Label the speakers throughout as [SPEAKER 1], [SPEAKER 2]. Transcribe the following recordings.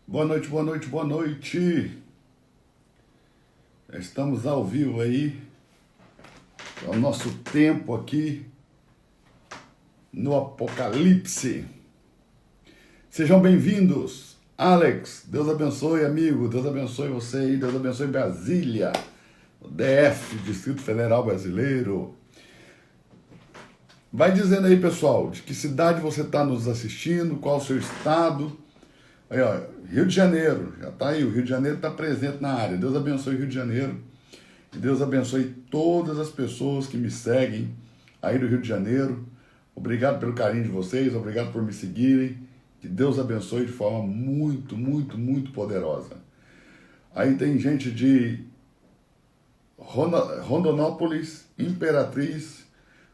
[SPEAKER 1] Boa noite, boa noite, boa noite. Estamos ao vivo aí. É o nosso tempo aqui no Apocalipse. Sejam bem-vindos. Alex, Deus abençoe, amigo. Deus abençoe você aí. Deus abençoe Brasília, o DF, Distrito Federal Brasileiro. Vai dizendo aí, pessoal, de que cidade você está nos assistindo, qual o seu estado. Aí, ó, Rio de Janeiro, já está aí. O Rio de Janeiro está presente na área. Deus abençoe o Rio de Janeiro. Que Deus abençoe todas as pessoas que me seguem aí do Rio de Janeiro. Obrigado pelo carinho de vocês, obrigado por me seguirem. Que Deus abençoe de forma muito, muito, muito poderosa. Aí tem gente de Rondonópolis, Imperatriz,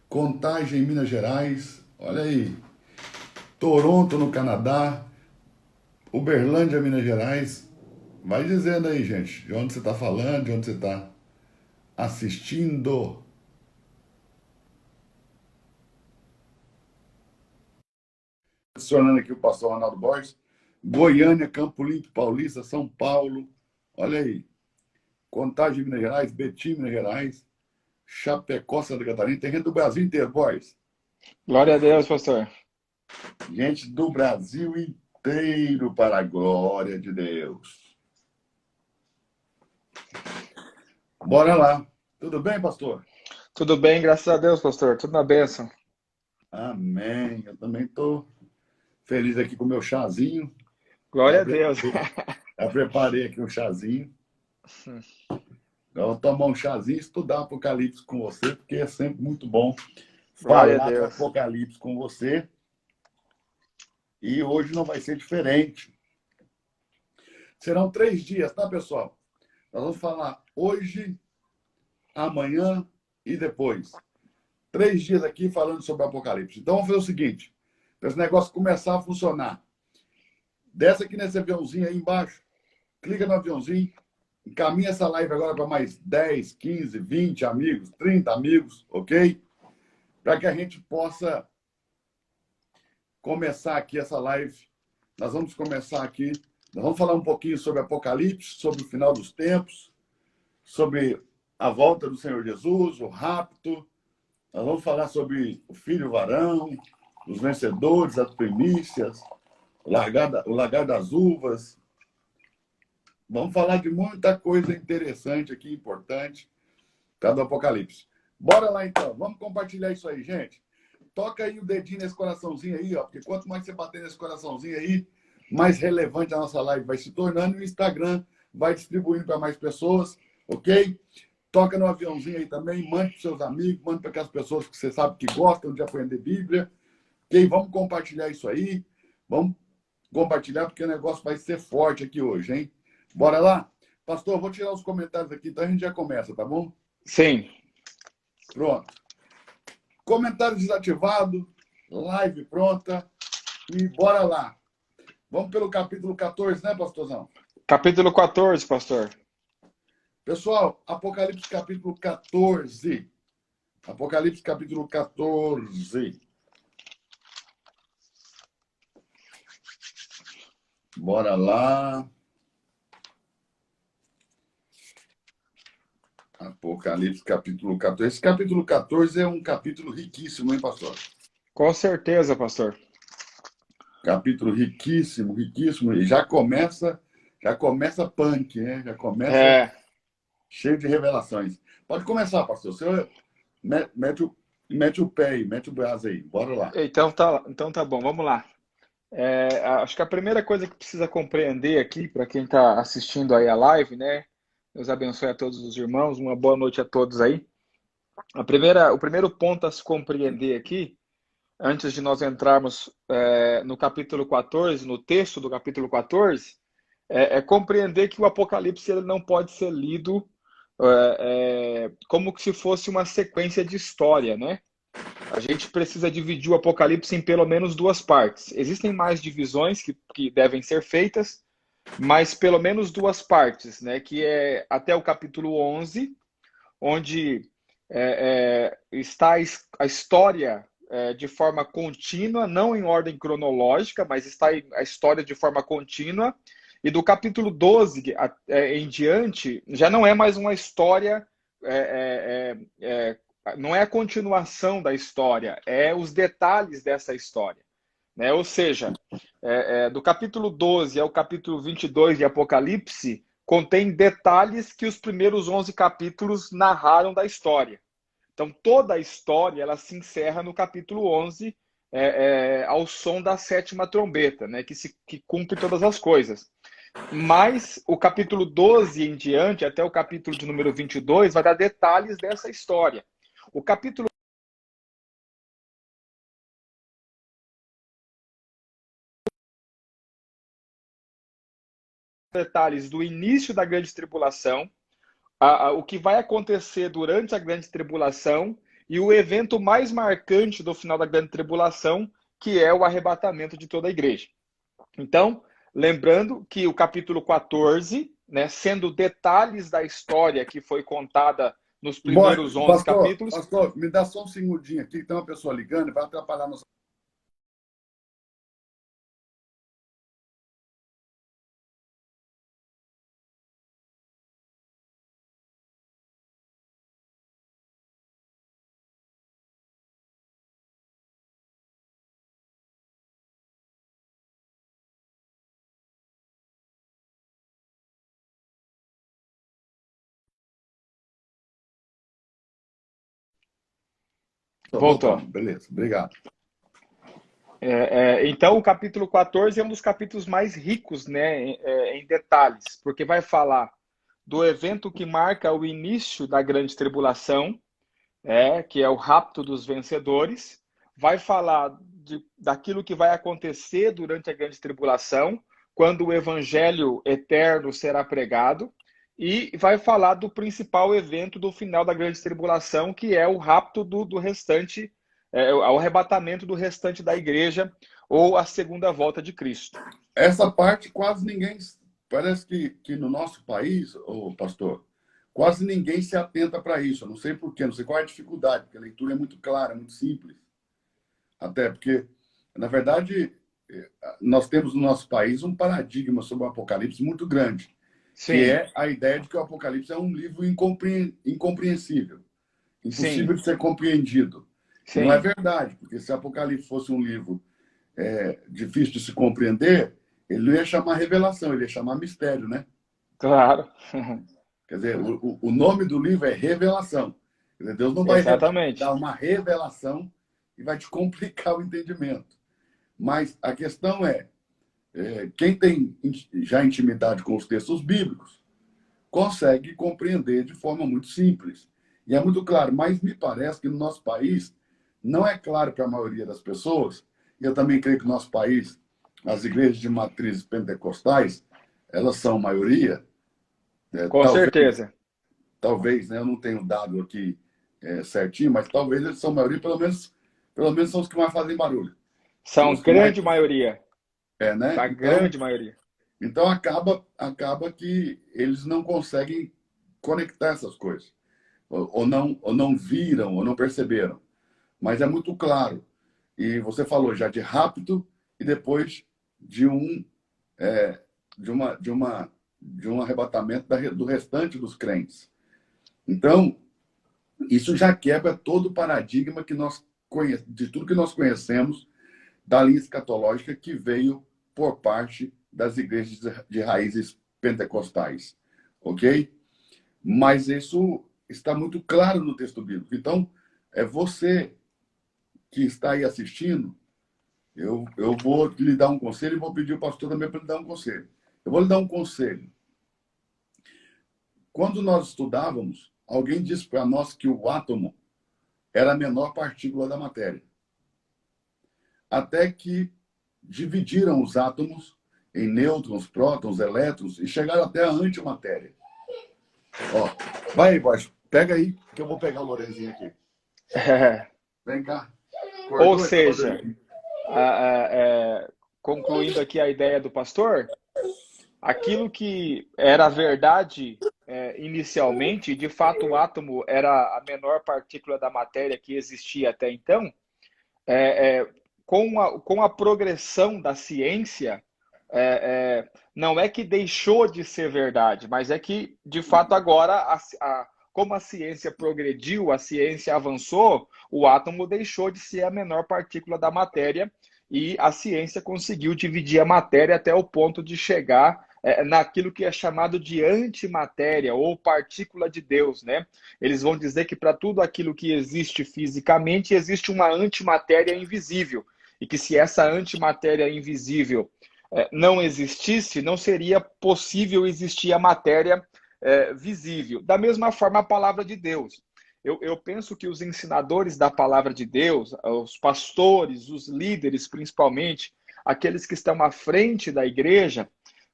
[SPEAKER 1] Contagem, em Minas Gerais. Olha aí. Toronto, no Canadá. Uberlândia, Minas Gerais. Vai dizendo aí, gente, de onde você está falando, de onde você está assistindo. Adicionando aqui o pastor Ronaldo Borges. Goiânia, Campo Limpo, Paulista, São Paulo. Olha aí. Contagem, Minas Gerais, Betim, Minas Gerais. Chapecó, Santa Catarina. Tem gente do Brasil inteiro, Borges.
[SPEAKER 2] Glória a Deus, pastor.
[SPEAKER 1] Gente do Brasil inteiro para a glória de Deus. Bora lá. Tudo bem, pastor?
[SPEAKER 2] Tudo bem, graças a Deus, pastor. Tudo na bênção.
[SPEAKER 1] Amém. Eu também estou feliz aqui com o meu chazinho. Já
[SPEAKER 2] Glória a Deus.
[SPEAKER 1] preparei, já preparei aqui um chazinho. Eu vou tomar um chazinho e estudar Apocalipse com você, porque é sempre muito bom
[SPEAKER 2] Glória a
[SPEAKER 1] falar do
[SPEAKER 2] Deus.
[SPEAKER 1] Apocalipse com você. E hoje não vai ser diferente. Serão 3 dias, tá, pessoal? Nós vamos falar hoje, amanhã e depois. 3 dias aqui falando sobre o Apocalipse. Então vamos fazer o seguinte, para esse negócio começar a funcionar. Desce aqui nesse aviãozinho aí embaixo, clica no aviãozinho, encaminha essa live agora para mais 10, 15, 20 amigos, 30 amigos, ok? Para que a gente possa começar aqui essa live. Nós vamos começar aqui. Nós vamos falar um pouquinho sobre Apocalipse, sobre o final dos tempos, sobre a volta do Senhor Jesus, o rapto. Nós vamos falar sobre o filho varão, os vencedores, as primícias, o lagar das uvas. Vamos falar de muita coisa interessante aqui, importante, do Apocalipse. Bora lá, então. Vamos compartilhar isso aí, gente. Toca aí o dedinho nesse coraçãozinho aí, ó, porque quanto mais você bater nesse coraçãozinho aí, mais relevante a nossa live vai se tornando e o Instagram vai distribuindo para mais pessoas, ok? Toca no aviãozinho aí também, mande para seus amigos, mande para aquelas pessoas que você sabe que gostam de aprender Bíblia, ok? Vamos compartilhar isso aí, vamos compartilhar porque o negócio vai ser forte aqui hoje, hein? Bora lá? Pastor, vou tirar os comentários aqui, então a gente já começa, tá bom?
[SPEAKER 2] Sim.
[SPEAKER 1] Pronto. Comentário desativado, live pronta e bora lá. Vamos pelo capítulo 14, né, pastorzão?
[SPEAKER 2] Capítulo 14, pastor.
[SPEAKER 1] Pessoal, Apocalipse capítulo 14. Apocalipse capítulo 14. Bora lá. Apocalipse capítulo 14. Esse capítulo 14 é um capítulo riquíssimo, hein, pastor?
[SPEAKER 2] Com certeza, pastor.
[SPEAKER 1] Capítulo riquíssimo, riquíssimo. E já começa punk, né? Já começa
[SPEAKER 2] É.
[SPEAKER 1] cheio de revelações. Pode começar, pastor. O senhor mete o pé aí, mete o braço aí. Bora lá.
[SPEAKER 2] Então tá bom, vamos lá. Acho que a primeira coisa que precisa compreender aqui, para quem está assistindo aí a live, né? Deus abençoe a todos os irmãos, uma boa noite a todos aí. O primeiro ponto a se compreender aqui, antes de nós entrarmos no capítulo 14, no texto do capítulo 14, é compreender que o Apocalipse ele não pode ser lido como se fosse uma sequência de história, né? A gente precisa dividir o Apocalipse em pelo menos duas partes. Existem mais divisões que devem ser feitas, mas pelo menos duas partes, né? Que é até o capítulo 11, onde está a história de forma contínua, não em ordem cronológica, mas está a história de forma contínua. E do capítulo 12 em diante, já não é mais uma história, não é a continuação da história, é os detalhes dessa história. Né? Ou seja, do capítulo 12 ao capítulo 22 de Apocalipse, contém detalhes que os primeiros 11 capítulos narraram da história. Então, toda a história ela se encerra no capítulo 11, ao som da sétima trombeta, né, que cumpre todas as coisas. Mas o capítulo 12 em diante, até o capítulo de número 22, vai dar detalhes dessa história. O capítulo detalhes do início da grande tribulação, o que vai acontecer durante a grande tribulação e o evento mais marcante do final da grande tribulação, que é o arrebatamento de toda a igreja. Então, lembrando que o capítulo 14, né, sendo detalhes da história que foi contada nos primeiros 11 capítulos.
[SPEAKER 1] Pastor, me dá só um segundinho aqui, que tem uma pessoa ligando, vai atrapalhar nossa. Estou
[SPEAKER 2] Voltou.
[SPEAKER 1] voltando, beleza, obrigado.
[SPEAKER 2] Então, o capítulo 14 é um dos capítulos mais ricos, né, em detalhes, porque vai falar do evento que marca o início da grande tribulação, que é o rapto dos vencedores, vai falar daquilo que vai acontecer durante a grande tribulação, quando o evangelho eterno será pregado, e vai falar do principal evento do final da grande tribulação, que é o rapto do restante, o arrebatamento do restante da igreja, ou a segunda volta de Cristo.
[SPEAKER 1] Essa parte quase ninguém, parece que no nosso país, pastor, quase ninguém se atenta para isso. Eu não sei por quê, não sei qual é a dificuldade, porque a leitura é muito clara, muito simples. Até porque, na verdade, nós temos no nosso país um paradigma sobre o Apocalipse muito grande,
[SPEAKER 2] Sim.
[SPEAKER 1] que é a ideia de que o Apocalipse é um livro incompreensível, impossível
[SPEAKER 2] Sim.
[SPEAKER 1] de ser compreendido.
[SPEAKER 2] Sim.
[SPEAKER 1] Não é verdade, porque se o Apocalipse fosse um livro difícil de se compreender, ele não ia chamar revelação, ele ia chamar mistério, né?
[SPEAKER 2] Claro.
[SPEAKER 1] Quer dizer, o nome do livro é Revelação. Quer dizer, Deus não vai
[SPEAKER 2] Exatamente.
[SPEAKER 1] dar uma revelação e vai te complicar o entendimento. Mas a questão quem tem já intimidade com os textos bíblicos consegue compreender de forma muito simples. E é muito claro, mas me parece que no nosso país não é claro para a maioria das pessoas, e eu também creio que no nosso país, as igrejas de matrizes pentecostais, elas são maioria.
[SPEAKER 2] Com certeza.
[SPEAKER 1] Talvez, né, eu não tenho dado aqui certinho, mas talvez eles são maioria, pelo menos são os que mais fazem barulho.
[SPEAKER 2] São grande maioria.
[SPEAKER 1] Né?
[SPEAKER 2] A grande maioria.
[SPEAKER 1] Então acaba que eles não conseguem conectar essas coisas. Ou não viram, ou não perceberam. Mas é muito claro. E você falou já de rapto e depois de um arrebatamento do restante dos crentes. Então, isso já quebra todo o paradigma de tudo que nós conhecemos da linha escatológica que veio por parte das igrejas de raízes pentecostais. Ok? Mas isso está muito claro no texto bíblico. Então, é você que está aí assistindo, eu vou lhe dar um conselho e vou pedir o pastor também para lhe dar um conselho. Eu vou lhe dar um conselho. Quando nós estudávamos, alguém disse para nós que o átomo era a menor partícula da matéria. Até que dividiram os átomos em nêutrons, prótons, elétrons e chegaram até a antimatéria. Ó, vai aí, Bosch. Pega aí, que eu vou pegar o Lorenzinho aqui. Vem cá.
[SPEAKER 2] Ou seja, concluindo aqui a ideia do pastor, aquilo que era verdade inicialmente, de fato o átomo era a menor partícula da matéria que existia até então, com a progressão da ciência, não é que deixou de ser verdade, mas é que, de fato, agora, como a ciência progrediu, a ciência avançou, o átomo deixou de ser a menor partícula da matéria e a ciência conseguiu dividir a matéria até o ponto de chegar naquilo que é chamado de antimatéria ou partícula de Deus, né? Eles vão dizer que para tudo aquilo que existe fisicamente, existe uma antimatéria invisível. E que se essa antimatéria invisível não existisse, não seria possível existir a matéria visível. Da mesma forma, a palavra de Deus. Eu penso que os ensinadores da palavra de Deus, os pastores, os líderes principalmente, aqueles que estão à frente da igreja,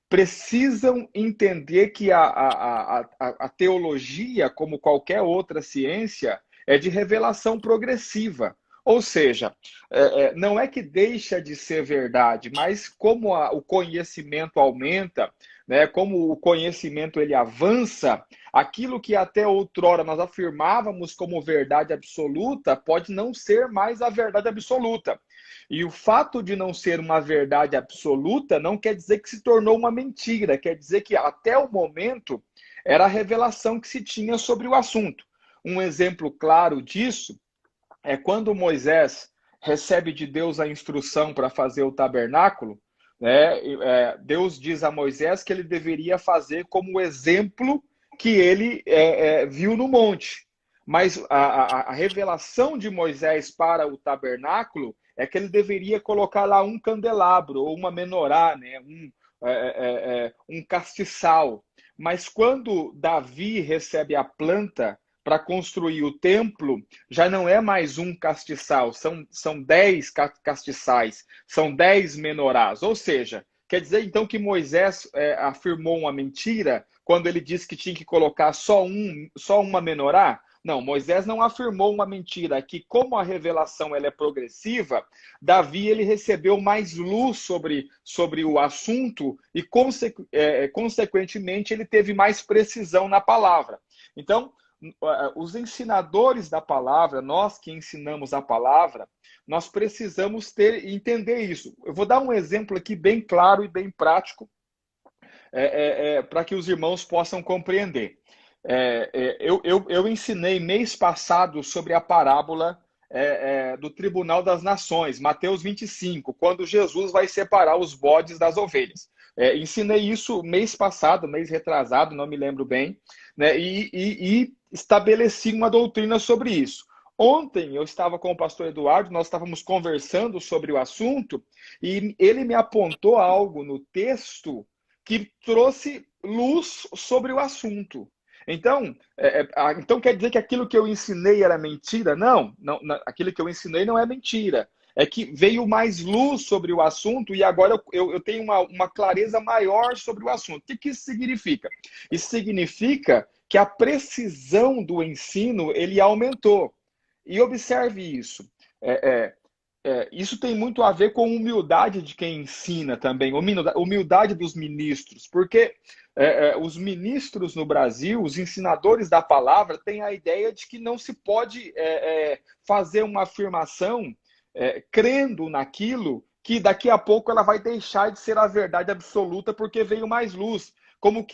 [SPEAKER 2] precisam entender que a teologia, como qualquer outra ciência, é de revelação progressiva. Ou seja, não é que deixa de ser verdade, mas como o conhecimento aumenta, né, como o conhecimento ele avança, aquilo que até outrora nós afirmávamos como verdade absoluta pode não ser mais a verdade absoluta. E o fato de não ser uma verdade absoluta não quer dizer que se tornou uma mentira, quer dizer que até o momento era a revelação que se tinha sobre o assunto. Um exemplo claro disso é quando Moisés recebe de Deus a instrução para fazer o tabernáculo, né? Deus diz a Moisés que ele deveria fazer como o exemplo que ele viu no monte. Mas a revelação de Moisés para o tabernáculo é que ele deveria colocar lá um candelabro ou uma menorá, né? Um castiçal. Mas quando Davi recebe a planta para construir o templo, já não é mais um castiçal, são 10 castiçais, são 10 menorás. Ou seja, quer dizer então que Moisés afirmou uma mentira quando ele disse que tinha que colocar só uma menorá? Não, Moisés não afirmou uma mentira, que como a revelação ela é progressiva, Davi ele recebeu mais luz sobre o assunto e, consequentemente, ele teve mais precisão na palavra. Então, os ensinadores da palavra, nós que ensinamos a palavra, nós precisamos entender isso. Eu vou dar um exemplo aqui bem claro e bem prático para que os irmãos possam compreender. Eu ensinei mês passado sobre a parábola do Tribunal das Nações, Mateus 25, quando Jesus vai separar os bodes das ovelhas. Ensinei isso mês passado, mês retrasado, não me lembro bem, né? E estabeleci uma doutrina sobre isso. Ontem eu estava com o pastor Eduardo, nós estávamos conversando sobre o assunto e ele me apontou algo no texto que trouxe luz sobre o assunto. Então, então quer dizer que aquilo que eu ensinei era mentira? Não, aquilo que eu ensinei não é mentira. É que veio mais luz sobre o assunto e agora eu tenho uma clareza maior sobre o assunto. O que isso significa? Isso significa que a precisão do ensino ele aumentou. E observe isso. Isso tem muito a ver com humildade de quem ensina também, humildade dos ministros, porque os ministros no Brasil, os ensinadores da palavra, têm a ideia de que não se pode fazer uma afirmação crendo naquilo que daqui a pouco ela vai deixar de ser a verdade absoluta porque veio mais luz. Como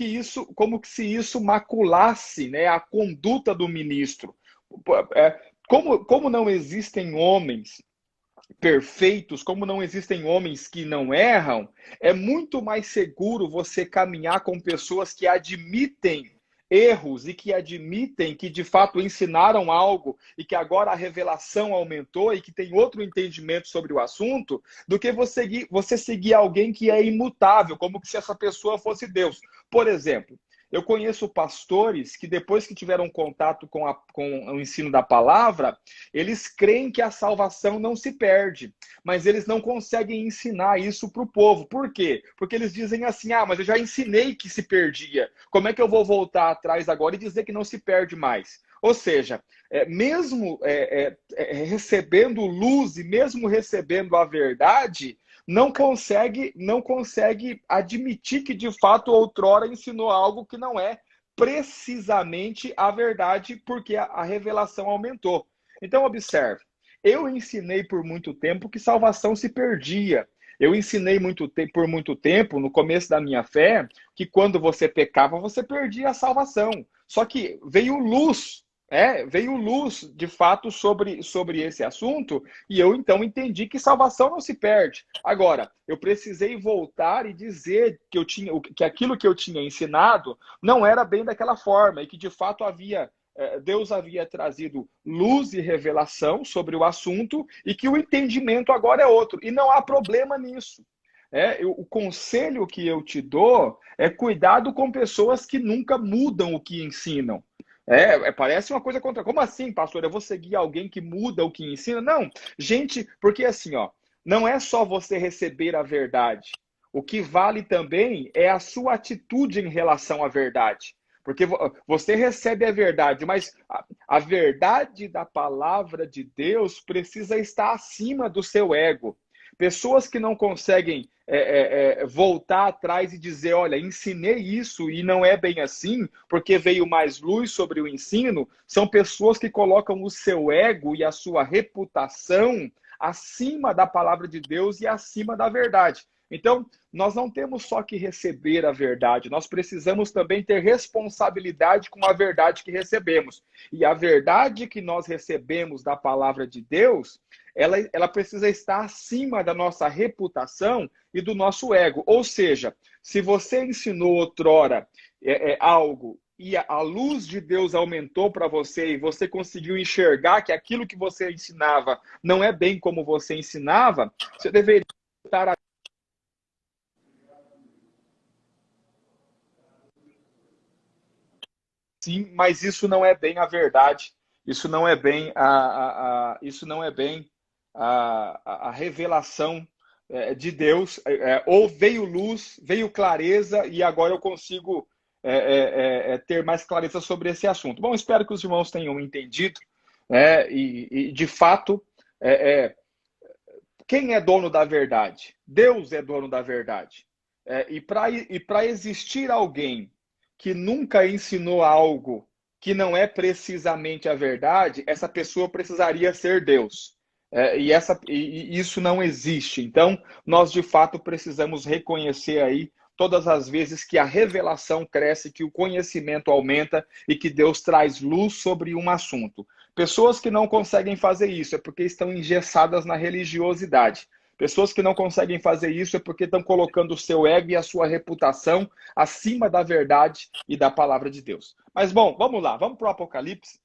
[SPEAKER 2] se isso maculasse, né, a conduta do ministro. Como não existem homens perfeitos, como não existem homens que não erram, é muito mais seguro você caminhar com pessoas que admitem erros e que admitem que de fato ensinaram algo e que agora a revelação aumentou e que tem outro entendimento sobre o assunto, do que você seguir alguém que é imutável, como se essa pessoa fosse Deus. Por exemplo, eu conheço pastores que depois que tiveram contato com o ensino da palavra, eles creem que a salvação não se perde, mas eles não conseguem ensinar isso para o povo. Por quê? Porque eles dizem assim, mas eu já ensinei que se perdia. Como é que eu vou voltar atrás agora e dizer que não se perde mais? Ou seja, mesmo recebendo luz e mesmo recebendo a verdade, não consegue admitir que de fato outrora ensinou algo que não é precisamente a verdade, porque a revelação aumentou. Então observe, eu ensinei por muito tempo que salvação se perdia. Eu ensinei por muito tempo, no começo da minha fé, que quando você pecava, você perdia a salvação. Só que veio luz, veio luz, de fato, sobre esse assunto, e eu então entendi que salvação não se perde. Agora, eu precisei voltar e dizer que aquilo que eu tinha ensinado não era bem daquela forma, e que de fato Deus havia trazido luz e revelação sobre o assunto e que o entendimento agora é outro. E não há problema nisso. O conselho que eu te dou é cuidado com pessoas que nunca mudam o que ensinam. Parece uma coisa contra. Como assim, pastor? Eu vou seguir alguém que muda o que ensina? Não, gente, porque assim, ó, não é só você receber a verdade. O que vale também é a sua atitude em relação à verdade. Porque você recebe a verdade, mas a verdade da palavra de Deus precisa estar acima do seu ego. Pessoas que não conseguem voltar atrás e dizer, olha, ensinei isso e não é bem assim, porque veio mais luz sobre o ensino, são pessoas que colocam o seu ego e a sua reputação acima da palavra de Deus e acima da verdade. Então, nós não temos só que receber a verdade, nós precisamos também ter responsabilidade com a verdade que recebemos. E a verdade que nós recebemos da palavra de Deus, ela precisa estar acima da nossa reputação e do nosso ego. Ou seja, se você ensinou outrora algo e a luz de Deus aumentou para você e você conseguiu enxergar que aquilo que você ensinava não é bem como você ensinava, você deveria estar sim, mas isso não é bem a verdade. Isso não é bem isso não é bem a revelação de Deus. Ou veio luz, veio clareza e agora eu consigo ter mais clareza sobre esse assunto. Bom, espero que os irmãos tenham entendido. E de fato, quem é dono da verdade? Deus é dono da verdade. E para existir alguém que nunca ensinou algo que não é precisamente a verdade, essa pessoa precisaria ser Deus. E isso não existe. Então, nós de fato precisamos reconhecer aí todas as vezes que a revelação cresce, que o conhecimento aumenta e que Deus traz luz sobre um assunto. Pessoas que não conseguem fazer isso é porque estão engessadas na religiosidade. Pessoas que não conseguem fazer isso é porque estão colocando o seu ego e a sua reputação acima da verdade e da palavra de Deus. Mas, bom, vamos lá. Vamos para o Apocalipse.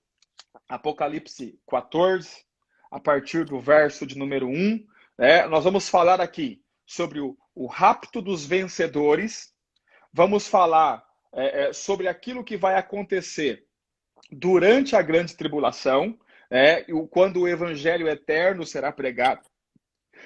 [SPEAKER 2] Apocalipse 14, a partir do verso de número 1. Nós vamos falar aqui sobre o rapto dos vencedores. Vamos falar sobre aquilo que vai acontecer durante a grande tribulação, quando o evangelho eterno será pregado.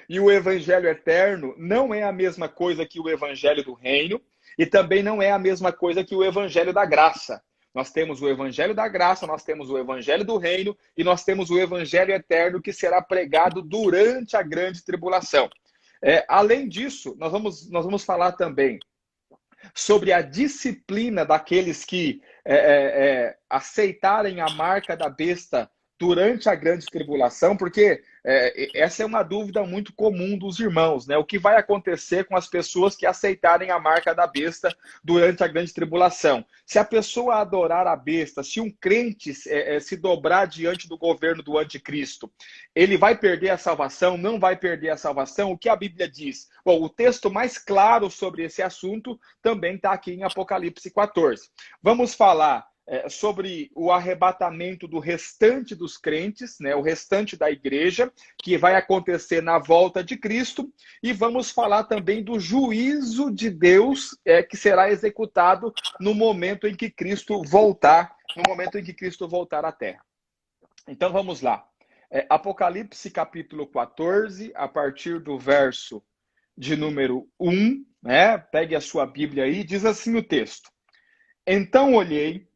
[SPEAKER 2] E o evangelho eterno não é a mesma coisa que o evangelho do reino e também não é a mesma coisa que o evangelho da graça. Nós temos o evangelho da graça, nós temos o evangelho do reino e nós temos o evangelho eterno que será pregado durante a grande tribulação. Além disso, nós vamos falar também sobre a disciplina daqueles que aceitarem a marca da besta durante a grande tribulação, porque essa é uma dúvida muito comum dos irmãos, né? O que vai acontecer com as pessoas que aceitarem a marca da besta durante a grande tribulação? Se a pessoa adorar a besta, se um crente se dobrar diante do governo do anticristo, ele vai perder a salvação? Não vai perder a salvação? O que a Bíblia diz? Bom, o texto mais claro sobre esse assunto também está aqui em Apocalipse 14. Vamos falar sobre o arrebatamento do restante dos crentes, né, o restante da igreja, que vai acontecer na volta de Cristo, e vamos falar também do juízo de Deus que será executado no momento em que Cristo voltar, à Terra. Então vamos lá. Apocalipse capítulo 14, a partir do verso de número 1, pegue a sua Bíblia aí, diz assim o texto: Então olhei,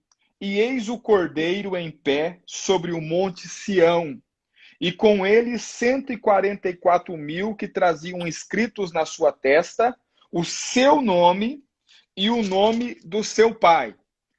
[SPEAKER 2] e eis o Cordeiro em pé sobre o monte Sião, e com ele 144.000 que traziam escritos na sua testa o seu nome e o nome do seu pai.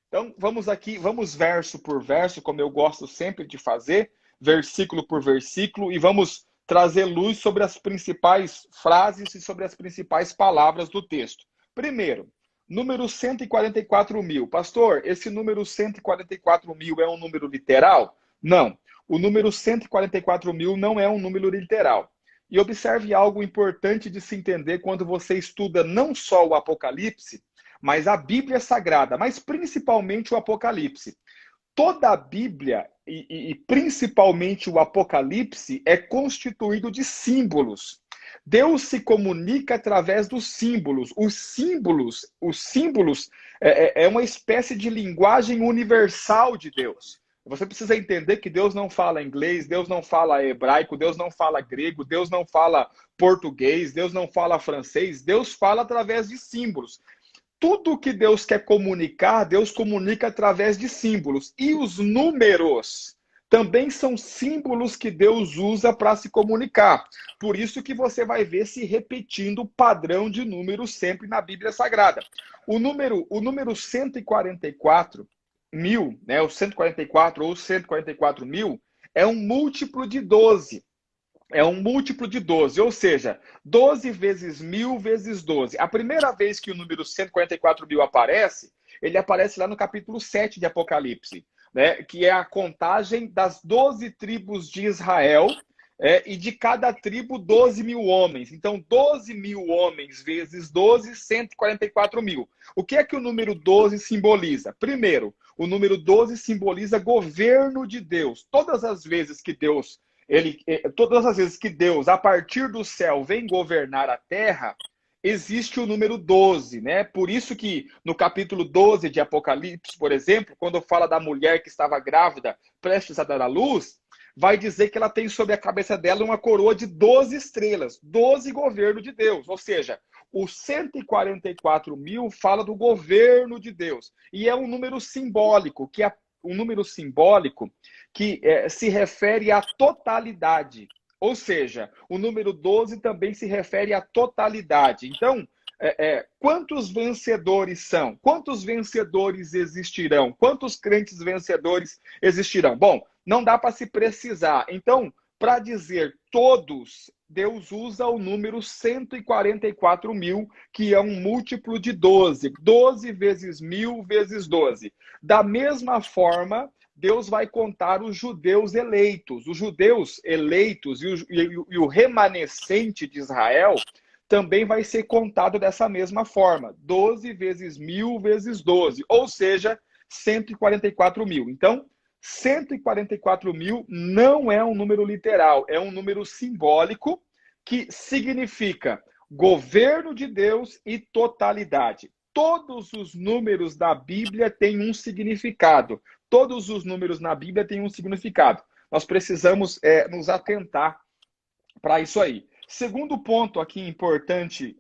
[SPEAKER 2] Então, vamos verso por verso, como eu gosto sempre de fazer, versículo por versículo, e vamos trazer luz sobre as principais frases e sobre as principais palavras do texto. Primeiro, número 144 mil. Pastor, esse número 144 mil é um número literal? Não. O número 144 mil não é um número literal. E observe algo importante de se entender quando você estuda não só o Apocalipse, mas a Bíblia Sagrada, mas principalmente o Apocalipse. Toda a Bíblia, e principalmente o Apocalipse, é constituído de símbolos. Deus se comunica através dos símbolos. Os símbolos é uma espécie de linguagem universal de Deus. Você precisa entender que Deus não fala inglês, Deus não fala hebraico, Deus não fala grego, Deus não fala português, Deus não fala francês, Deus fala através de símbolos. Tudo que Deus quer comunicar, Deus comunica através de símbolos. E os números também são símbolos que Deus usa para se comunicar. Por isso que você vai ver se repetindo o padrão de números sempre na Bíblia Sagrada. O número 144 mil, né, o 144 ou 144 mil, é um múltiplo de 12. É um múltiplo de 12, ou seja, 12 vezes 1000 vezes 12. A primeira vez que o número 144 mil aparece, ele aparece lá no capítulo 7 de Apocalipse, né, que é a contagem das 12 tribos de Israel, e de cada tribo 12 mil homens. Então, 12 mil homens vezes 12, 144 mil. O que é que o número 12 simboliza? Primeiro, o número 12 simboliza governo de Deus. Todas as vezes que Deus, a partir do céu, vem governar a terra, existe o número 12, né? Por isso que no capítulo 12 de Apocalipse, por exemplo, quando fala da mulher que estava grávida, prestes a dar à luz, vai dizer que ela tem sobre a cabeça dela uma coroa de 12 estrelas, 12 governo de Deus. Ou seja, o 144 mil fala do governo de Deus. E é um número simbólico, que é um número simbólico que se refere à totalidade. Ou seja, o número 12 também se refere à totalidade. Então, quantos vencedores são? Quantos vencedores existirão? Quantos crentes vencedores existirão? Bom, não dá para se precisar. Então, para dizer todos, Deus usa o número 144 mil, que é um múltiplo de 12. 12 vezes 1000 vezes 12. Da mesma forma, Deus vai contar os judeus eleitos. Os judeus eleitos e o remanescente de Israel também vai ser contado dessa mesma forma. 12 vezes 1000 vezes 12. Ou seja, 144 mil. Então, 144 mil não é um número literal, é um número simbólico que significa governo de Deus e totalidade. Todos os números da Bíblia têm um significado. Todos os números na Bíblia têm um significado. Nós precisamos nos atentar para isso aí. Segundo ponto aqui importante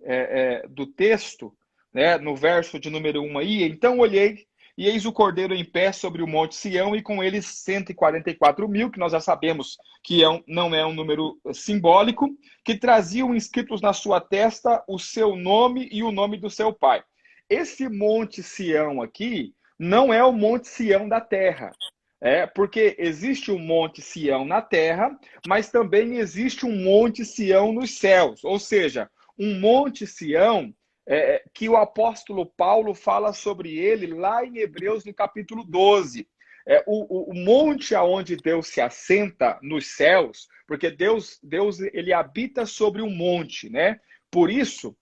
[SPEAKER 2] do texto, né, no verso de número 1 aí, então olhei e eis o Cordeiro em pé sobre o monte Sião e com ele 144 mil, que nós já sabemos que não é um número simbólico, que traziam inscritos na sua testa o seu nome e o nome do seu pai. Esse monte Sião aqui não é o monte Sião da terra. Porque existe um monte Sião na terra, mas também existe um monte Sião nos céus. Ou seja, um monte Sião que o apóstolo Paulo fala sobre ele lá em Hebreus, no capítulo 12. O monte aonde Deus se assenta nos céus, porque Deus ele habita sobre um monte, né? Por isso,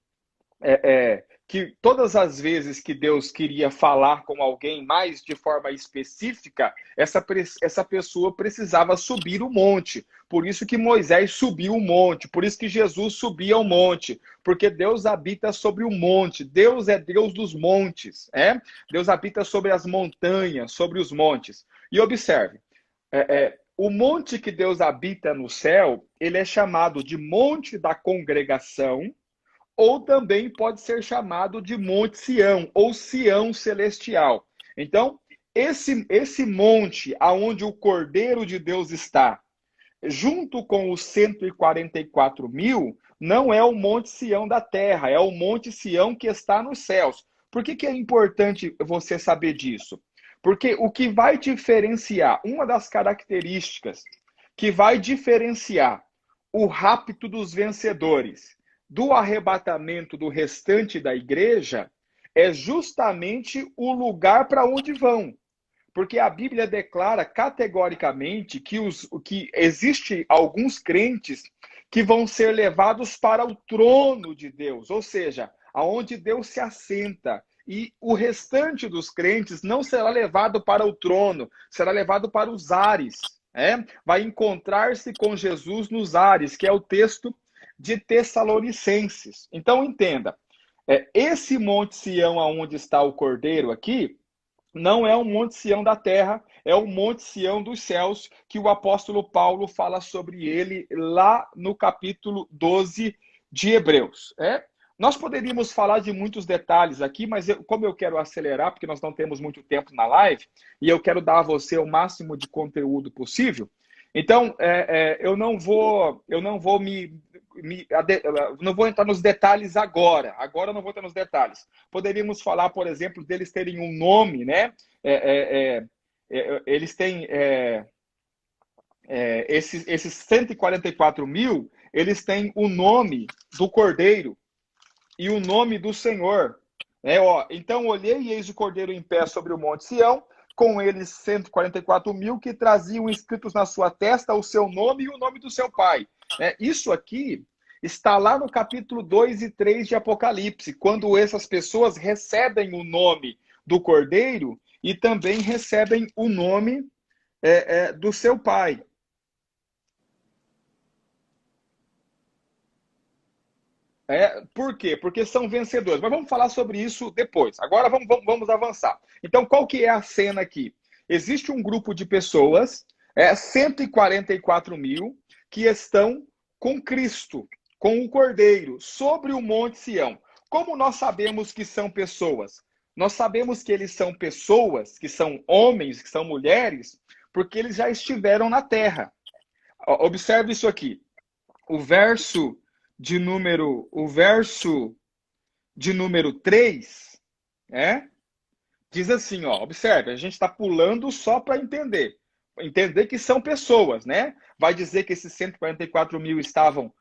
[SPEAKER 2] que todas as vezes que Deus queria falar com alguém mais de forma específica, essa pessoa precisava subir o monte. Por isso que Moisés subiu o monte, por isso que Jesus subia o monte, porque Deus habita sobre o monte. Deus é Deus dos montes, Deus habita sobre as montanhas, sobre os montes. E observe, o monte que Deus habita no céu, ele é chamado de monte da congregação, ou também pode ser chamado de Monte Sião, ou Sião Celestial. Então, esse monte aonde o Cordeiro de Deus está, junto com os 144 mil, não é o Monte Sião da terra, é o Monte Sião que está nos céus. Por que é importante você saber disso? Porque o que vai diferenciar, uma das características que vai diferenciar o rapto dos vencedores do arrebatamento do restante da igreja é justamente o lugar para onde vão. Porque a Bíblia declara categoricamente que existe alguns crentes que vão ser levados para o trono de Deus, ou seja, aonde Deus se assenta. E o restante dos crentes não será levado para o trono, será levado para os ares. Vai encontrar-se com Jesus nos ares, que é o texto de Tessalonicenses. Então entenda, esse Monte Sião aonde está o Cordeiro aqui, não é o Monte Sião da terra, é o Monte Sião dos céus, que o apóstolo Paulo fala sobre ele lá no capítulo 12 de Hebreus. Nós poderíamos falar de muitos detalhes aqui, mas como eu quero acelerar, porque nós não temos muito tempo na live, e eu quero dar a você o máximo de conteúdo possível, então eu não vou não vou entrar nos detalhes agora. Agora eu não vou entrar nos detalhes. Poderíamos falar, por exemplo, deles terem um nome, né? Eles têm esses 144 mil, eles têm o nome do Cordeiro e o nome do Senhor. Então olhei e eis o Cordeiro em pé sobre o Monte Sião, com eles 144 mil que traziam escritos na sua testa o seu nome e o nome do seu pai. Isso aqui está lá no capítulo 2 e 3 de Apocalipse, quando essas pessoas recebem o nome do Cordeiro e também recebem o nome do seu pai. Por quê? Porque são vencedores. Mas vamos falar sobre isso depois. Agora vamos avançar. Então, qual que é a cena aqui? Existe um grupo de pessoas, 144 mil, que estão com Cristo, com o Cordeiro, sobre o Monte Sião. Como nós sabemos que são pessoas? Nós sabemos que eles são pessoas, que são homens, que são mulheres, porque eles já estiveram na terra. Observe isso aqui. O verso de número 3, diz assim, observe, a gente está pulando só para entender que são pessoas, né? Vai dizer que esses 144 mil estavam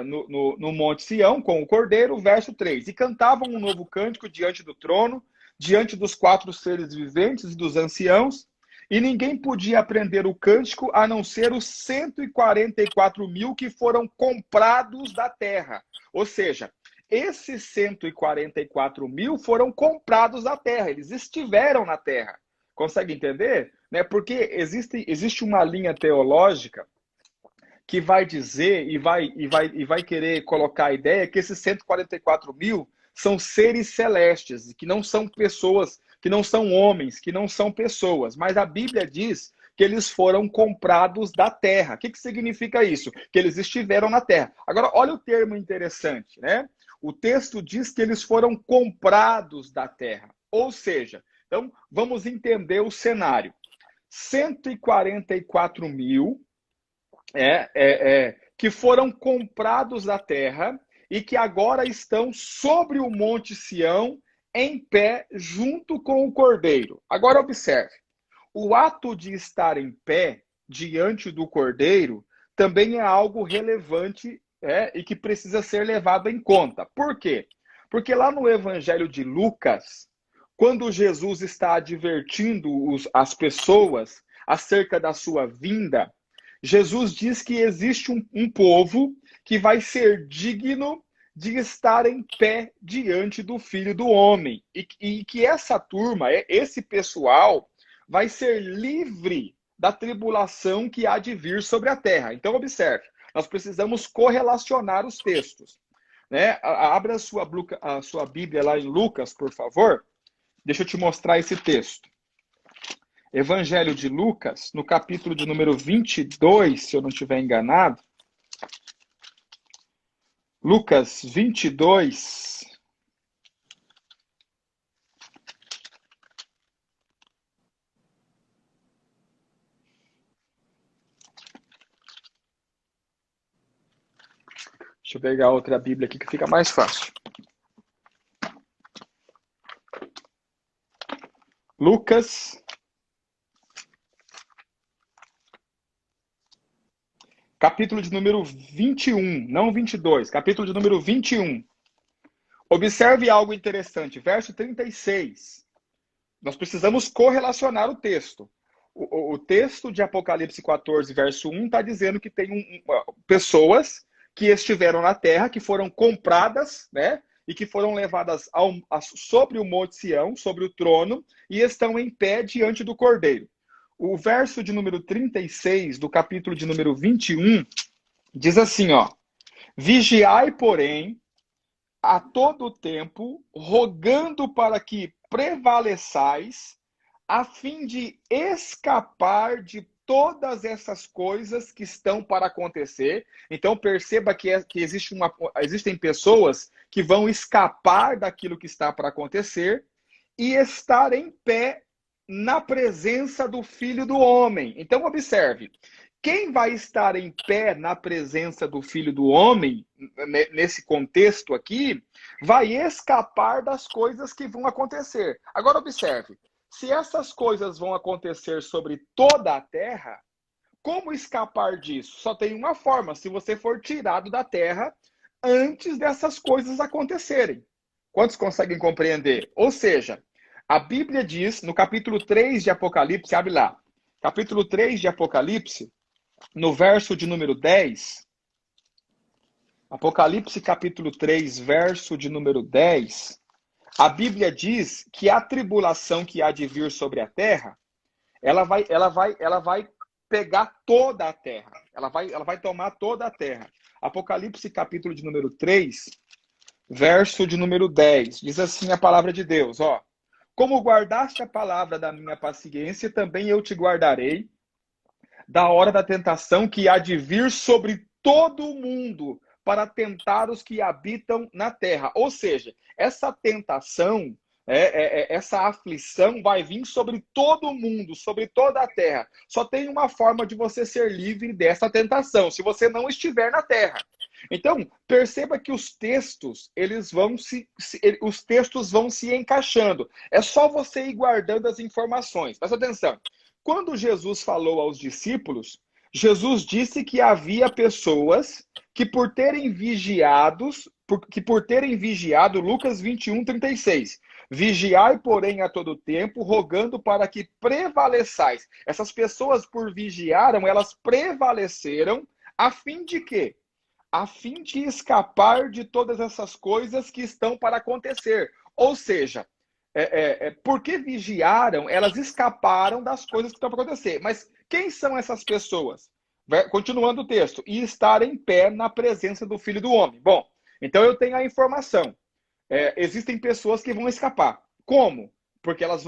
[SPEAKER 2] no Monte Sião com o Cordeiro, verso 3, e cantavam um novo cântico diante do trono, diante dos 4 seres viventes e dos anciãos, e ninguém podia aprender o cântico a não ser os 144 mil que foram comprados da terra. Ou seja, esses 144 mil foram comprados da terra, eles estiveram na terra. Consegue entender? Porque existe uma linha teológica que vai dizer e vai querer colocar a ideia que esses 144 mil são seres celestes, que não são pessoas, que não são homens, que não são pessoas. Mas a Bíblia diz que eles foram comprados da terra. O que significa isso? Que eles estiveram na terra. Agora, olha o termo interessante, né? O texto diz que eles foram comprados da terra. Ou seja, então vamos entender o cenário. 144 mil que foram comprados da terra e que agora estão sobre o Monte Sião, em pé, junto com o Cordeiro. Agora observe, o ato de estar em pé diante do Cordeiro também é algo relevante e que precisa ser levado em conta. Por quê? Porque lá no Evangelho de Lucas, quando Jesus está advertindo as pessoas acerca da sua vinda, Jesus diz que existe um povo que vai ser digno de estar em pé diante do Filho do Homem. E que essa turma, esse pessoal, vai ser livre da tribulação que há de vir sobre a terra. Então, observe, nós precisamos correlacionar os textos. Abra a sua Bíblia lá em Lucas, por favor. Deixa eu te mostrar esse texto. Evangelho de Lucas, no capítulo de número 22, se eu não estiver enganado. Lucas 22. Deixa eu pegar outra Bíblia aqui que fica mais fácil. Lucas capítulo de número 21, não 22, capítulo de número 21. Observe algo interessante, verso 36. Nós precisamos correlacionar o texto. O texto de Apocalipse 14, verso 1, está dizendo que tem pessoas que estiveram na terra, que foram compradas, né? E que foram levadas sobre o Monte Sião, sobre o trono, e estão em pé diante do Cordeiro. O verso de número 36, do capítulo de número 21, diz assim, ó. Vigiai, porém, a todo tempo, rogando para que prevaleçais, a fim de escapar de todas essas coisas que estão para acontecer. Então, perceba que existem pessoas que vão escapar daquilo que está para acontecer e estar em pé na presença do Filho do Homem. Então, observe. Quem vai estar em pé na presença do Filho do Homem, nesse contexto aqui, vai escapar das coisas que vão acontecer. Agora, observe. Se essas coisas vão acontecer sobre toda a terra, como escapar disso? Só tem uma forma, se você for tirado da terra antes dessas coisas acontecerem. Quantos conseguem compreender? Ou seja, a Bíblia diz, no capítulo 3 de Apocalipse, abre lá, capítulo 3 de Apocalipse, no verso de número 10, Apocalipse capítulo 3, verso de número 10, a Bíblia diz que a tribulação que há de vir sobre a terra, ela vai pegar toda a terra. Ela vai tomar toda a terra. Apocalipse capítulo de número 3, verso de número 10, diz assim a palavra de Deus, ó. Como guardaste a palavra da minha paciência, também eu te guardarei da hora da tentação que há de vir sobre todo o mundo para tentar os que habitam na terra. Ou seja, essa tentação, essa aflição vai vir sobre todo o mundo, sobre toda a terra. Só tem uma forma de você ser livre dessa tentação, se você não estiver na terra. Então, perceba que os textos, os textos vão se encaixando. É só você ir guardando as informações. Presta atenção. Quando Jesus falou aos discípulos, Jesus disse que havia pessoas que por terem vigiado, Lucas 21, 36, vigiai, porém, a todo tempo, rogando para que prevaleçais. Essas pessoas, por vigiaram, elas prevaleceram, a fim de quê? A fim de escapar de todas essas coisas que estão para acontecer. Ou seja, porque vigiaram, elas escaparam das coisas que estão para acontecer. Mas quem são essas pessoas? Continuando o texto. E estar em pé na presença do Filho do Homem. Bom, então eu tenho a informação. Existem pessoas que vão escapar. Como? Porque elas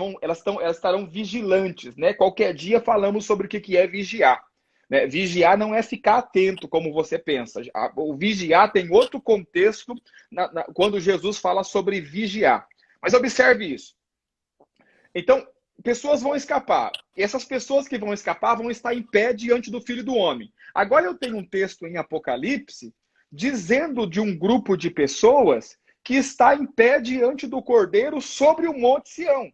[SPEAKER 2] estarão vigilantes, né? Qualquer dia falamos sobre o que é vigiar. Né? Vigiar não é ficar atento, como você pensa. O vigiar tem outro contexto quando Jesus fala sobre vigiar. Mas observe isso. Então, pessoas vão escapar. E essas pessoas que vão escapar vão estar em pé diante do Filho do Homem. Agora eu tenho um texto em Apocalipse dizendo de um grupo de pessoas que está em pé diante do Cordeiro sobre o Monte Sião.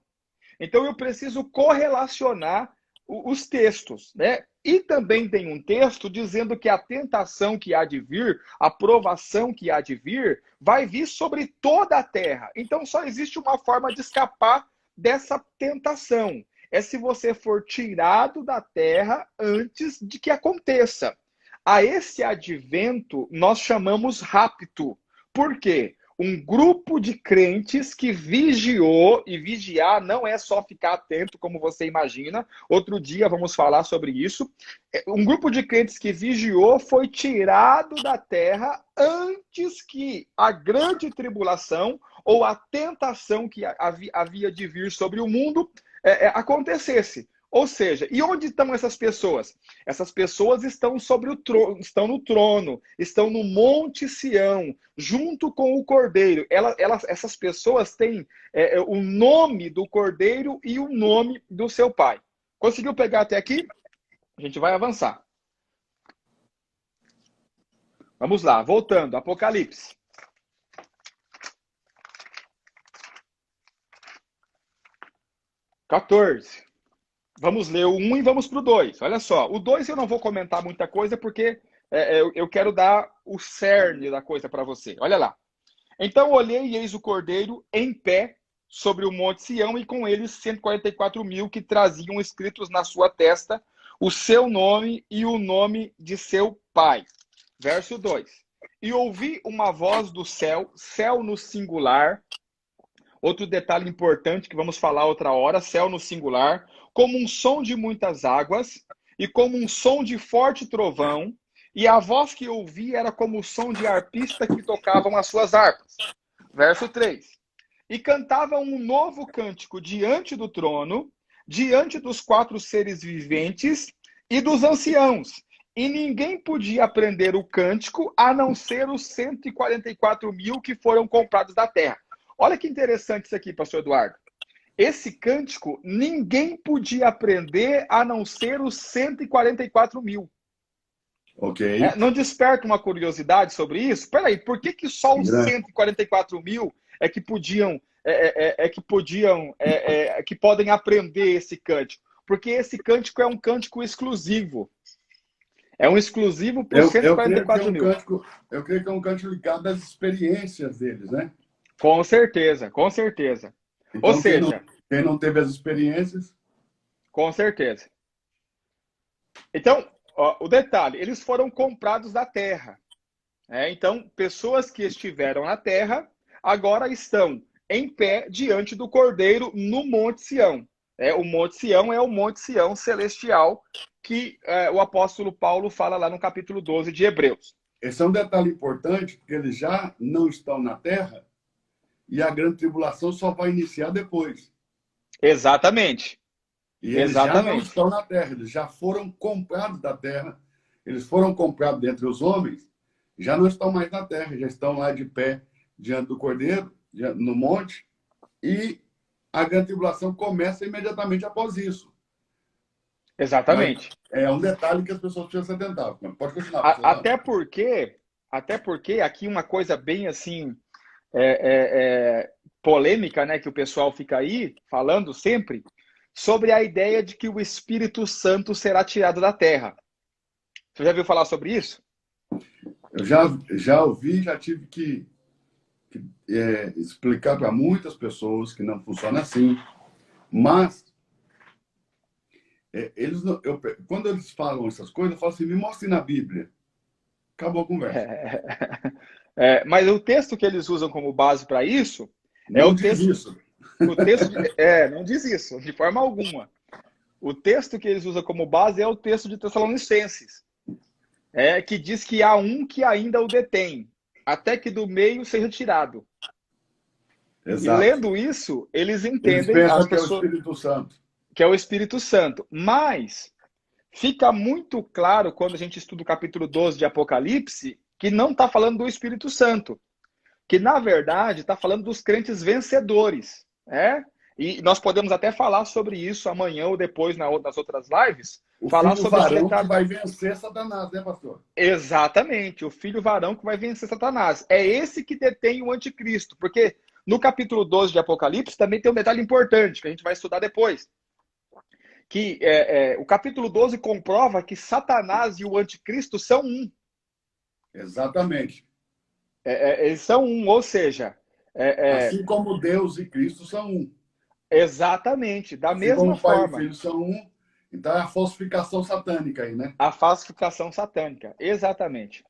[SPEAKER 2] Então eu preciso correlacionar os textos, né? E também tem um texto dizendo que a tentação que há de vir, a provação que há de vir, vai vir sobre toda a terra. Então só existe uma forma de escapar dessa tentação. É se você for tirado da terra antes de que aconteça. A esse advento nós chamamos rapto. Por quê? Um grupo de crentes que vigiou, e vigiar não é só ficar atento, como você imagina. Outro dia vamos falar sobre isso. Um grupo de crentes que vigiou foi tirado da terra antes que a grande tribulação ou a tentação que havia de vir sobre o mundo acontecesse. Ou seja, e onde estão essas pessoas? Essas pessoas estão sobre o trono, estão no trono, estão no Monte Sião, junto com o Cordeiro. Essas pessoas têm o nome do Cordeiro e o nome do seu pai. Conseguiu pegar até aqui? A gente vai avançar. Vamos lá, voltando, Apocalipse. Vamos ler o 1 e vamos para o 2. Olha só, o 2 eu não vou comentar muita coisa porque eu quero dar o cerne da coisa para você. Olha lá. Então olhei e eis o cordeiro em pé sobre o monte Sião e com ele 144.000 que traziam escritos na sua testa o seu nome e o nome de seu pai. Verso 2. E ouvi uma voz do céu, céu no singular. Outro detalhe importante que vamos falar outra hora, céu no singular, como um som de muitas águas e como um som de forte trovão, e a voz que ouvi era como o som de arpistas que tocavam as suas harpas. Verso 3. E cantavam um novo cântico diante do trono, diante dos 4 seres viventes e dos anciãos. E ninguém podia aprender o cântico a não ser os 144.000 que foram comprados da terra. Olha que interessante isso aqui, pastor Eduardo. Esse cântico, ninguém podia aprender a não ser os 144.000.
[SPEAKER 1] Ok.
[SPEAKER 2] Não desperta uma curiosidade sobre isso? Peraí, por que só os 144.000 que podem aprender esse cântico? Porque esse cântico é um cântico exclusivo. É um exclusivo para os 144.000.
[SPEAKER 1] Eu creio que é um cântico ligado às experiências deles, né?
[SPEAKER 2] Com certeza, com certeza.
[SPEAKER 1] Então,
[SPEAKER 2] Ou seja,
[SPEAKER 1] quem não teve as experiências...
[SPEAKER 2] Com certeza. Então, ó, o detalhe, eles foram comprados da terra. Então, pessoas que estiveram na terra agora estão em pé diante do Cordeiro no Monte Sião. O Monte Sião é o Monte Sião celestial que o apóstolo Paulo fala lá no capítulo 12 de Hebreus.
[SPEAKER 1] Esse é um detalhe importante, porque eles já não estão na terra e a grande tribulação só vai iniciar depois.
[SPEAKER 2] Exatamente.
[SPEAKER 1] E eles já não estão na terra, eles já foram comprados da terra, eles foram comprados dentre os homens, já não estão mais na terra, já estão lá de pé diante do Cordeiro, no monte, e a grande tribulação começa imediatamente após isso.
[SPEAKER 2] Exatamente.
[SPEAKER 1] Mas é um detalhe que as pessoas precisam se atentar. Pode continuar.
[SPEAKER 2] Até porque aqui uma coisa bem assim polêmica, né, que o pessoal fica aí falando sempre sobre a ideia de que o Espírito Santo será tirado da terra. Você já ouviu falar sobre isso?
[SPEAKER 1] Eu já ouvi, já tive que explicar para muitas pessoas que não funciona assim. Mas quando eles falam essas coisas, eu falo assim, me mostre na Bíblia. Acabou a conversa.
[SPEAKER 2] Mas o texto que eles usam como base para isso
[SPEAKER 1] não diz isso.
[SPEAKER 2] O texto não diz isso, de forma alguma. O texto que eles usam como base é o texto de Tessalonicenses, que diz que há um que ainda o detém, até que do meio seja tirado.
[SPEAKER 1] Exato.
[SPEAKER 2] E lendo isso, eles entendem
[SPEAKER 1] eles pensam que é o Espírito Santo.
[SPEAKER 2] Que é o Espírito Santo. Mas fica muito claro, quando a gente estuda o capítulo 12 de Apocalipse, que não está falando do Espírito Santo. Que, na verdade, está falando dos crentes vencedores. E nós podemos até falar sobre isso amanhã ou depois nas outras lives. Falar
[SPEAKER 1] filho
[SPEAKER 2] sobre
[SPEAKER 1] varão que vai vencer Satanás, né, pastor?
[SPEAKER 2] Exatamente, o filho varão que vai vencer Satanás. É esse que detém o anticristo. Porque no capítulo 12 de Apocalipse também tem um detalhe importante, que a gente vai estudar depois. Que o capítulo 12 comprova que Satanás e o anticristo são um.
[SPEAKER 1] Exatamente.
[SPEAKER 2] Eles são um, ou seja...
[SPEAKER 1] assim como Deus e Cristo são um.
[SPEAKER 2] Exatamente, da
[SPEAKER 1] assim
[SPEAKER 2] mesma
[SPEAKER 1] como o Pai
[SPEAKER 2] forma.
[SPEAKER 1] e o Filho são um, então é a falsificação satânica aí, né?
[SPEAKER 2] A falsificação satânica, exatamente.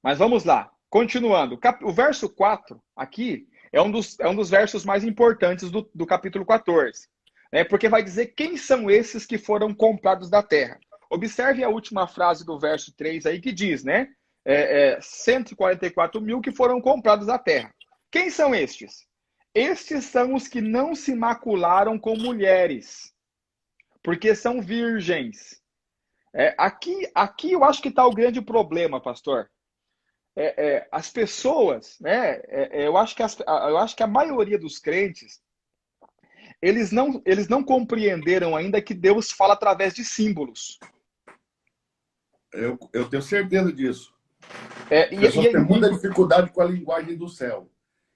[SPEAKER 2] Mas vamos lá, continuando. O verso 4 aqui é um dos versos mais importantes do capítulo 14. Porque vai dizer quem são esses que foram comprados da terra. Observe a última frase do verso 3 aí que diz, 144.000 que foram comprados da terra. Quem são estes? Estes são os que não se macularam com mulheres, porque são virgens. Aqui eu acho que está o grande problema, pastor. As pessoas, eu acho que a maioria dos crentes, eles não compreenderam ainda que Deus fala através de símbolos.
[SPEAKER 1] Eu tenho certeza disso. As pessoas têm muita dificuldade com a linguagem do céu.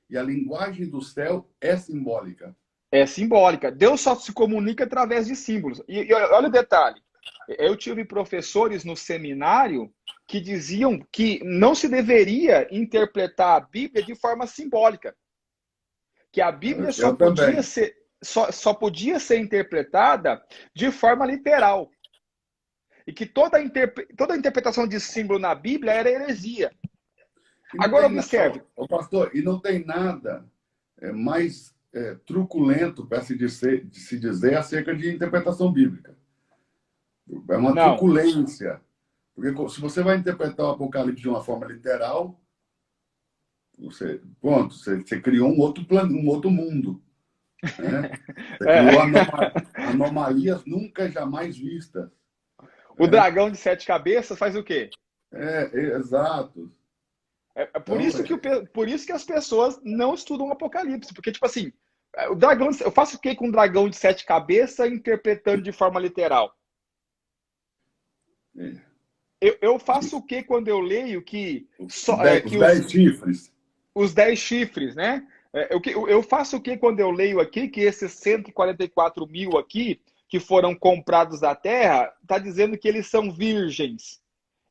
[SPEAKER 1] E a linguagem do céu é simbólica.
[SPEAKER 2] É simbólica. Deus só se comunica através de símbolos. E olha o detalhe. Eu tive professores no seminário que diziam que não se deveria interpretar a Bíblia de forma simbólica. Que a Bíblia
[SPEAKER 1] Eu também.
[SPEAKER 2] só podia ser interpretada de forma literal. E que toda interpretação de símbolo na Bíblia era heresia.
[SPEAKER 1] E não
[SPEAKER 2] Agora
[SPEAKER 1] tem,
[SPEAKER 2] observe.
[SPEAKER 1] pastor, e não tem nada mais truculento, para se dizer, acerca de interpretação bíblica. É uma
[SPEAKER 2] Não.
[SPEAKER 1] truculência. Porque se você vai interpretar o Apocalipse de uma forma literal, você criou um outro plano, um outro mundo. Né? Você criou anomalias nunca jamais vistas.
[SPEAKER 2] O dragão de 7 cabeças faz o quê?
[SPEAKER 1] Exato.
[SPEAKER 2] Por
[SPEAKER 1] Então,
[SPEAKER 2] isso que as pessoas não estudam o Apocalipse. Porque, tipo assim, eu faço o quê com um dragão de 7 cabeças interpretando de forma literal? Eu faço o quê quando eu leio que
[SPEAKER 1] os 10 chifres.
[SPEAKER 2] Os 10 chifres, né? Eu faço o quê quando eu leio aqui que esses 144 mil aqui, que foram comprados da terra, está dizendo que eles são virgens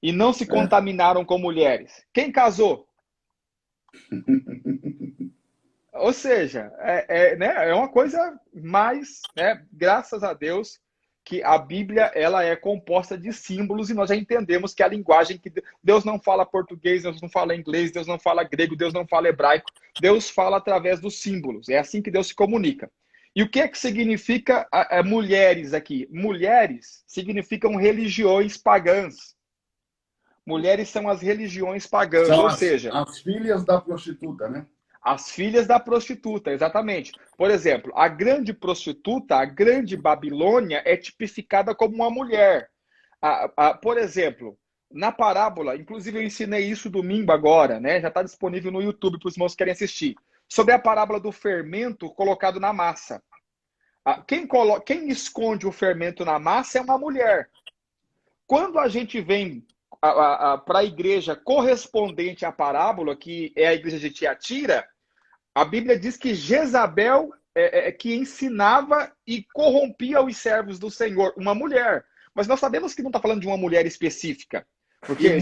[SPEAKER 2] e não se contaminaram com mulheres. Quem casou? Ou seja, né, é uma coisa mais, né, graças a Deus, que a Bíblia ela é composta de símbolos e nós já entendemos que a linguagem que Deus não fala português, Deus não fala inglês, Deus não fala grego, Deus não fala hebraico, Deus fala através dos símbolos. É assim que Deus se comunica. E o que é que significa mulheres aqui? Mulheres significam religiões pagãs. Mulheres são as religiões pagãs,
[SPEAKER 1] São
[SPEAKER 2] ou seja,
[SPEAKER 1] as filhas da prostituta, né?
[SPEAKER 2] as filhas da prostituta, exatamente. Por exemplo, a grande prostituta, a grande Babilônia, é tipificada como uma mulher. Por exemplo, na parábola, inclusive eu ensinei isso domingo agora, né? Já está disponível no YouTube para os irmãos que querem assistir. Sobre a parábola do fermento colocado na massa. Quem esconde o fermento na massa é uma mulher. Quando a gente vem para a igreja correspondente à parábola, que é a igreja de Tiatira, a Bíblia diz que Jezabel que ensinava e corrompia os servos do Senhor, uma mulher. Mas nós sabemos que não está falando de uma mulher específica. Porque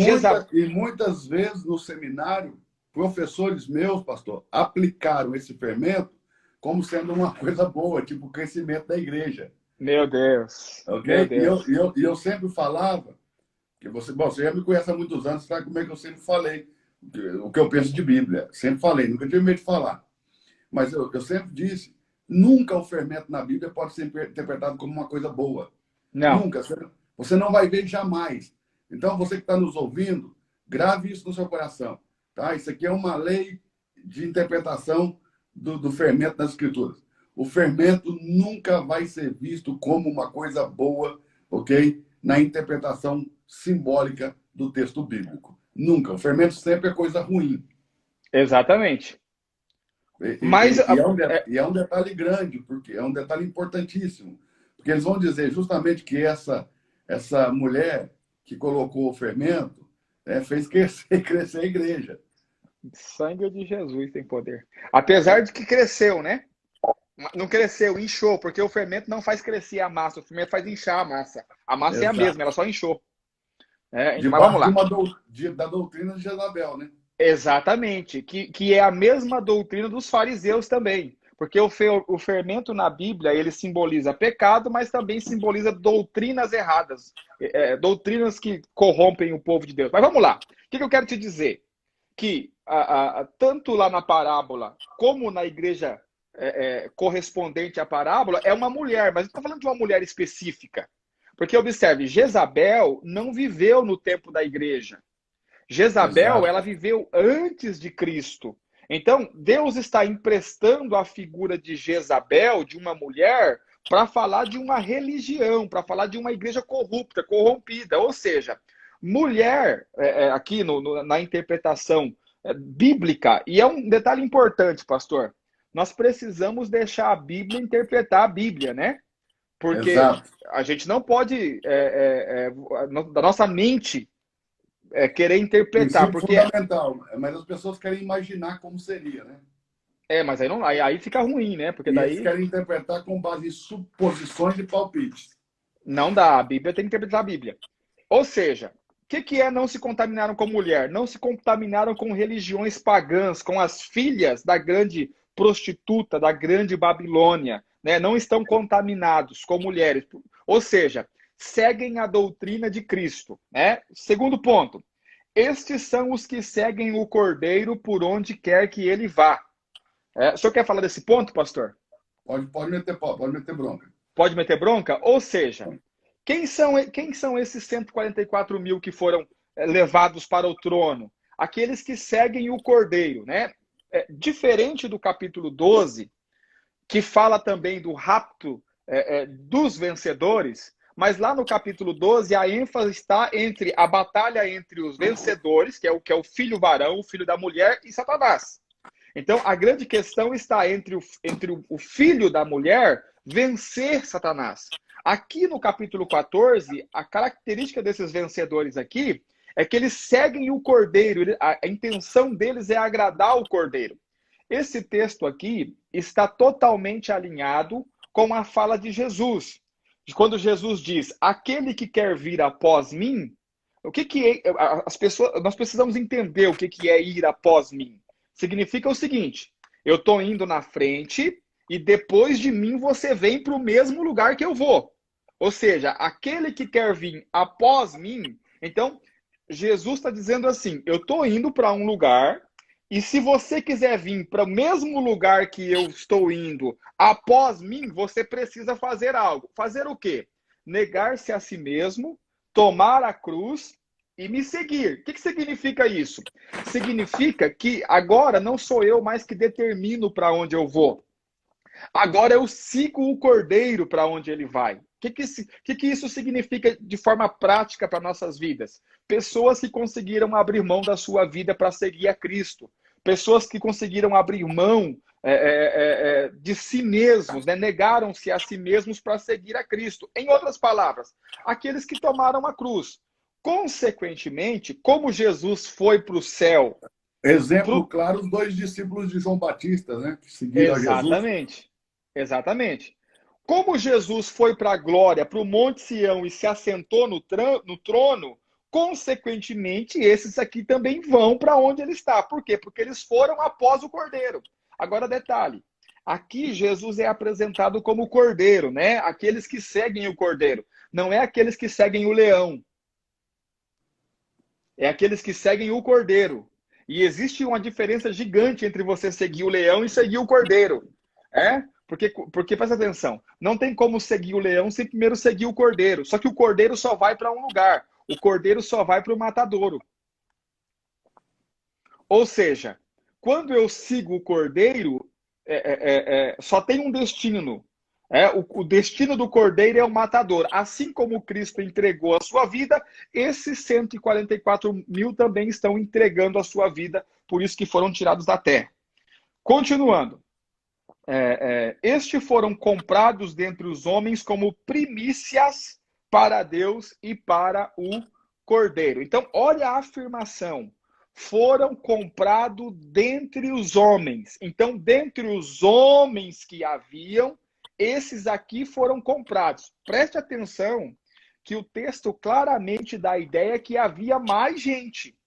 [SPEAKER 1] e muitas vezes no seminário, professores meus, pastor, aplicaram esse fermento como sendo uma coisa boa, tipo o crescimento da igreja.
[SPEAKER 2] Meu Deus.
[SPEAKER 1] Okay?
[SPEAKER 2] Meu Deus.
[SPEAKER 1] E eu sempre falava, que você já me conhece há muitos anos, sabe como é que eu sempre falei, o que eu penso de Bíblia. Sempre falei, nunca tive medo de falar. Mas eu sempre disse, nunca o fermento na Bíblia pode ser interpretado como uma coisa boa.
[SPEAKER 2] Não.
[SPEAKER 1] Nunca. Você não vai ver jamais. Então, você que está nos ouvindo, grave isso no seu coração. Tá? Isso aqui é uma lei de interpretação do fermento nas Escrituras. O fermento nunca vai ser visto como uma coisa boa, ok? Na interpretação simbólica do texto bíblico. Nunca. O fermento sempre é coisa ruim.
[SPEAKER 2] Exatamente.
[SPEAKER 1] E é um detalhe grande, porque é um detalhe importantíssimo. Porque eles vão dizer justamente que essa mulher que colocou o fermento fez crescer a igreja.
[SPEAKER 2] Sangue de Jesus tem poder. Apesar de que cresceu, né? Não cresceu, inchou, porque o fermento não faz crescer a massa, o fermento faz inchar a massa. A massa Exato. É a mesma, ela só inchou. Mas vamos lá.
[SPEAKER 1] Da doutrina de Jezabel, né?
[SPEAKER 2] Exatamente, que é a mesma doutrina dos fariseus também. Porque o fermento na Bíblia, ele simboliza pecado, mas também simboliza doutrinas erradas. Doutrinas que corrompem o povo de Deus. Mas vamos lá. O que eu quero te dizer? Que tanto lá na parábola, como na igreja correspondente à parábola, é uma mulher. Mas não estou falando de uma mulher específica. Porque, observe, Jezabel não viveu no tempo da igreja. Jezabel, Exato. Ela viveu antes de Cristo. Então, Deus está emprestando a figura de Jezabel, de uma mulher, para falar de uma religião, para falar de uma igreja corrupta, corrompida. Ou seja, mulher, aqui na interpretação bíblica, e é um detalhe importante, pastor, nós precisamos deixar a Bíblia interpretar a Bíblia, né? Porque Exato. A gente não pode, da nossa mente, querer interpretar. Porque
[SPEAKER 1] fundamental, mas as pessoas querem imaginar como seria, né?
[SPEAKER 2] Mas aí fica ruim, né? Porque daí
[SPEAKER 1] eles querem interpretar com base em suposições e palpites.
[SPEAKER 2] Não dá, a Bíblia tem que interpretar a Bíblia. Ou seja, que é não se contaminaram com mulher? Não se contaminaram com religiões pagãs, com as filhas da grande prostituta, da grande Babilônia, né? Não estão contaminados com mulheres. Ou seja, seguem a doutrina de Cristo, né? Segundo ponto, estes são os que seguem o Cordeiro por onde quer que ele vá. O senhor quer falar desse ponto, pastor?
[SPEAKER 1] Pode meter bronca.
[SPEAKER 2] Pode meter bronca? Ou seja, quem são esses 144 mil que foram levados para o trono? Aqueles que seguem o Cordeiro, né? Diferente do capítulo 12, que fala também do rapto dos vencedores, mas lá no capítulo 12 a ênfase está entre a batalha entre os vencedores, que é o filho varão, o filho da mulher, e Satanás. Então, a grande questão está entre o filho da mulher vencer Satanás. Aqui no capítulo 14, a característica desses vencedores aqui é que eles seguem o Cordeiro, a intenção deles é agradar o Cordeiro. Esse texto aqui está totalmente alinhado com a fala de Jesus. Quando Jesus diz, aquele que quer vir após mim, o que é? Nós precisamos entender o que é ir após mim. Significa o seguinte, eu estou indo na frente e depois de mim você vem para o mesmo lugar que eu vou. Ou seja, aquele que quer vir após mim, então Jesus está dizendo assim, eu estou indo para um lugar e se você quiser vir para o mesmo lugar que eu estou indo após mim, você precisa fazer algo. Fazer o quê? Negar-se a si mesmo, tomar a cruz e me seguir. O que significa isso? Significa que agora não sou eu mais que determino para onde eu vou. Agora eu sigo o Cordeiro para onde ele vai. O que isso significa de forma prática para nossas vidas? Pessoas que conseguiram abrir mão da sua vida para seguir a Cristo. Pessoas que conseguiram abrir mão de si mesmos, né? Negaram-se a si mesmos para seguir a Cristo. Em outras palavras, aqueles que tomaram a cruz. Consequentemente, como Jesus foi para o céu...
[SPEAKER 1] Exemplo claro, os 2 discípulos de João Batista, né? Que seguiram a Jesus.
[SPEAKER 2] Exatamente. Como Jesus foi para a glória, para o Monte Sião e se assentou no trono, consequentemente, esses aqui também vão para onde ele está. Por quê? Porque eles foram após o Cordeiro. Agora, detalhe. Aqui, Jesus é apresentado como Cordeiro, né? Aqueles que seguem o Cordeiro. Não é aqueles que seguem o leão. É aqueles que seguem o Cordeiro. E existe uma diferença gigante entre você seguir o leão e seguir o Cordeiro. Porque presta atenção, não tem como seguir o leão sem primeiro seguir o Cordeiro. Só que o Cordeiro só vai para um lugar. O Cordeiro só vai para o matadouro. Ou seja, quando eu sigo o Cordeiro, só tem um destino. O destino do Cordeiro é o matador. Assim como Cristo entregou a sua vida, esses 144 mil também estão entregando a sua vida, por isso que foram tirados da terra. Continuando. Estes foram comprados dentre os homens como primícias para Deus e para o Cordeiro. Então, olha a afirmação. Foram comprados dentre os homens. Então, dentre os homens que haviam, esses aqui foram comprados. Preste atenção que o texto claramente dá a ideia que havia mais gente.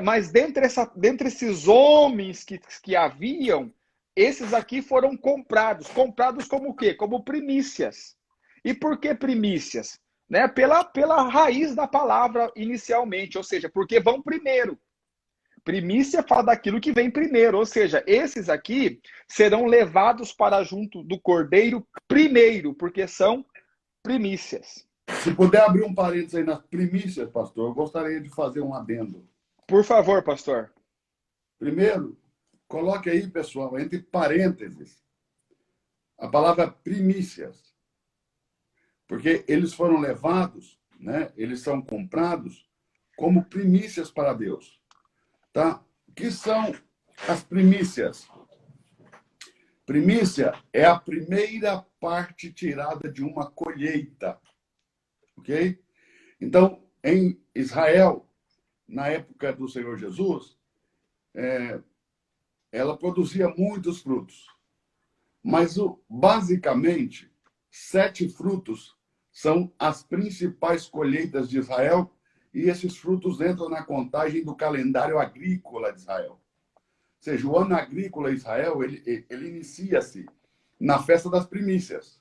[SPEAKER 2] Mas dentre esses homens que haviam, esses aqui foram comprados. Comprados como o quê? Como primícias. E por que primícias? Né? Pela raiz da palavra inicialmente, ou seja, porque vão primeiro. Primícia fala daquilo que vem primeiro, ou seja, esses aqui serão levados para junto do Cordeiro primeiro, porque são primícias.
[SPEAKER 1] Se puder abrir um parênteses aí nas primícias, pastor, eu gostaria de fazer um adendo.
[SPEAKER 2] Por favor, pastor.
[SPEAKER 1] Primeiro, coloque aí, pessoal, entre parênteses, a palavra primícias. Porque eles foram levados, né? Eles são comprados como primícias para Deus. Tá? O que são as primícias? Primícia é a primeira parte tirada de uma colheita. Ok? Então, em Israel, na época do Senhor Jesus, ela produzia muitos frutos. Mas, basicamente, 7 frutos são as principais colheitas de Israel e esses frutos entram na contagem do calendário agrícola de Israel. Ou seja, o ano agrícola de Israel, ele inicia-se na festa das primícias.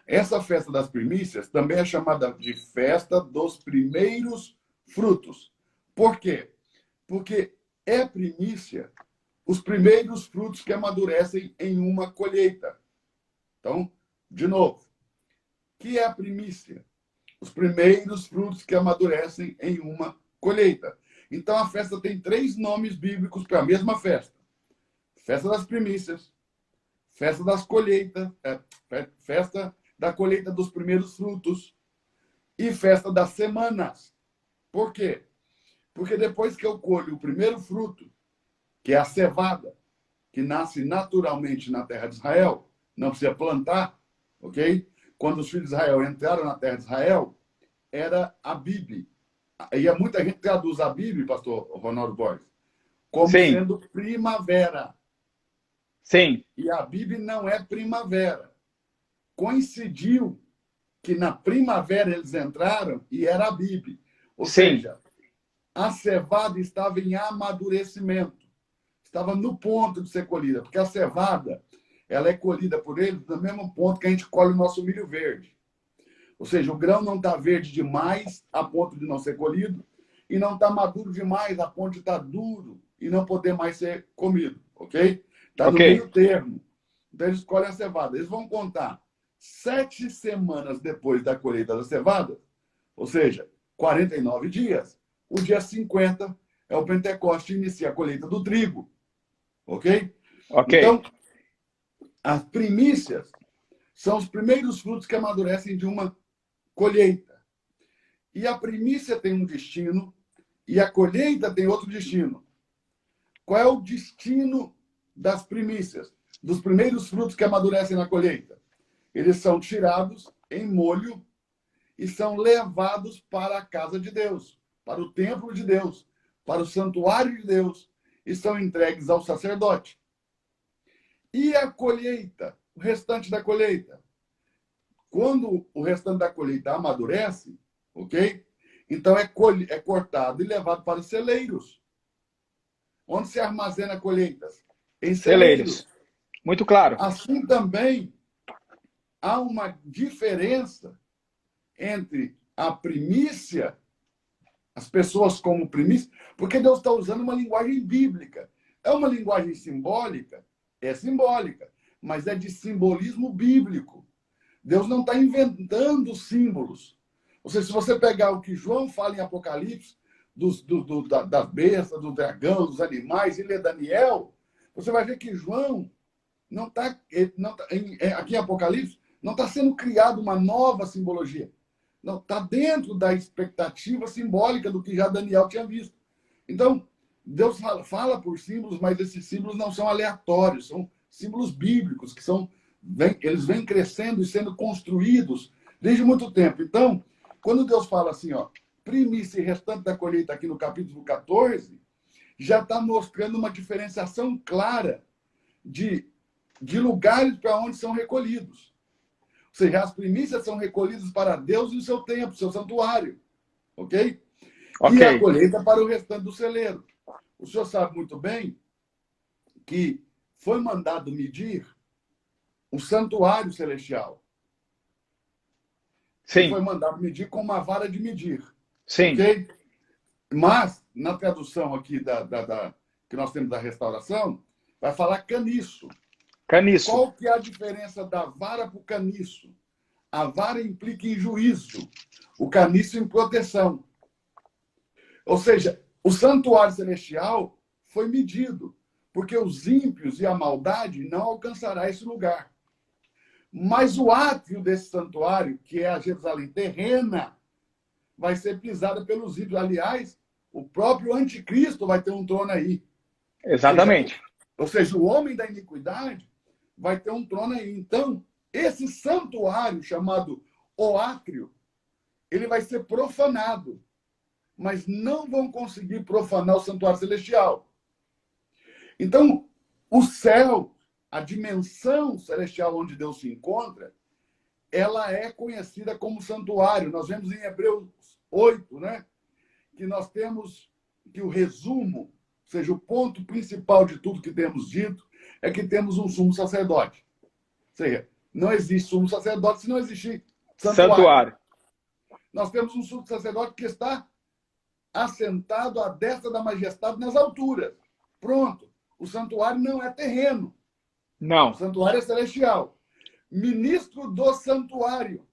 [SPEAKER 1] Essa festa das primícias também é chamada de festa dos primeiros frutos. Por quê? Porque é primícia os primeiros frutos que amadurecem em uma colheita. Então, de novo, o que é a primícia? Os primeiros frutos que amadurecem em uma colheita. Então, a festa tem 3 nomes bíblicos para a mesma festa. Festa das primícias, festa das colheitas, festa da colheita dos primeiros frutos e festa das semanas. Por quê? Porque depois que eu colho o primeiro fruto, que é a cevada, que nasce naturalmente na terra de Israel, não precisa plantar, ok? Quando os filhos de Israel entraram na terra de Israel, era a Bíblia. E muita gente traduz a Bíblia, pastor Ronaldo Borges, como
[SPEAKER 2] Sim,
[SPEAKER 1] sendo primavera.
[SPEAKER 2] sim,
[SPEAKER 1] E a Bíblia não é primavera. Coincidiu que na primavera eles entraram e era a Bíblia. Ou
[SPEAKER 2] sim,
[SPEAKER 1] seja, a cevada estava em amadurecimento. Estava no ponto de ser colhida. Porque a cevada, ela é colhida por eles no mesmo ponto que a gente colhe o nosso milho verde. Ou seja, o grão não está verde demais a ponto de não ser colhido e não está maduro demais a ponto de estar duro e não poder mais ser comido, ok? Está no
[SPEAKER 2] ok,
[SPEAKER 1] meio termo. Então, eles colhem a cevada. Eles vão contar 7 semanas depois da colheita da cevada, ou seja, 49 dias. O dia 50 é o Pentecoste, inicia a colheita do trigo, ok?
[SPEAKER 2] ok,
[SPEAKER 1] Então, as primícias são os primeiros frutos que amadurecem de uma colheita. E a primícia tem um destino e a colheita tem outro destino. Qual é o destino das primícias, dos primeiros frutos que amadurecem na colheita? Eles são tirados em molho e são levados para a casa de Deus, para o templo de Deus, para o santuário de Deus e são entregues ao sacerdote. E a colheita, o restante da colheita? Quando o restante da colheita amadurece, ok? Então é cortado e levado para os celeiros. Onde se armazena colheitas? Em
[SPEAKER 2] celeiros.
[SPEAKER 1] celeiros.
[SPEAKER 2] Muito claro.
[SPEAKER 1] Assim também há uma diferença entre a primícia, as pessoas como primícia, porque Deus está usando uma linguagem bíblica. É uma linguagem simbólica? É simbólica, mas é de simbolismo bíblico. Deus não está inventando símbolos. Ou seja, se você pegar o que João fala em Apocalipse, das bestas, do dragão, dos animais, e ler Daniel, você vai ver que João não está, aqui em Apocalipse, não está sendo criada uma nova simbologia. Não, está dentro da expectativa simbólica do que já Daniel tinha visto. Então, Deus fala por símbolos, mas esses símbolos não são aleatórios, são símbolos bíblicos, que eles vêm crescendo e sendo construídos desde muito tempo. Então, quando Deus fala assim, ó, primícia e restante da colheita aqui no capítulo 14, já está mostrando uma diferenciação clara de lugares para onde são recolhidos. Ou seja, as primícias são recolhidas para Deus e o seu templo, seu santuário. Ok? E a colheita para o restante do celeiro. O senhor sabe muito bem que foi mandado medir o santuário celestial.
[SPEAKER 2] Sim.
[SPEAKER 1] E foi mandado medir com uma vara de medir.
[SPEAKER 2] Sim.
[SPEAKER 1] Ok? Mas, na tradução aqui que nós temos da restauração, vai falar caniço.
[SPEAKER 2] Caniço.
[SPEAKER 1] Qual que é a diferença da vara para o caniço? A vara implica em juízo, o caniço em proteção. Ou seja, o santuário celestial foi medido, porque os ímpios e a maldade não alcançará esse lugar. Mas o átrio desse santuário, que é a Jerusalém terrena, vai ser pisada pelos ímpios. Aliás, o próprio anticristo vai ter um trono aí.
[SPEAKER 2] Exatamente.
[SPEAKER 1] Ou seja, o homem da iniquidade vai ter um trono aí. Então, esse santuário chamado o átrio, ele vai ser profanado. Mas não vão conseguir profanar o santuário celestial. Então, o céu, a dimensão celestial onde Deus se encontra, ela é conhecida como santuário. Nós vemos em Hebreus 8, né? que nós temos, que o resumo, ou seja, o ponto principal de tudo que temos dito, é que temos um sumo sacerdote. Ou seja, não existe sumo sacerdote se não existir santuário.
[SPEAKER 2] Santuário.
[SPEAKER 1] Nós temos um sumo sacerdote que está assentado à destra da majestade nas alturas. Pronto. O santuário não é terreno.
[SPEAKER 2] Não.
[SPEAKER 1] O santuário é celestial. Ministro do santuário.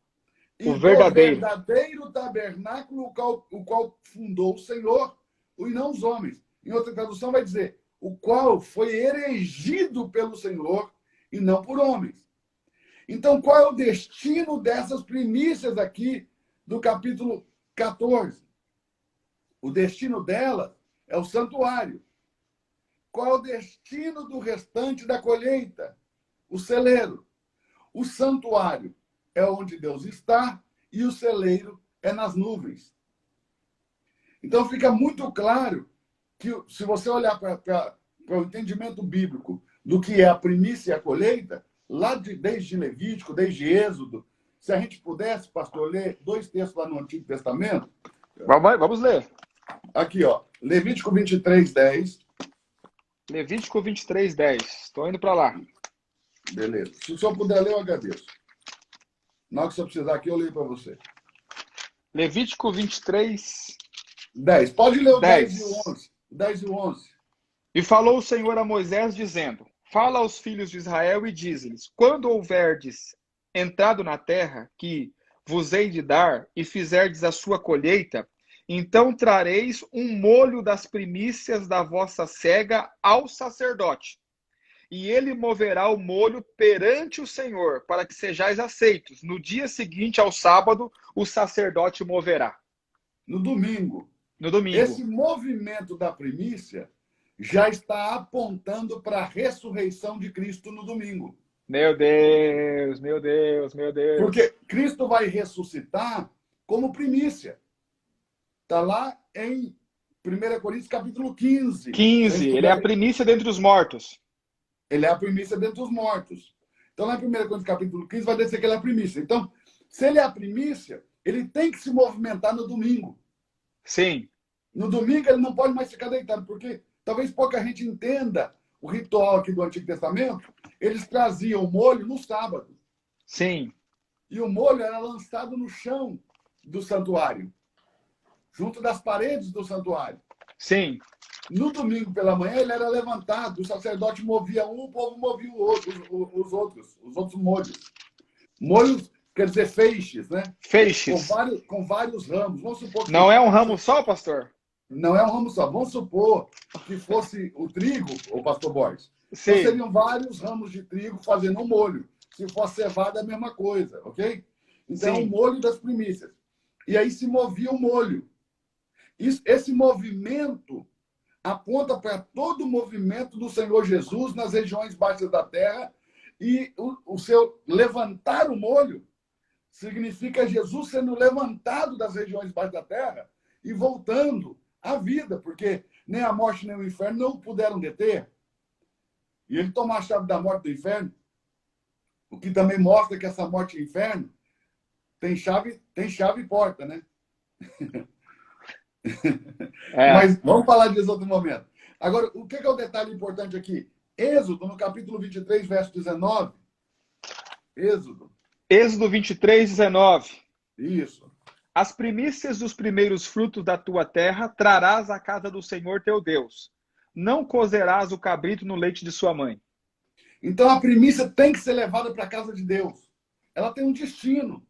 [SPEAKER 1] E
[SPEAKER 2] O verdadeiro.
[SPEAKER 1] do verdadeiro tabernáculo, o qual fundou o Senhor, e não os homens. Em outra tradução vai dizer, o qual foi erigido pelo Senhor e não por homens. Então, qual é o destino dessas primícias aqui do capítulo 14? O destino delas é o santuário. Qual é o destino do restante da colheita? O celeiro. O santuário é onde Deus está e o celeiro é nas nuvens. Então fica muito claro que, se você olhar para o entendimento bíblico do que é a primícia e a colheita, desde Levítico, desde Êxodo, se a gente pudesse, pastor, ler 2 textos lá no Antigo Testamento.
[SPEAKER 2] Vamos ler.
[SPEAKER 1] Aqui, ó, Levítico 23:10.
[SPEAKER 2] Levítico 23:10. Estou indo para lá.
[SPEAKER 1] Beleza. Se o senhor puder ler, eu agradeço. Na hora que o senhor precisar aqui, eu leio para você.
[SPEAKER 2] Levítico 23,
[SPEAKER 1] 10. Pode ler o 10
[SPEAKER 2] 10.
[SPEAKER 1] e o 11. 10 e o 11.
[SPEAKER 2] E falou o Senhor a Moisés, dizendo: Fala aos filhos de Israel e dize-lhes: Quando houverdes entrado na terra que vos hei de dar, e fizerdes a sua colheita, então trareis um molho das primícias da vossa cega ao sacerdote. E ele moverá o molho perante o Senhor, para que sejais aceitos. No dia seguinte ao sábado, o sacerdote moverá.
[SPEAKER 1] No domingo.
[SPEAKER 2] No domingo.
[SPEAKER 1] Esse movimento da primícia já está apontando para a ressurreição de Cristo no domingo.
[SPEAKER 2] Meu Deus, meu Deus, meu Deus.
[SPEAKER 1] Porque Cristo vai ressuscitar como primícia. Está lá em 1 Coríntios capítulo 15.
[SPEAKER 2] 15, ele é a primícia dentre os mortos.
[SPEAKER 1] Ele é a primícia dentre os mortos. Então, lá em 1 Coríntios capítulo 15 vai dizer que ele é a primícia. Então, se ele é a primícia, ele tem que se movimentar no domingo.
[SPEAKER 2] Sim.
[SPEAKER 1] No domingo ele não pode mais ficar deitado, porque talvez pouca gente entenda o ritual aqui do Antigo Testamento. Eles traziam o molho no sábado.
[SPEAKER 2] Sim.
[SPEAKER 1] E o molho era lançado no chão do santuário, junto das paredes do santuário.
[SPEAKER 2] Sim.
[SPEAKER 1] No domingo pela manhã ele era levantado, o sacerdote movia um, o povo movia o outro, os outros molhos. Molhos quer dizer feixes, né?
[SPEAKER 2] Feixes.
[SPEAKER 1] Com vários ramos. Vamos supor que
[SPEAKER 2] não é um ramo só, pastor?
[SPEAKER 1] Não é um ramo só. Vamos supor que fosse o trigo, o pastor Borges.
[SPEAKER 2] Sim.
[SPEAKER 1] Então seriam vários ramos de trigo fazendo um molho. Se fosse cevada, é a mesma coisa, ok? Então,
[SPEAKER 2] Sim.
[SPEAKER 1] o molho das primícias. E aí se movia o molho. Esse movimento aponta para todo o movimento do Senhor Jesus nas regiões baixas da terra, e o seu levantar o molho significa Jesus sendo levantado das regiões baixas da terra e voltando à vida, porque nem a morte nem o inferno não o puderam deter. E ele toma a chave da morte do inferno, o que também mostra que essa morte e inferno tem chave e porta, né? Mas vamos falar disso outro momento. Agora, o que é o detalhe importante aqui? Êxodo, no capítulo 23, verso 19. Êxodo
[SPEAKER 2] 23, 19.
[SPEAKER 1] Isso.
[SPEAKER 2] As primícias dos primeiros frutos da tua terra trarás à casa do Senhor teu Deus. Não cozerás o cabrito no leite de sua mãe.
[SPEAKER 1] Então a primícia tem que ser levada para a casa de Deus. Ela tem um destino.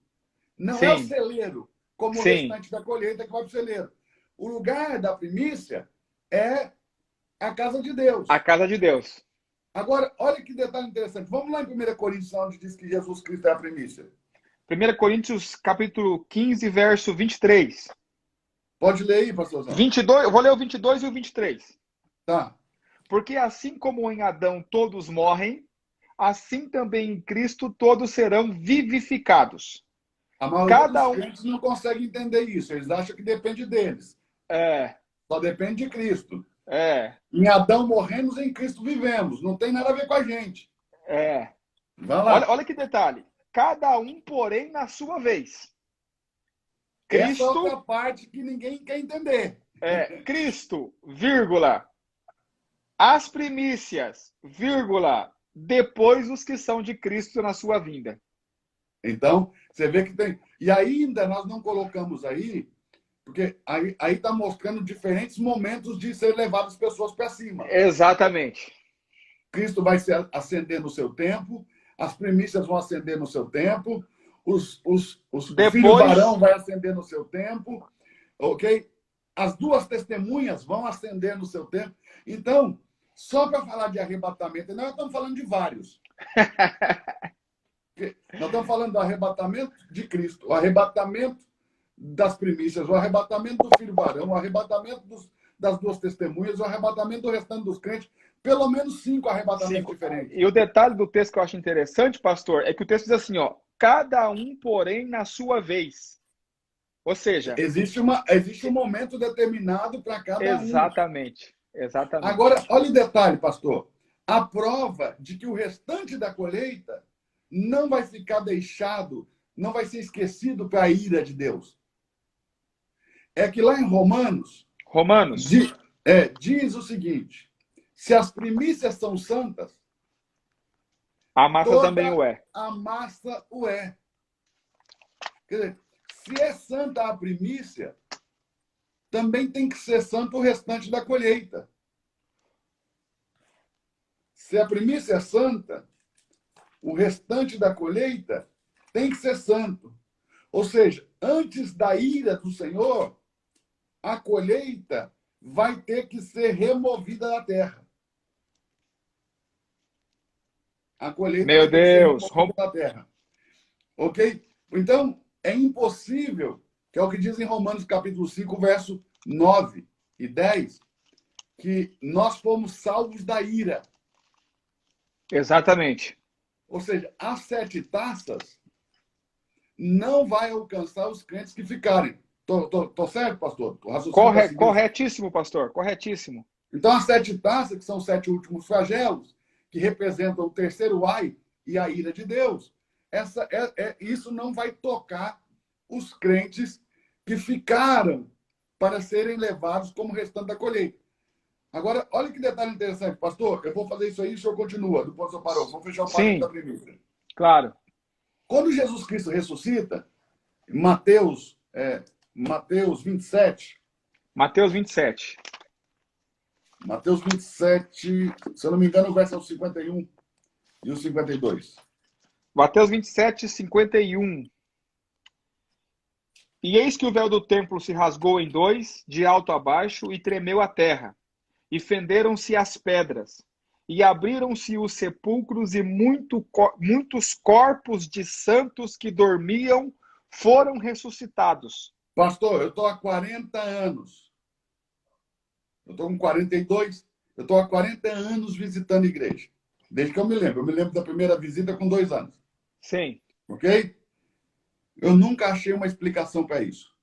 [SPEAKER 1] Não
[SPEAKER 2] Sim.
[SPEAKER 1] É o celeiro, como o
[SPEAKER 2] Sim.
[SPEAKER 1] restante da colheita que vai para o celeiro. O lugar da primícia é a casa de Deus.
[SPEAKER 2] A casa de Deus.
[SPEAKER 1] Agora, olha que detalhe interessante. Vamos lá em 1 Coríntios, onde diz que Jesus Cristo é a primícia.
[SPEAKER 2] 1 Coríntios, capítulo 15, verso 23.
[SPEAKER 1] Pode ler aí, pastorzão.
[SPEAKER 2] 22, eu vou ler o 22 e o 23.
[SPEAKER 1] Tá.
[SPEAKER 2] Porque assim como em Adão todos morrem, assim também em Cristo todos serão vivificados.
[SPEAKER 1] A maioria dos crentes não consegue entender isso. Eles acham que depende deles. Só depende de Cristo. Em Adão morremos, em Cristo vivemos. Não tem nada a ver com a gente. Vai lá.
[SPEAKER 2] Olha que detalhe. Cada um, porém, na sua vez.
[SPEAKER 1] Essa é
[SPEAKER 2] Cristo,
[SPEAKER 1] outra parte que ninguém quer entender.
[SPEAKER 2] Cristo, vírgula, as primícias, vírgula, depois os que são de Cristo na sua vinda.
[SPEAKER 1] Então, você vê que tem. E ainda nós não colocamos aí, porque aí está mostrando diferentes momentos de ser levado as pessoas para cima.
[SPEAKER 2] Exatamente.
[SPEAKER 1] Cristo vai se ascender no seu tempo, as primícias vão ascender no seu tempo, o filho varão vai ascender no seu tempo, ok? As duas testemunhas vão ascender no seu tempo. Então, só para falar de arrebatamento, nós estamos falando de vários. Nós estamos falando do arrebatamento de Cristo, o arrebatamento das primícias, o arrebatamento do filho varão, o arrebatamento das duas testemunhas, o arrebatamento do restante dos crentes. Pelo menos 5 arrebatamentos diferentes.
[SPEAKER 2] E o detalhe do texto que eu acho interessante, pastor, é que o texto diz assim, ó, cada um, porém, na sua vez. Ou seja...
[SPEAKER 1] Existe um momento determinado para cada um.
[SPEAKER 2] Exatamente.
[SPEAKER 1] Agora, olha o detalhe, pastor. A prova de que o restante da colheita não vai ficar deixado, não vai ser esquecido para a ira de Deus. É que lá em Romanos diz o seguinte: se as primícias são santas,
[SPEAKER 2] a massa também o é.
[SPEAKER 1] A massa o é. Quer dizer, se é santa a primícia, também tem que ser santo o restante da colheita. Se a primícia é santa, o restante da colheita tem que ser santo. Ou seja, antes da ira do Senhor, a colheita vai ter que ser removida da terra. A colheita
[SPEAKER 2] Meu
[SPEAKER 1] vai ter
[SPEAKER 2] Deus.
[SPEAKER 1] que ser removida da terra. Ok? Então, é impossível, que é o que diz em Romanos capítulo 5, verso 9 e 10, que nós fomos salvos da ira.
[SPEAKER 2] Exatamente.
[SPEAKER 1] Ou seja, as 7 taças não vai alcançar os crentes que ficarem. Tô certo, pastor?
[SPEAKER 2] Corretíssimo, pastor. Corretíssimo.
[SPEAKER 1] Então, as 7 taças, que são os 7 últimos flagelos, que representam o terceiro ai e a ira de Deus, isso não vai tocar os crentes que ficaram para serem levados como restante da colheita. Agora, olha que detalhe interessante, pastor. Eu vou fazer isso aí e o senhor continua. Depois o senhor parou. Vou fechar o parênteses da premissa.
[SPEAKER 2] Claro.
[SPEAKER 1] Quando Jesus Cristo ressuscita, Mateus 27.
[SPEAKER 2] Mateus 27.
[SPEAKER 1] Mateus 27, se eu não me engano, o verso é o 51 e o 52.
[SPEAKER 2] Mateus 27, 51. E eis que o véu do templo se rasgou em 2, de alto a baixo, e tremeu a terra. E fenderam-se as pedras. E abriram-se os sepulcros, e muitos corpos de santos que dormiam foram ressuscitados.
[SPEAKER 1] Pastor, eu estou há 40 anos. Eu estou com 42. Eu estou há 40 anos visitando a igreja. Desde que eu me lembro. Eu me lembro da primeira visita com 2 anos.
[SPEAKER 2] Sim.
[SPEAKER 1] Ok? Eu nunca achei uma explicação para isso.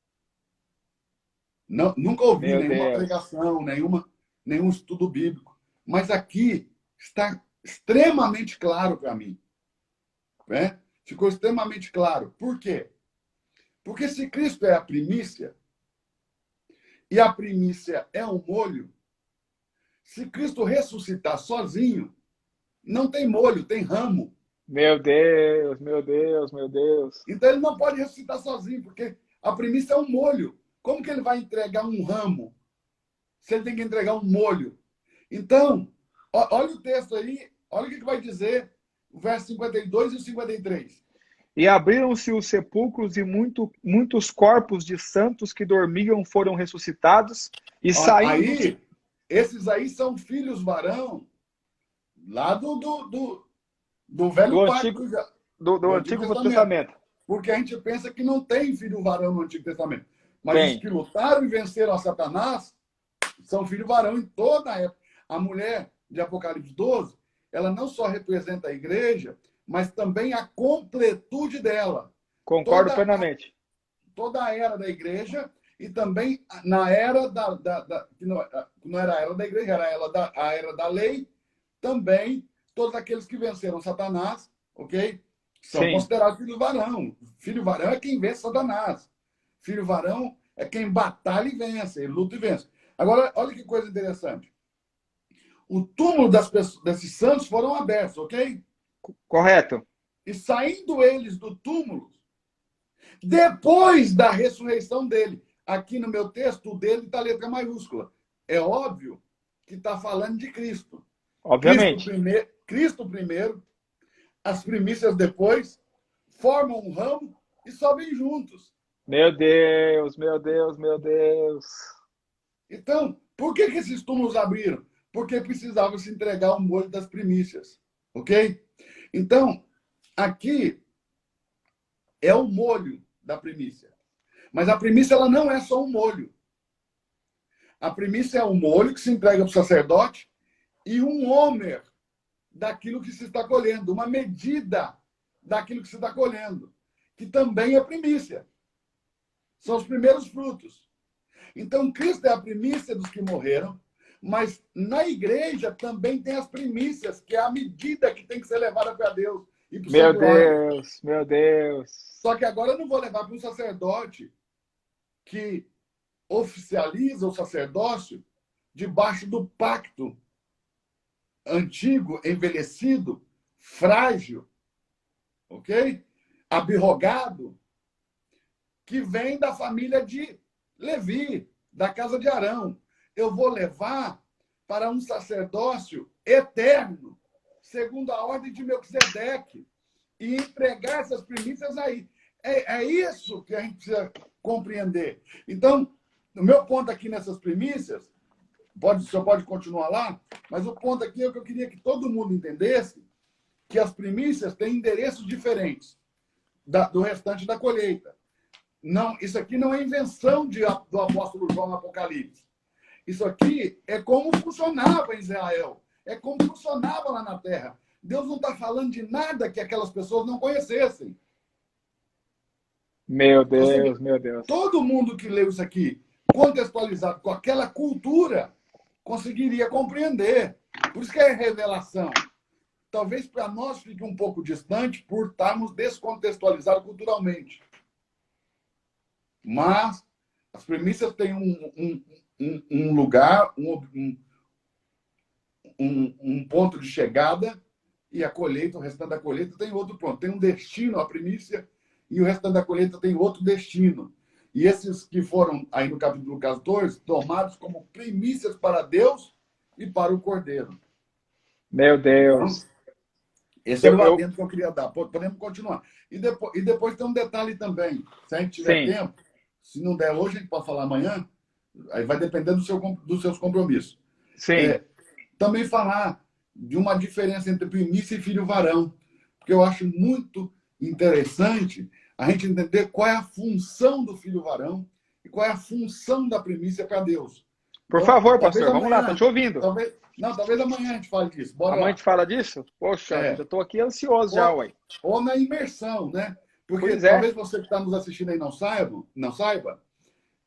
[SPEAKER 1] Não, nunca ouvi nenhuma pregação, nenhum estudo bíblico. Mas aqui está extremamente claro para mim. Né? Ficou extremamente claro. Por quê? Porque se Cristo é a primícia, e a primícia é um molho, se Cristo ressuscitar sozinho, não tem molho, tem ramo.
[SPEAKER 2] Meu Deus, meu Deus, meu Deus.
[SPEAKER 1] Então ele não pode ressuscitar sozinho, porque a primícia é um molho. Como que ele vai entregar um ramo se ele tem que entregar um molho? Então, olha o texto aí, olha o que vai dizer o verso 52 e o 53.
[SPEAKER 2] E abriram-se os sepulcros e muitos corpos de santos que dormiam foram ressuscitados e saindo...
[SPEAKER 1] Aí, esses aí são filhos varão lá do velho pacto.
[SPEAKER 2] Do Antigo Testamento.
[SPEAKER 1] Porque a gente pensa que não tem filho varão no Antigo Testamento. Mas os que lutaram e venceram a Satanás são filho varão em toda a época. A mulher de Apocalipse 12, ela não só representa a igreja, mas também a completude dela.
[SPEAKER 2] Concordo plenamente.
[SPEAKER 1] Toda a era da igreja e também na era que não era a era da igreja, era a era da lei, também todos aqueles que venceram Satanás, ok? São considerados filhos varão. Filho varão é quem vence Satanás. Filho varão é quem batalha e vence, ele luta e vence. Agora, olha que coisa interessante. O túmulo desses santos foram abertos, ok?
[SPEAKER 2] Correto.
[SPEAKER 1] E saindo eles do túmulo, depois da ressurreição dele. Aqui no meu texto, o dele está letra maiúscula. É óbvio que está falando de Cristo.
[SPEAKER 2] Obviamente.
[SPEAKER 1] Cristo primeiro, as primícias depois, formam um ramo e sobem juntos.
[SPEAKER 2] Meu Deus, meu Deus, meu Deus.
[SPEAKER 1] Então, por que esses túmulos abriram? Porque precisava se entregar o molho das primícias. Ok? Então, aqui é o molho da primícia. Mas a primícia ela não é só um molho. A primícia é um molho que se entrega para o sacerdote e um homer daquilo que se está colhendo, uma medida daquilo que se está colhendo, que também é primícia. São os primeiros frutos. Então, Cristo é a primícia dos que morreram, mas na igreja também tem as primícias, que é a medida que tem que ser levada para Deus e para o
[SPEAKER 2] Meu
[SPEAKER 1] santuário.
[SPEAKER 2] Deus, meu Deus.
[SPEAKER 1] Só que agora eu não vou levar para um sacerdote que oficializa o sacerdócio debaixo do pacto antigo, envelhecido, frágil, ok? Abirrogado, que vem da família de Levi, da casa de Arão. Eu vou levar para um sacerdócio eterno, segundo a ordem de Melquisedeque, e entregar essas primícias aí. É isso que a gente precisa compreender. Então, o meu ponto aqui nessas primícias, o senhor pode continuar lá, mas o ponto aqui é que eu queria que todo mundo entendesse que as primícias têm endereços diferentes do restante da colheita. Não, isso aqui não é invenção do apóstolo João no Apocalipse. Isso aqui é como funcionava em Israel. É como funcionava lá na terra. Deus não está falando de nada que aquelas pessoas não conhecessem.
[SPEAKER 2] Meu Deus, meu Deus.
[SPEAKER 1] Todo mundo que leu isso aqui, contextualizado com aquela cultura, conseguiria compreender. Por isso que é revelação. Talvez para nós fique um pouco distante por estarmos descontextualizados culturalmente. Mas as premissas têm um lugar, um ponto de chegada, e a colheita, o restante da colheita tem outro ponto. Tem um destino, a primícia, e o restante da colheita tem outro destino. E esses que foram, aí no capítulo 14, tomados como primícias para Deus e para o Cordeiro.
[SPEAKER 2] Meu Deus.
[SPEAKER 1] Então, esse é o adendo que eu queria dar. Podemos continuar. E depois tem um detalhe também. Se a gente tiver tempo, se não der hoje, a gente pode falar amanhã, aí vai depender dos seus compromissos.
[SPEAKER 2] Sim.
[SPEAKER 1] Também falar de uma diferença entre primícia e filho varão, porque eu acho muito interessante a gente entender qual é a função do filho varão e qual é a função da primícia para Deus.
[SPEAKER 2] Por favor, pastor, vamos lá, estou te ouvindo.
[SPEAKER 1] Talvez amanhã a gente fale disso. Bora
[SPEAKER 2] amanhã
[SPEAKER 1] lá.
[SPEAKER 2] a gente fala disso? Poxa, eu estou aqui ansioso já, ué.
[SPEAKER 1] Ou na imersão, né? Porque talvez você que está nos assistindo aí não saiba,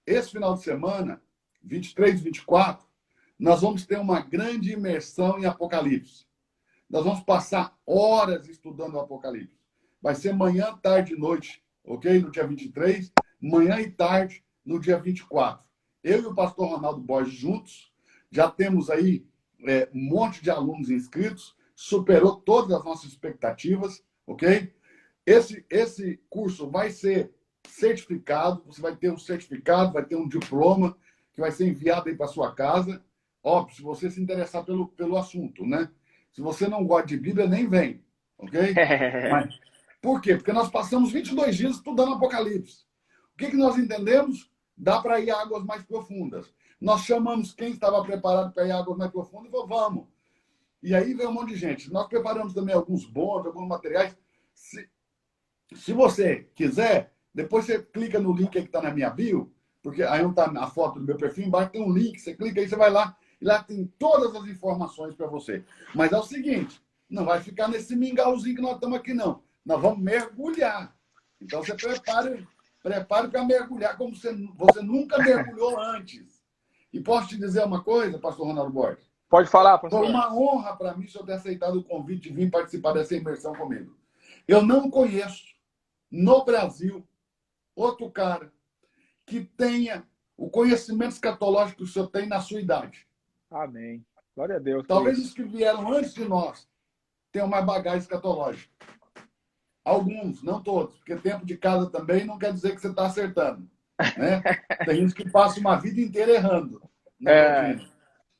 [SPEAKER 1] esse final de semana, 23 e 24, nós vamos ter uma grande imersão em Apocalipse. Nós vamos passar horas estudando o Apocalipse. Vai ser manhã, tarde e noite, ok? No dia 23, manhã e tarde no dia 24. Eu e o pastor Ronaldo Borges juntos, já temos aí um monte de alunos inscritos, superou todas as nossas expectativas, ok? Esse curso vai ser certificado, você vai ter um certificado, vai ter um diploma que vai ser enviado aí para sua casa. Óbvio, se você se interessar pelo assunto, né? Se você não gosta de Bíblia, nem vem, ok? Mas, por quê? Porque nós passamos 22 dias estudando Apocalipse. O que nós entendemos? Dá para ir a águas mais profundas. Nós chamamos quem estava preparado para ir a águas mais profundas e falou, vamos. E aí veio um monte de gente. Nós preparamos também alguns bônus, alguns materiais. Se você quiser, depois você clica no link aí que está na minha bio, porque aí não está a foto do meu perfil, embaixo tem um link, você clica aí, você vai lá, e lá tem todas as informações para você. Mas é o seguinte, não vai ficar nesse mingauzinho que nós estamos aqui, não. Nós vamos mergulhar. Então, você prepare para mergulhar como você nunca mergulhou antes. E posso te dizer uma coisa, pastor Ronaldo Borges?
[SPEAKER 2] Pode falar, pastor.
[SPEAKER 1] Foi uma honra para mim eu ter aceitado o convite de vir participar dessa imersão comigo. Eu não conheço no Brasil outro cara que tenha o conhecimento escatológico que o senhor tem na sua idade.
[SPEAKER 2] Amém. Glória a Deus por
[SPEAKER 1] Talvez
[SPEAKER 2] isso.
[SPEAKER 1] os que vieram antes de nós tenham mais bagagem escatológica. Alguns, não todos, porque tempo de casa também não quer dizer que você está acertando. Né? Tem gente que passa uma vida inteira errando na doutrina.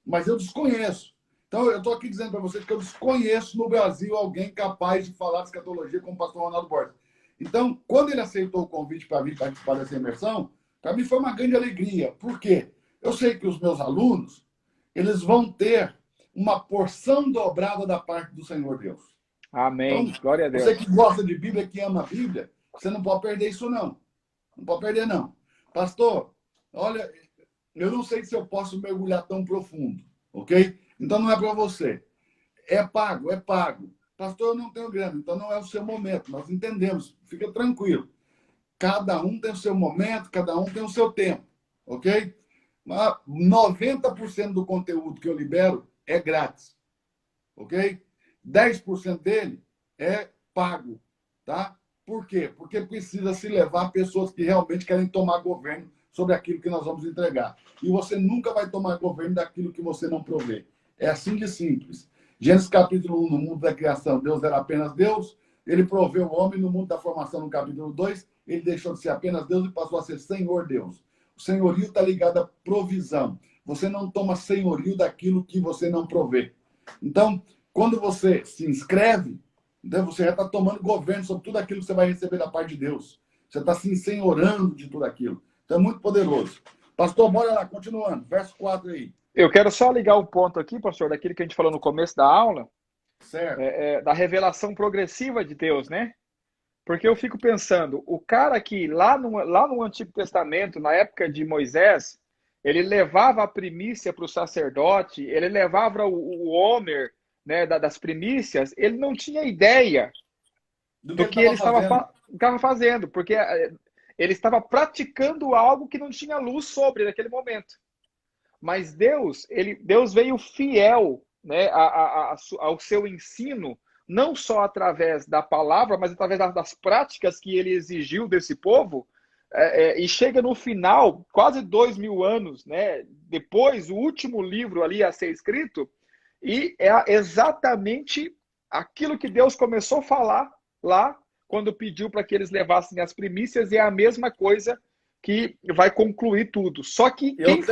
[SPEAKER 1] Mas eu desconheço. Então, eu estou aqui dizendo para vocês que eu desconheço no Brasil alguém capaz de falar de escatologia como o pastor Ronaldo Borges. Então, quando ele aceitou o convite para vir participar dessa imersão, para mim foi uma grande alegria. Por quê? Eu sei que os meus alunos, eles vão ter uma porção dobrada da parte do Senhor Deus.
[SPEAKER 2] Amém.
[SPEAKER 1] Então,
[SPEAKER 2] Glória a Deus.
[SPEAKER 1] você que gosta de Bíblia, que ama a Bíblia, você não pode perder isso, não. Não pode perder, não. Pastor, olha, eu não sei se eu posso mergulhar tão profundo, ok? Então não é para você. É pago, é pago. Pastor, eu não tenho grana, então não é o seu momento. Nós entendemos, fica tranquilo. Cada um tem o seu momento, cada um tem o seu tempo, ok? Mas 90% do conteúdo que eu libero é grátis, ok? 10% dele é pago, tá? Por quê? Porque precisa se levar pessoas que realmente querem tomar governo sobre aquilo que nós vamos entregar. E você nunca vai tomar governo daquilo que você não provê. É assim de simples. Gênesis capítulo 1, no mundo da criação, Deus era apenas Deus. Ele proveu o homem no mundo da formação, no capítulo 2. Ele deixou de ser apenas Deus e passou a ser Senhor Deus. O senhorio está ligado à provisão. Você não toma senhorio daquilo que você não provê. Então, quando você se inscreve, então você já está tomando governo sobre tudo aquilo que você vai receber da parte de Deus. Você está se ensenhorando de tudo aquilo. Então é muito poderoso. Pastor, bora lá, continuando. Verso 4 aí.
[SPEAKER 2] Eu quero só ligar um ponto aqui, pastor, daquilo que a gente falou no começo da aula,
[SPEAKER 1] Certo.
[SPEAKER 2] da revelação progressiva de Deus, né? Porque eu fico pensando, o cara que lá no Antigo Testamento, na época de Moisés, ele levava a primícia para o sacerdote, ele levava o homer, né, das primícias, ele não tinha ideia do que ele estava fazendo, porque ele estava praticando algo que não tinha luz sobre naquele momento. Mas Deus veio fiel, né, ao seu ensino, não só através da palavra, mas através das práticas que ele exigiu desse povo, e chega no final, quase 2000 anos, né, depois, o último livro ali a ser escrito, e é exatamente aquilo que Deus começou a falar lá, quando pediu para que eles levassem as primícias, e é a mesma coisa que vai concluir tudo. Só que quem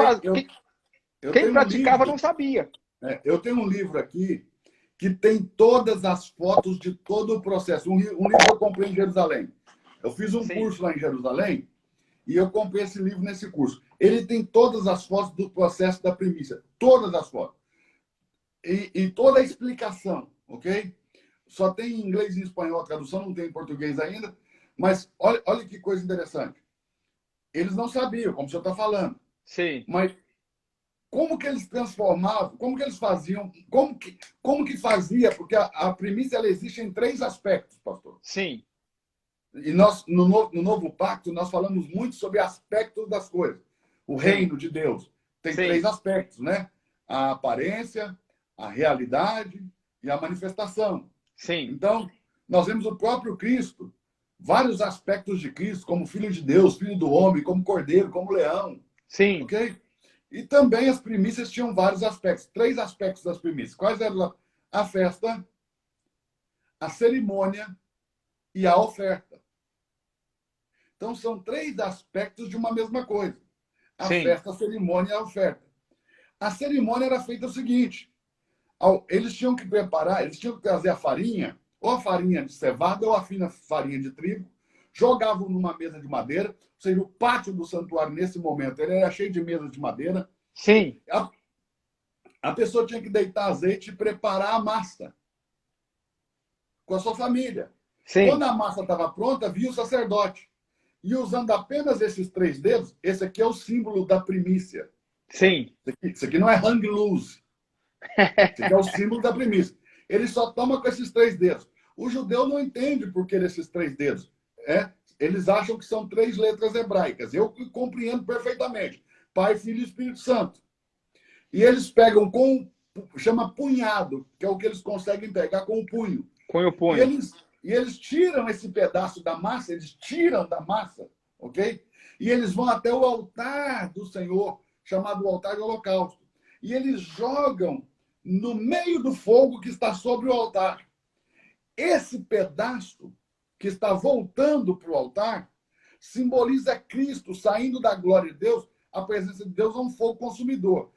[SPEAKER 2] praticava não sabia.
[SPEAKER 1] Eu tenho um livro aqui que tem todas as fotos de todo o processo. Um livro que eu comprei em Jerusalém. Eu fiz um curso lá em Jerusalém e eu comprei esse livro nesse curso. Ele tem todas as fotos do processo da primícia. Todas as fotos. E toda a explicação, ok? Só tem em inglês e em espanhol a tradução, não tem em português ainda. Mas olha que coisa interessante. Eles não sabiam, como o senhor está falando.
[SPEAKER 2] Sim.
[SPEAKER 1] Mas como que eles transformavam, como que eles faziam, como que fazia, porque a primícia ela existe em 3 aspectos, pastor.
[SPEAKER 2] Sim.
[SPEAKER 1] E nós, no Novo Pacto, nós falamos muito sobre aspectos das coisas. O reino de Deus tem 3 aspectos, né? A aparência, a realidade e a manifestação.
[SPEAKER 2] Sim.
[SPEAKER 1] Então, nós vemos o próprio Cristo, vários aspectos de Cristo, como Filho de Deus, Filho do Homem, como Cordeiro, como Leão.
[SPEAKER 2] Sim.
[SPEAKER 1] Ok? E também as primícias tinham vários aspectos. 3 aspectos das primícias. Quais eram? A festa, a cerimônia e a oferta. Então, são 3 aspectos de uma mesma coisa. A festa, a cerimônia e a oferta. A cerimônia era feita o seguinte. Eles tinham que preparar, eles tinham que trazer a farinha, ou a farinha de cevada, ou a fina farinha de trigo, jogavam numa mesa de madeira, ou seja, o pátio do santuário, nesse momento, ele era cheio de mesas de madeira.
[SPEAKER 2] Sim.
[SPEAKER 1] A pessoa tinha que deitar azeite e preparar a massa com a sua família.
[SPEAKER 2] Sim.
[SPEAKER 1] Quando a massa estava pronta, via o sacerdote. E usando apenas esses 3 dedos, esse aqui é o símbolo da primícia.
[SPEAKER 2] Sim.
[SPEAKER 1] Isso aqui não é hang loose. Esse aqui é o símbolo da primícia. Ele só toma com esses 3 dedos. O judeu não entende por que desses 3 dedos. Eles acham que são 3 letras hebraicas. Eu compreendo perfeitamente. Pai, Filho e Espírito Santo. E eles pegam chama punhado, que é o que eles conseguem pegar com o punho.
[SPEAKER 2] Com o punho.
[SPEAKER 1] E eles tiram esse pedaço da massa, eles tiram da massa, ok? E eles vão até o altar do Senhor, chamado altar de holocausto. E eles jogam no meio do fogo que está sobre o altar. Esse pedaço que está voltando para o altar simboliza Cristo saindo da glória de Deus. A presença de Deus é um fogo consumidor.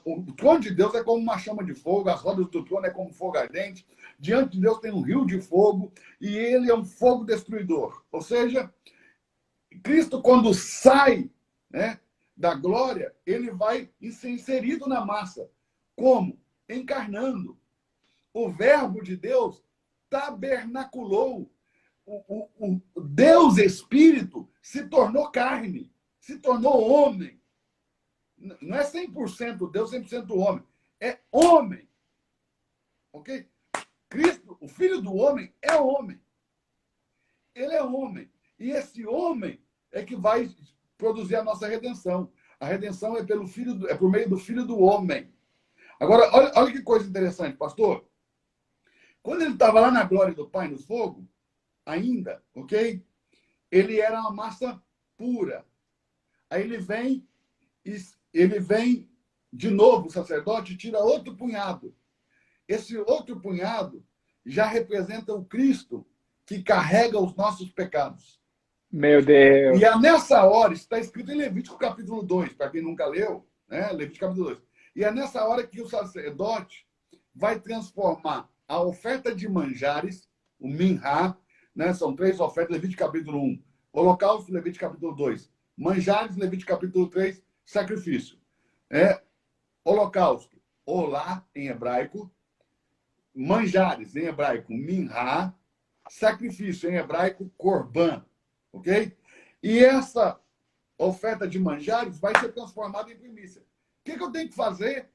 [SPEAKER 1] O trono de Deus é como uma chama de fogo, as rodas do trono é como fogo ardente. Diante de Deus tem um rio de fogo e ele é um fogo destruidor. Ou seja, Cristo, quando sai, né, da glória, ele vai ser inserido na massa. Como? Encarnando. O verbo de Deus tabernaculou. O Deus Espírito se tornou carne, se tornou homem. Não é 100% Deus, 100% homem. É homem. Ok? Cristo, o Filho do homem, é homem. Ele é homem. E esse homem é que vai produzir a nossa redenção. A redenção é por meio do Filho do homem. Agora, olha que coisa interessante, pastor. Quando ele estava lá na glória do Pai, no fogo, ainda, ok? Ele era uma massa pura. Aí ele vem de novo, o sacerdote, tira outro punhado. Esse outro punhado já representa o Cristo que carrega os nossos pecados.
[SPEAKER 2] Meu Deus.
[SPEAKER 1] E é nessa hora, está escrito em Levítico capítulo 2, para quem nunca leu, né? Levítico capítulo 2. E é nessa hora que o sacerdote vai transformar a oferta de manjares, o minhá, né? São 3 ofertas, Levítico capítulo 1, holocausto, Levítico capítulo 2, manjares, Levítico capítulo 3, sacrifício. Holocausto, olá, em hebraico, manjares, em hebraico, minhá, sacrifício, em hebraico, korban, ok? E essa oferta de manjares vai ser transformada em primícia. O que eu tenho que fazer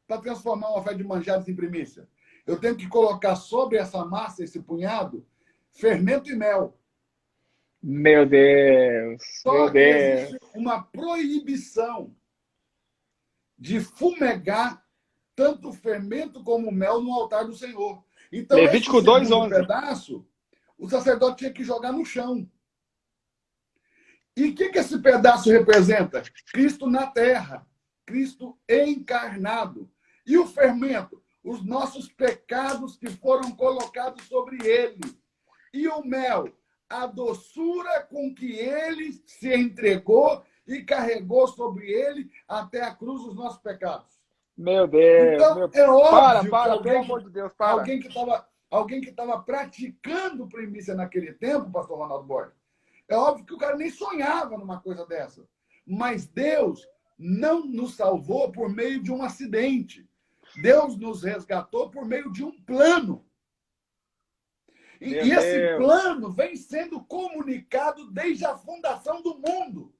[SPEAKER 1] para transformar uma oferta de manjares em primícia? Eu tenho que colocar sobre essa massa, esse punhado, fermento e mel.
[SPEAKER 2] Meu Deus.
[SPEAKER 1] Só que existe uma proibição de fumegar tanto o fermento como o mel no altar do Senhor. Então,
[SPEAKER 2] Levítico
[SPEAKER 1] esse segundo
[SPEAKER 2] 2:11.
[SPEAKER 1] pedaço, o sacerdote tinha que jogar no chão. E o que esse pedaço representa? Cristo na terra, Cristo encarnado. E o fermento? Os nossos pecados que foram colocados sobre ele. E o mel? A doçura com que ele se entregou e carregou sobre ele até a cruz os nossos pecados.
[SPEAKER 2] Meu Deus.
[SPEAKER 1] Então, é óbvio que
[SPEAKER 2] pelo amor de Deus, para.
[SPEAKER 1] alguém que estava praticando primícia naquele tempo, pastor Ronaldo Borges, é óbvio que o cara nem sonhava numa coisa dessa. Mas Deus não nos salvou por meio de um acidente. Deus nos resgatou por meio de um plano. E esse plano vem sendo comunicado desde a fundação do mundo.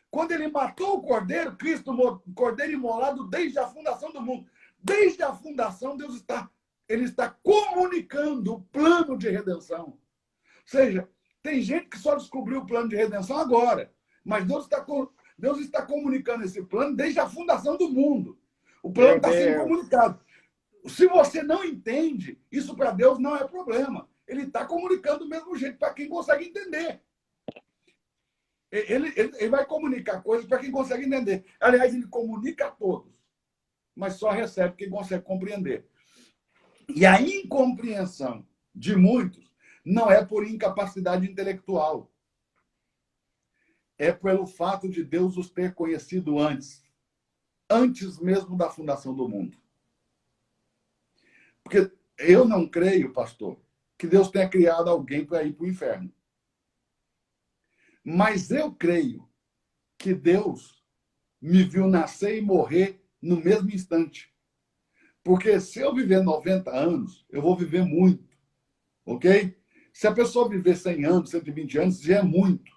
[SPEAKER 1] Quando ele matou o Cordeiro, Cristo, o Cordeiro imolado desde a fundação do mundo. Desde a fundação, ele está comunicando o plano de redenção. Ou seja, tem gente que só descobriu o plano de redenção agora. Mas Deus está comunicando esse plano desde a fundação do mundo. O plano está sendo comunicado. Se você não entende, isso para Deus não é problema. Ele está comunicando do mesmo jeito para quem consegue entender. Ele vai comunicar coisas para quem consegue entender. Aliás, ele comunica a todos, mas só recebe quem consegue compreender. E a incompreensão de muitos não é por incapacidade intelectual. É pelo fato de Deus os ter conhecido antes mesmo da fundação do mundo. Porque eu não creio, pastor, que Deus tenha criado alguém para ir para o inferno. Mas eu creio que Deus me viu nascer e morrer no mesmo instante. Porque se eu viver 90 anos, eu vou viver muito. Ok? Se a pessoa viver 100 anos, 120 anos, já é muito.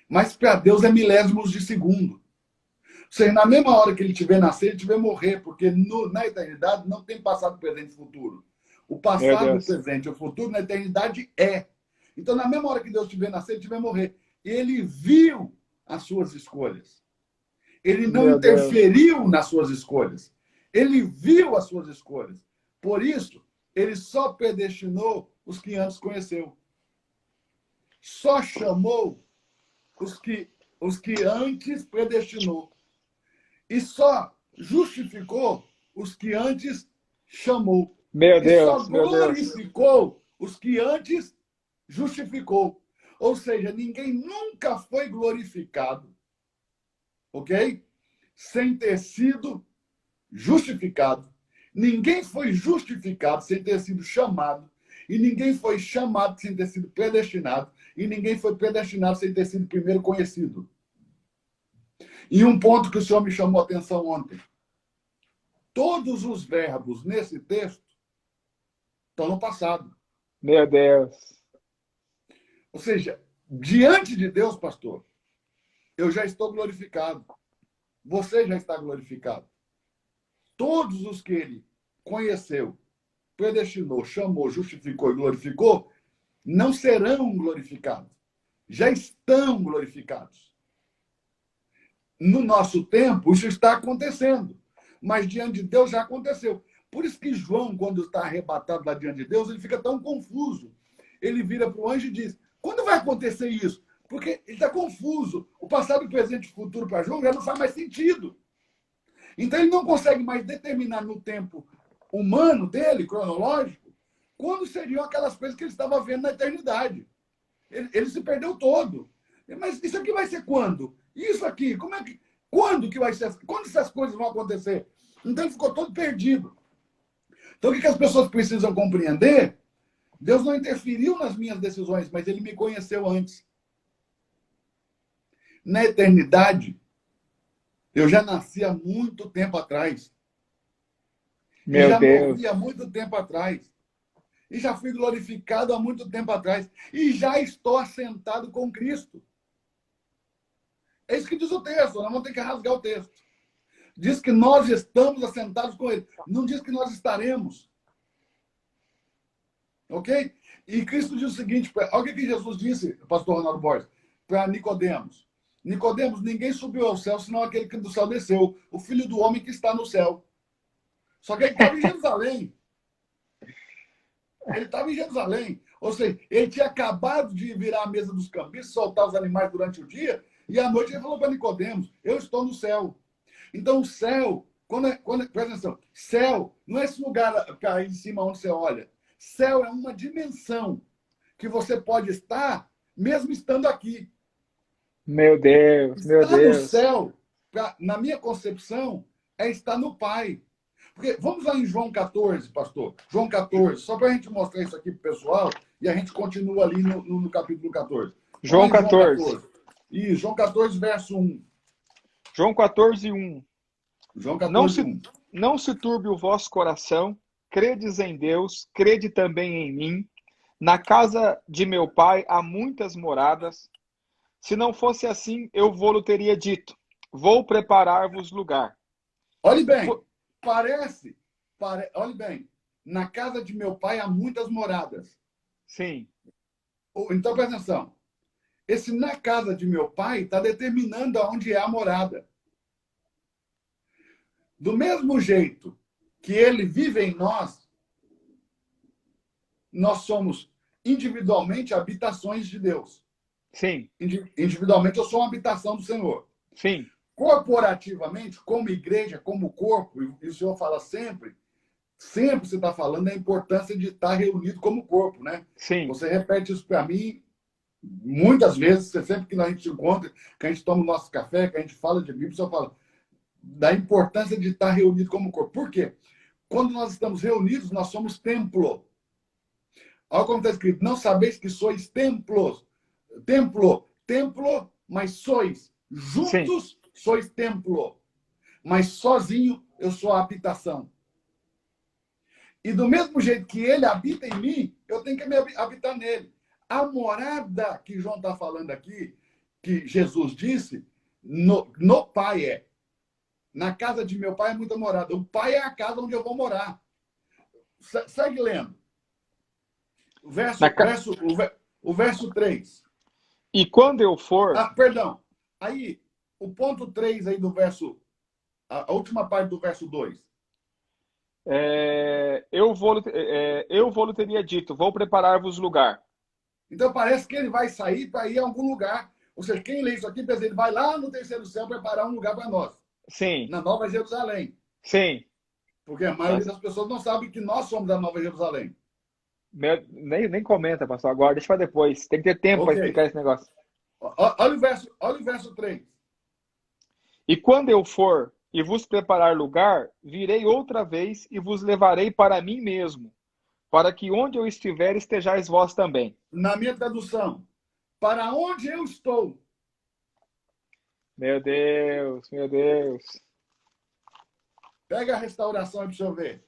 [SPEAKER 1] Mas para Deus é milésimos de segundo. Ou seja, na mesma hora que ele tiver nascer, ele tiver morrer. Porque na eternidade não tem passado, presente e futuro. O passado, o presente e o futuro na eternidade é. Então, na mesma hora que Deus tiver nascer, ele tiver morrer. Ele viu as suas escolhas. Ele não interferiu nas suas escolhas. Ele viu as suas escolhas. Por isso, ele só predestinou os que antes conheceu. Só chamou os que antes predestinou. E só justificou os que antes chamou.
[SPEAKER 2] Meu
[SPEAKER 1] E só
[SPEAKER 2] Deus, meu Deus.
[SPEAKER 1] glorificou os que antes justificou. Ou seja, ninguém nunca foi glorificado, ok? Sem ter sido justificado. Ninguém foi justificado sem ter sido chamado. E ninguém foi chamado sem ter sido predestinado. E ninguém foi predestinado sem ter sido primeiro conhecido. E um ponto que o senhor me chamou a atenção ontem. Todos os verbos nesse texto estão no passado.
[SPEAKER 2] Meu Deus.
[SPEAKER 1] Ou seja, diante de Deus, pastor, eu já estou glorificado. Você já está glorificado. Todos os que ele conheceu, predestinou, chamou, justificou e glorificou, não serão glorificados. Já estão glorificados. No nosso tempo, isso está acontecendo. Mas diante de Deus já aconteceu. Por isso que João, quando está arrebatado lá diante de Deus, ele fica tão confuso. Ele vira para o anjo e diz, quando vai acontecer isso? Porque ele está confuso. O passado, o presente e o futuro para João já não faz mais sentido. Então ele não consegue mais determinar no tempo humano dele, cronológico, quando seriam aquelas coisas que ele estava vendo na eternidade. Ele se perdeu todo. Mas isso aqui vai ser quando? Isso aqui, como é que... Quando que vai ser? Quando essas coisas vão acontecer? Então ele ficou todo perdido. Então o que as pessoas precisam compreender? Deus não interferiu nas minhas decisões, mas ele me conheceu antes. Na eternidade, eu já nasci há muito tempo atrás. E
[SPEAKER 2] Meu
[SPEAKER 1] já
[SPEAKER 2] Deus.
[SPEAKER 1] morri há muito tempo atrás. E já fui glorificado há muito tempo atrás. E já estou assentado com Cristo. É isso que diz o texto. Nós vamos ter que rasgar o texto. Diz que nós estamos assentados com Ele. Não diz que nós estaremos. Ok? E Cristo diz o seguinte, olha o que Jesus disse, pastor Ronaldo Borges, para Nicodemos. Nicodemos, ninguém subiu ao céu, senão aquele que do céu desceu, o Filho do homem que está no céu. Só que ele estava em Jerusalém. Ele estava em Jerusalém. Ou seja, ele tinha acabado de virar a mesa dos cambistas, soltar os animais durante o dia, e à noite ele falou para Nicodemos, eu estou no céu. Então o céu, presta atenção, céu não é esse lugar aí em cima onde você olha. Céu é uma dimensão que você pode estar mesmo estando aqui.
[SPEAKER 2] Meu Deus, meu
[SPEAKER 1] Estar no
[SPEAKER 2] Deus.
[SPEAKER 1] céu, na minha concepção, é estar no Pai. Porque, vamos lá em João 14, pastor. João 14, só para a gente mostrar isso aqui para o pessoal, e a gente continua ali no capítulo 14.
[SPEAKER 2] João 14.
[SPEAKER 1] E João 14, verso 1.
[SPEAKER 2] João 14, 1.
[SPEAKER 1] João 14, 1.
[SPEAKER 2] Não se turbe o vosso coração, credes em Deus, crede também em mim. Na casa de meu pai há muitas moradas. Se não fosse assim, eu vou-lhe teria dito, vou preparar-vos lugar.
[SPEAKER 1] Olhe bem, olhe bem, na casa de meu pai há muitas moradas.
[SPEAKER 2] Sim.
[SPEAKER 1] Então, presta atenção. Esse na casa de meu pai está determinando aonde é a morada. Do mesmo jeito que ele vive em nós, nós somos individualmente habitações de Deus.
[SPEAKER 2] Sim.
[SPEAKER 1] Individualmente, eu sou uma habitação do Senhor.
[SPEAKER 2] Sim.
[SPEAKER 1] Corporativamente, como igreja, como corpo, e o Senhor fala sempre você está falando da importância de estar reunido como corpo, né?
[SPEAKER 2] Sim.
[SPEAKER 1] Você repete isso para mim muitas vezes, sempre que a gente se encontra, que a gente toma o nosso café, que a gente fala de Bíblia, o Senhor fala da importância de estar reunido como corpo. Por quê? Quando nós estamos reunidos, nós somos templo. Olha como está escrito, não sabeis que sois templos. Templo, mas sois. Juntos, sim, sois templo. Mas sozinho, eu sou a habitação. E do mesmo jeito que ele habita em mim, eu tenho que me habitar nele. A morada que João está falando aqui, que Jesus disse, no Pai é. Na casa de meu pai é muita morada. O Pai é a casa onde eu vou morar. Segue lendo. O verso 3.
[SPEAKER 2] E quando eu for...
[SPEAKER 1] Perdão. Aí, o ponto 3 aí do verso... A última parte do verso 2.
[SPEAKER 2] Eu vou teria dito, vou preparar-vos lugar.
[SPEAKER 1] Então parece que ele vai sair para ir a algum lugar. Ou seja, quem lê isso aqui, pensa, ele vai lá no terceiro céu preparar um lugar para nós,
[SPEAKER 2] Sim,
[SPEAKER 1] na Nova Jerusalém.
[SPEAKER 2] sim.
[SPEAKER 1] Porque a maioria das pessoas não sabe que nós somos a Nova Jerusalém.
[SPEAKER 2] Nem comenta, pastor, agora, deixa para depois. Tem que ter tempo para
[SPEAKER 1] Ok.
[SPEAKER 2] explicar esse negócio.
[SPEAKER 1] Olha o verso 3.
[SPEAKER 2] E quando eu for e vos preparar lugar, virei outra vez e vos levarei para mim mesmo, para que onde eu estiver estejais vós também.
[SPEAKER 1] Na minha tradução, para onde eu estou.
[SPEAKER 2] Meu Deus, meu Deus.
[SPEAKER 1] Pega a restauração aí para você ver.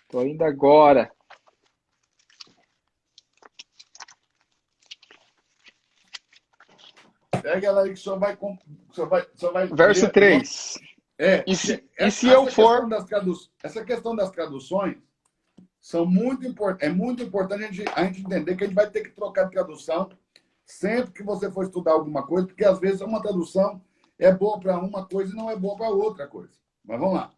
[SPEAKER 2] Estou indo agora.
[SPEAKER 1] Pega ela aí que o senhor vai
[SPEAKER 2] Verso
[SPEAKER 1] ler.
[SPEAKER 2] 3. E se eu for...
[SPEAKER 1] Essa questão das traduções são muito importantes. É muito importante a gente entender que a gente vai ter que trocar de tradução sempre que você for estudar alguma coisa, porque às vezes uma tradução é boa para uma coisa e não é boa para outra coisa. Mas vamos lá.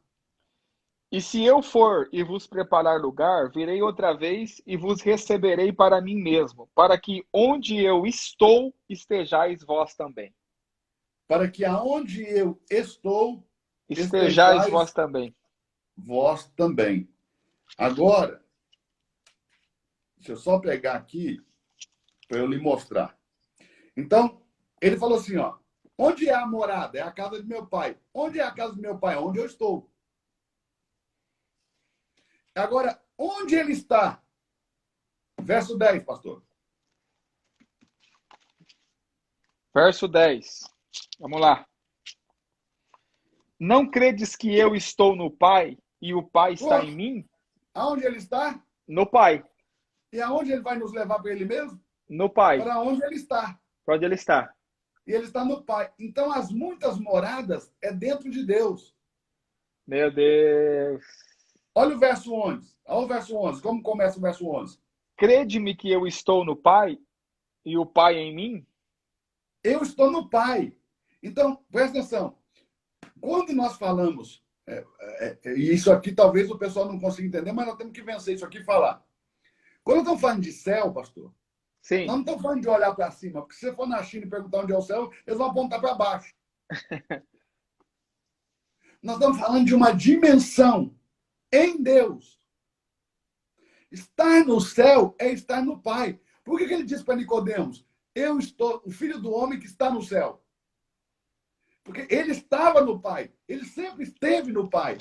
[SPEAKER 2] E se eu for e vos preparar lugar, virei outra vez e vos receberei para mim mesmo, para que onde eu estou estejais vós também.
[SPEAKER 1] Para que aonde eu estou,
[SPEAKER 2] Estejais vós também.
[SPEAKER 1] Vós também. Agora, deixa eu só pegar aqui para eu lhe mostrar. Então, ele falou assim, ó, onde é a morada? É a casa de meu pai. Onde é a casa do meu pai? Onde eu estou. Agora, onde ele está? Verso 10, pastor.
[SPEAKER 2] Verso 10. Vamos lá. Não credes que eu estou no Pai e o Pai está em mim?
[SPEAKER 1] Aonde ele está?
[SPEAKER 2] No Pai.
[SPEAKER 1] E aonde ele vai nos levar para ele mesmo?
[SPEAKER 2] No Pai.
[SPEAKER 1] Para onde ele está.
[SPEAKER 2] Para onde ele está.
[SPEAKER 1] E ele está no Pai. Então, as muitas moradas é dentro de Deus.
[SPEAKER 2] Meu Deus.
[SPEAKER 1] Olha o verso 11. Olha o verso 11. Como começa o verso 11?
[SPEAKER 2] Crede-me que eu estou no Pai e o Pai em mim?
[SPEAKER 1] Eu estou no Pai. Então, presta atenção. Quando nós falamos, e isso aqui talvez o pessoal não consiga entender, mas nós temos que vencer isso aqui e falar. Quando estamos falando de céu, pastor,
[SPEAKER 2] Sim.
[SPEAKER 1] nós não estamos falando de olhar para cima, porque se você for na China e perguntar onde é o céu, eles vão apontar para baixo. Nós estamos falando de uma dimensão em Deus. Estar no céu é estar no Pai. Por que ele disse para Nicodemos? Eu estou, o Filho do Homem que está no céu. Porque ele estava no Pai. Ele sempre esteve no Pai.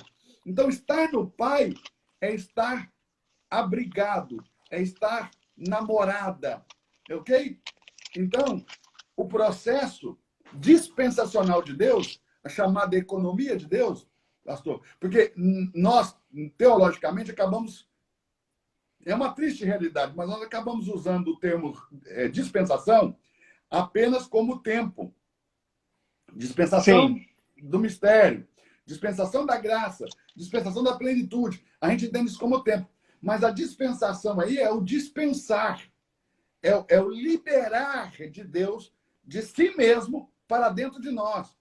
[SPEAKER 1] Então, estar no Pai é estar abrigado, é estar namorada. Ok? Então, o processo dispensacional de Deus, a chamada economia de Deus, pastor, porque nós, teologicamente, acabamos... É uma triste realidade, mas nós acabamos usando o termo dispensação apenas como tempo. Dispensação
[SPEAKER 2] Sim.
[SPEAKER 1] do mistério, dispensação da graça, dispensação da plenitude. A gente entende isso como tempo. Mas a dispensação aí é o dispensar, é o liberar de Deus de si mesmo para dentro de nós.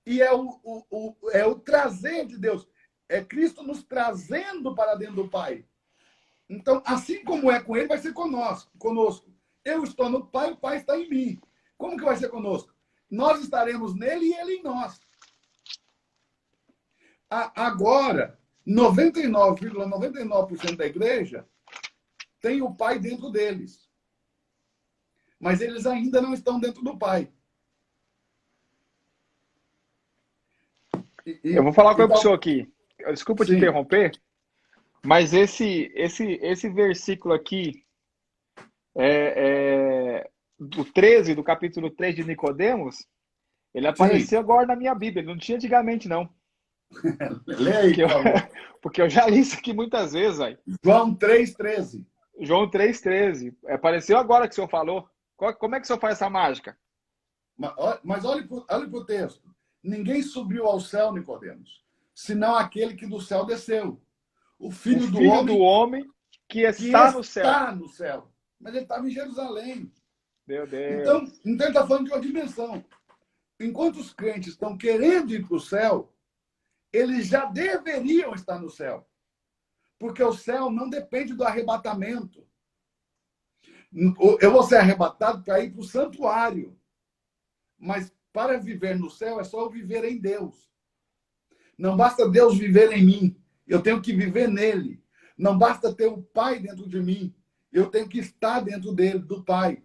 [SPEAKER 1] E é o trazer de Deus. É Cristo nos trazendo para dentro do Pai. Então, assim como é com ele, vai ser conosco. Eu estou no Pai, o Pai está em mim. Como que vai ser conosco? Nós estaremos nele e ele em nós. Agora, 99,99% da igreja tem o Pai dentro deles. Mas eles ainda não estão dentro do Pai.
[SPEAKER 2] Eu vou falar com o senhor aqui. Desculpa te interromper, mas esse versículo aqui, do 13, do capítulo 3 de Nicodemos, ele apareceu agora na minha Bíblia. Ele não tinha antigamente, não.
[SPEAKER 1] Lê aí,
[SPEAKER 2] porque eu já li isso aqui muitas vezes. Aí.
[SPEAKER 1] João 3,13.
[SPEAKER 2] João 3,13. Apareceu agora que o senhor falou. Como é que o senhor faz essa mágica?
[SPEAKER 1] Mas olhe para o texto. Ninguém subiu ao céu, Nicodemos, senão aquele que do cél desceu. O filho do
[SPEAKER 2] homem que está no céu.
[SPEAKER 1] Está no céu. Mas ele estava em Jerusalém.
[SPEAKER 2] Meu Deus.
[SPEAKER 1] Então ele está falando de uma dimensão. Enquanto os crentes estão querendo ir para o céu, eles já deveriam estar no céu. Porque o céu não depende do arrebatamento. Eu vou ser arrebatado para ir para o santuário. Mas para viver no céu é só eu viver em Deus. Não basta Deus viver em mim. Eu tenho que viver nele. Não basta ter o Pai dentro de mim. Eu tenho que estar dentro dele, do Pai.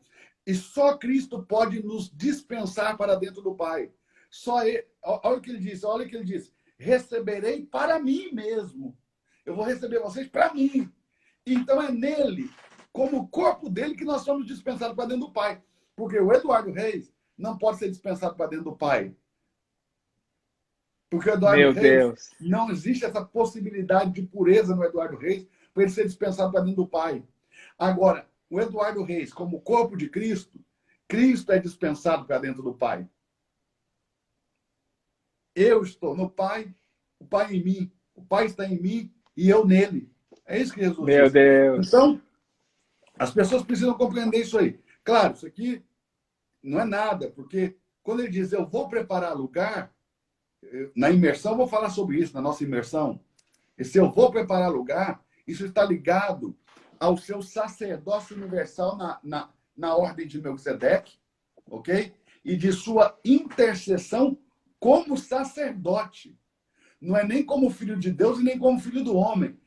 [SPEAKER 1] E só Cristo pode nos dispensar para dentro do Pai. Só ele, olha o que ele disse, olha o que ele disse. Receberei para mim mesmo. Eu vou receber vocês para mim. Então é nele, como corpo dele, que nós somos dispensados para dentro do Pai. Porque o Eduardo Reis não pode ser dispensado para dentro do Pai. Porque o Eduardo
[SPEAKER 2] Meu
[SPEAKER 1] Reis,
[SPEAKER 2] Deus.
[SPEAKER 1] não existe essa possibilidade de pureza no Eduardo Reis para ele ser dispensado para dentro do Pai. Agora, o Eduardo Reis, como corpo de Cristo, Cristo é dispensado para dentro do Pai. Eu estou no Pai, o Pai em mim, o Pai está em mim e eu nele. É isso que Jesus
[SPEAKER 2] Meu
[SPEAKER 1] disse.
[SPEAKER 2] Deus.
[SPEAKER 1] Então, as pessoas precisam compreender isso aí. Claro, isso aqui não é nada, porque quando ele diz eu vou preparar lugar, na imersão eu vou falar sobre isso, na nossa imersão. E se eu vou preparar lugar, isso está ligado ao seu sacerdócio universal na ordem de Melquisedeque, ok? E de sua intercessão como sacerdote. Não é nem como filho de Deus e nem como filho do homem.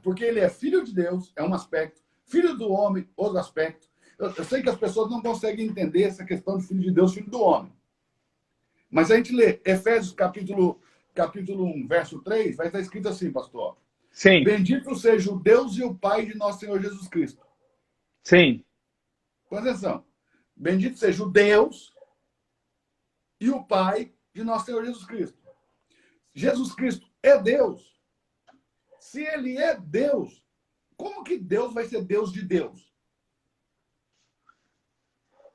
[SPEAKER 1] Porque ele é filho de Deus, é um aspecto. Filho do homem, outro aspecto. Eu sei que as pessoas não conseguem entender essa questão de filho de Deus, filho do homem. Mas a gente lê Efésios capítulo 1, verso 3, vai estar escrito assim, pastor.
[SPEAKER 2] Sim.
[SPEAKER 1] Bendito seja o Deus e o Pai de nosso Senhor Jesus Cristo.
[SPEAKER 2] Sim.
[SPEAKER 1] Presta atenção. Bendito seja o Deus e o Pai de nosso Senhor Jesus Cristo. Jesus Cristo é Deus. Se ele é Deus, como que Deus vai ser Deus de Deus?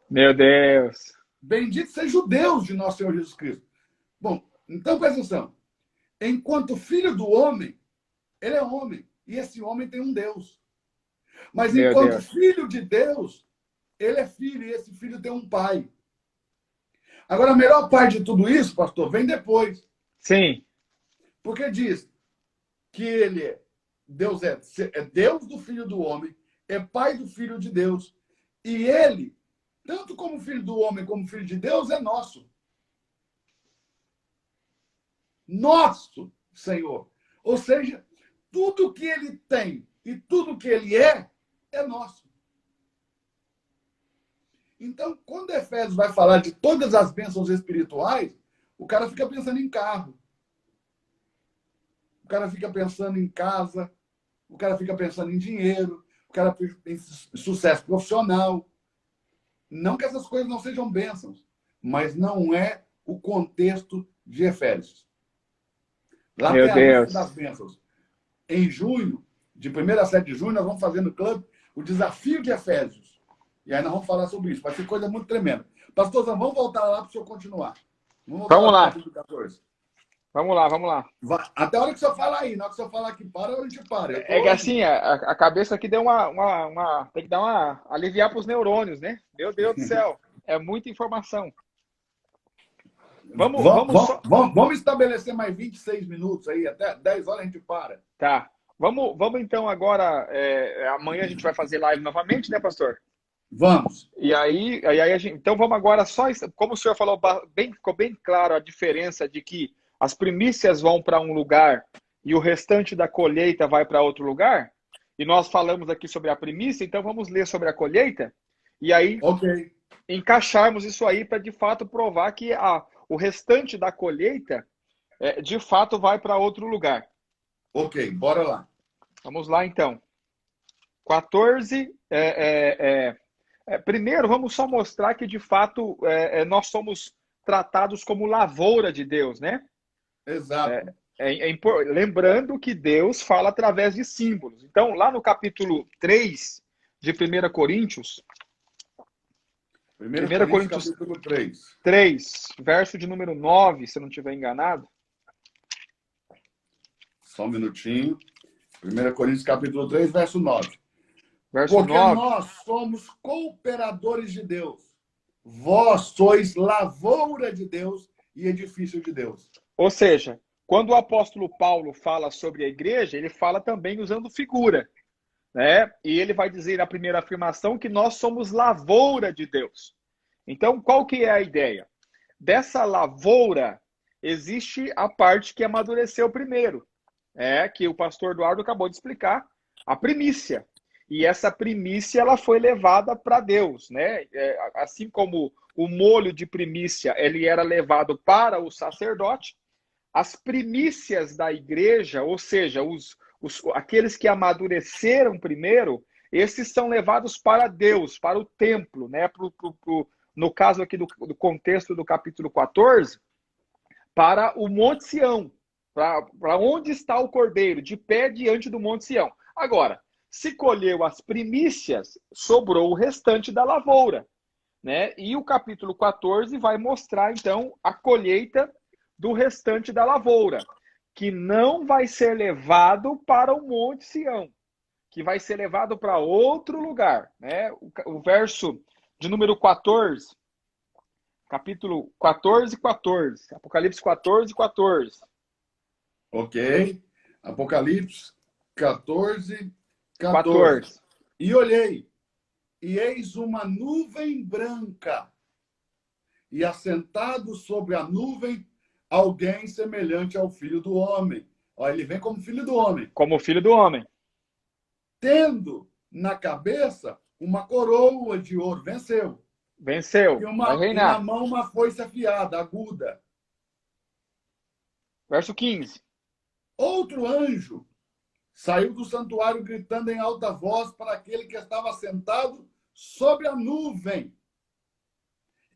[SPEAKER 2] Meu Deus.
[SPEAKER 1] Bendito seja o Deus de nosso Senhor Jesus Cristo. Bom, então presta atenção. Enquanto filho do homem, ele é homem. E esse homem tem um Deus. Mas
[SPEAKER 2] Meu
[SPEAKER 1] enquanto
[SPEAKER 2] Deus.
[SPEAKER 1] filho de Deus, ele é filho e esse filho tem um pai. Agora, a melhor parte de tudo isso, pastor, vem depois.
[SPEAKER 2] Sim.
[SPEAKER 1] Porque diz que ele é Deus, é Deus do filho do homem, é pai do filho de Deus. E ele, tanto como filho do homem como filho de Deus, é nosso. Nosso Senhor. Ou seja, tudo que ele tem e tudo que ele é nosso. Então, quando Efésios vai falar de todas as bênçãos espirituais, o cara fica pensando em carro. O cara fica pensando em casa. O cara fica pensando em dinheiro. O cara fica em sucesso profissional. Não que essas coisas não sejam bênçãos, mas não é o contexto de Efésios. Lá
[SPEAKER 2] Meu
[SPEAKER 1] tem a lista
[SPEAKER 2] Deus.
[SPEAKER 1] das bênçãos. Em junho, de 1º a 7 de junho, nós vamos fazer no clube o desafio de Efésios. E aí nós vamos falar sobre isso. Vai ser coisa muito tremenda. Pastorzão, vamos voltar lá para o senhor continuar.
[SPEAKER 2] Vamos lá.
[SPEAKER 1] Capítulo 14.
[SPEAKER 2] Vamos lá, vamos lá.
[SPEAKER 1] Até a hora que o senhor falar aí. Na hora que o senhor falar que para, a gente para.
[SPEAKER 2] É que assim, a cabeça aqui deu tem que dar uma aliviar para os neurônios, né? Meu Deus do céu. É muita informação.
[SPEAKER 1] Vamos estabelecer mais 26 minutos aí. Até 10 horas a gente para.
[SPEAKER 2] Tá. Vamos então agora. Amanhã a gente vai fazer live novamente, né, pastor?
[SPEAKER 1] Vamos.
[SPEAKER 2] E aí a gente. Então vamos agora só. Como o senhor falou, ficou bem claro a diferença de que as primícias vão para um lugar e o restante da colheita vai para outro lugar. E nós falamos aqui sobre a primícia, então vamos ler sobre a colheita. E aí encaixarmos isso aí para de fato provar que o restante da colheita de fato vai para outro lugar.
[SPEAKER 1] Ok, bora lá.
[SPEAKER 2] Vamos lá então. 14. Primeiro, vamos só mostrar que de fato nós somos tratados como lavoura de Deus, né?
[SPEAKER 1] Exato.
[SPEAKER 2] Lembrando que Deus fala através de símbolos. Então, lá no capítulo 3 de 1 Coríntios,
[SPEAKER 1] 1 Coríntios capítulo
[SPEAKER 2] 3, verso de número 9, se eu não estiver enganado.
[SPEAKER 1] Só um minutinho. 1 Coríntios capítulo 3, verso 9.
[SPEAKER 2] Verso
[SPEAKER 1] Porque
[SPEAKER 2] 9.
[SPEAKER 1] nós somos cooperadores de Deus. Vós sois lavoura de Deus e edifício de Deus.
[SPEAKER 2] Ou seja, quando o apóstolo Paulo fala sobre a igreja, ele fala também usando figura. né? E ele vai dizer na primeira afirmação que nós somos lavoura de Deus. Então, qual que é a ideia? Dessa lavoura, existe a parte que amadureceu primeiro, que o pastor Eduardo acabou de explicar, a primícia. E essa primícia ela foi levada para Deus, né? Assim como o molho de primícia ele era levado para o sacerdote, as primícias da igreja, ou seja, aqueles que amadureceram primeiro, esses são levados para Deus, para o templo, né? No caso aqui do contexto do capítulo 14, para o Monte Sião, para onde está o cordeiro, de pé diante do Monte Sião. Agora, se colheu as primícias, sobrou o restante da lavoura, né? E o capítulo 14 vai mostrar, então, a colheita do restante da lavoura, que não vai ser levado para o Monte Sião, que vai ser levado para outro lugar, né? O verso de número 14, capítulo 14, 14, Apocalipse 14, 14.
[SPEAKER 1] Ok. Apocalipse 14, 14.
[SPEAKER 2] 14.
[SPEAKER 1] E olhei, e eis uma nuvem branca, e assentado sobre a nuvem, alguém semelhante ao Filho do Homem. Ó, ele vem como Filho do Homem.
[SPEAKER 2] Como filho do homem.
[SPEAKER 1] Tendo na cabeça uma coroa de ouro. Venceu.
[SPEAKER 2] Venceu. Vai
[SPEAKER 1] E na
[SPEAKER 2] reinar.
[SPEAKER 1] mão uma foice afiada, aguda.
[SPEAKER 2] Verso 15.
[SPEAKER 1] Outro anjo saiu do santuário gritando em alta voz para aquele que estava sentado sobre a nuvem: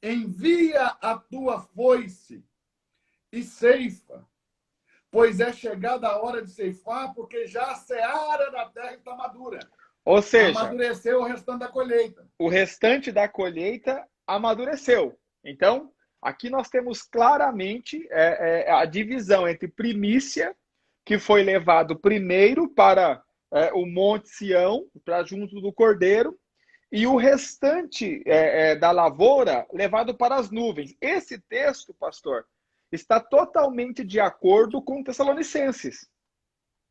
[SPEAKER 1] envia a tua foice e ceifa, pois é chegada a hora de ceifar, porque já a seara da terra está madura.
[SPEAKER 2] Ou seja,
[SPEAKER 1] amadureceu o restante da colheita.
[SPEAKER 2] O restante da colheita amadureceu. Então, aqui nós temos claramente a divisão entre primícia, que foi levado primeiro para o Monte Sião, para junto do Cordeiro, e o restante da lavoura levado para as nuvens. Esse texto, pastor, está totalmente de acordo com Tessalonicenses.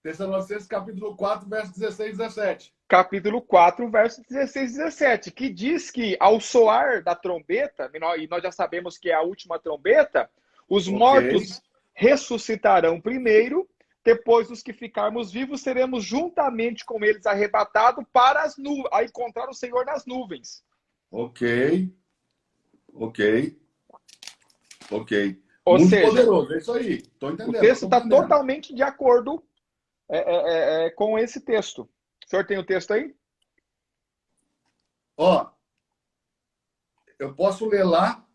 [SPEAKER 1] Tessalonicenses capítulo 4, versos 16 e 17.
[SPEAKER 2] Capítulo 4, versos 16 e 17, que diz que ao soar da trombeta, e nós já sabemos que é a última trombeta, os mortos ressuscitarão primeiro, depois os que ficarmos vivos seremos juntamente com eles arrebatados para as nuvens, a encontrar o Senhor nas nuvens.
[SPEAKER 1] Ok.
[SPEAKER 2] Ou
[SPEAKER 1] muito
[SPEAKER 2] seja,
[SPEAKER 1] poderoso, é isso aí. Estou entendendo.
[SPEAKER 2] O texto está totalmente de acordo com esse texto. O senhor tem o texto aí?
[SPEAKER 1] Ó, eu posso ler lá,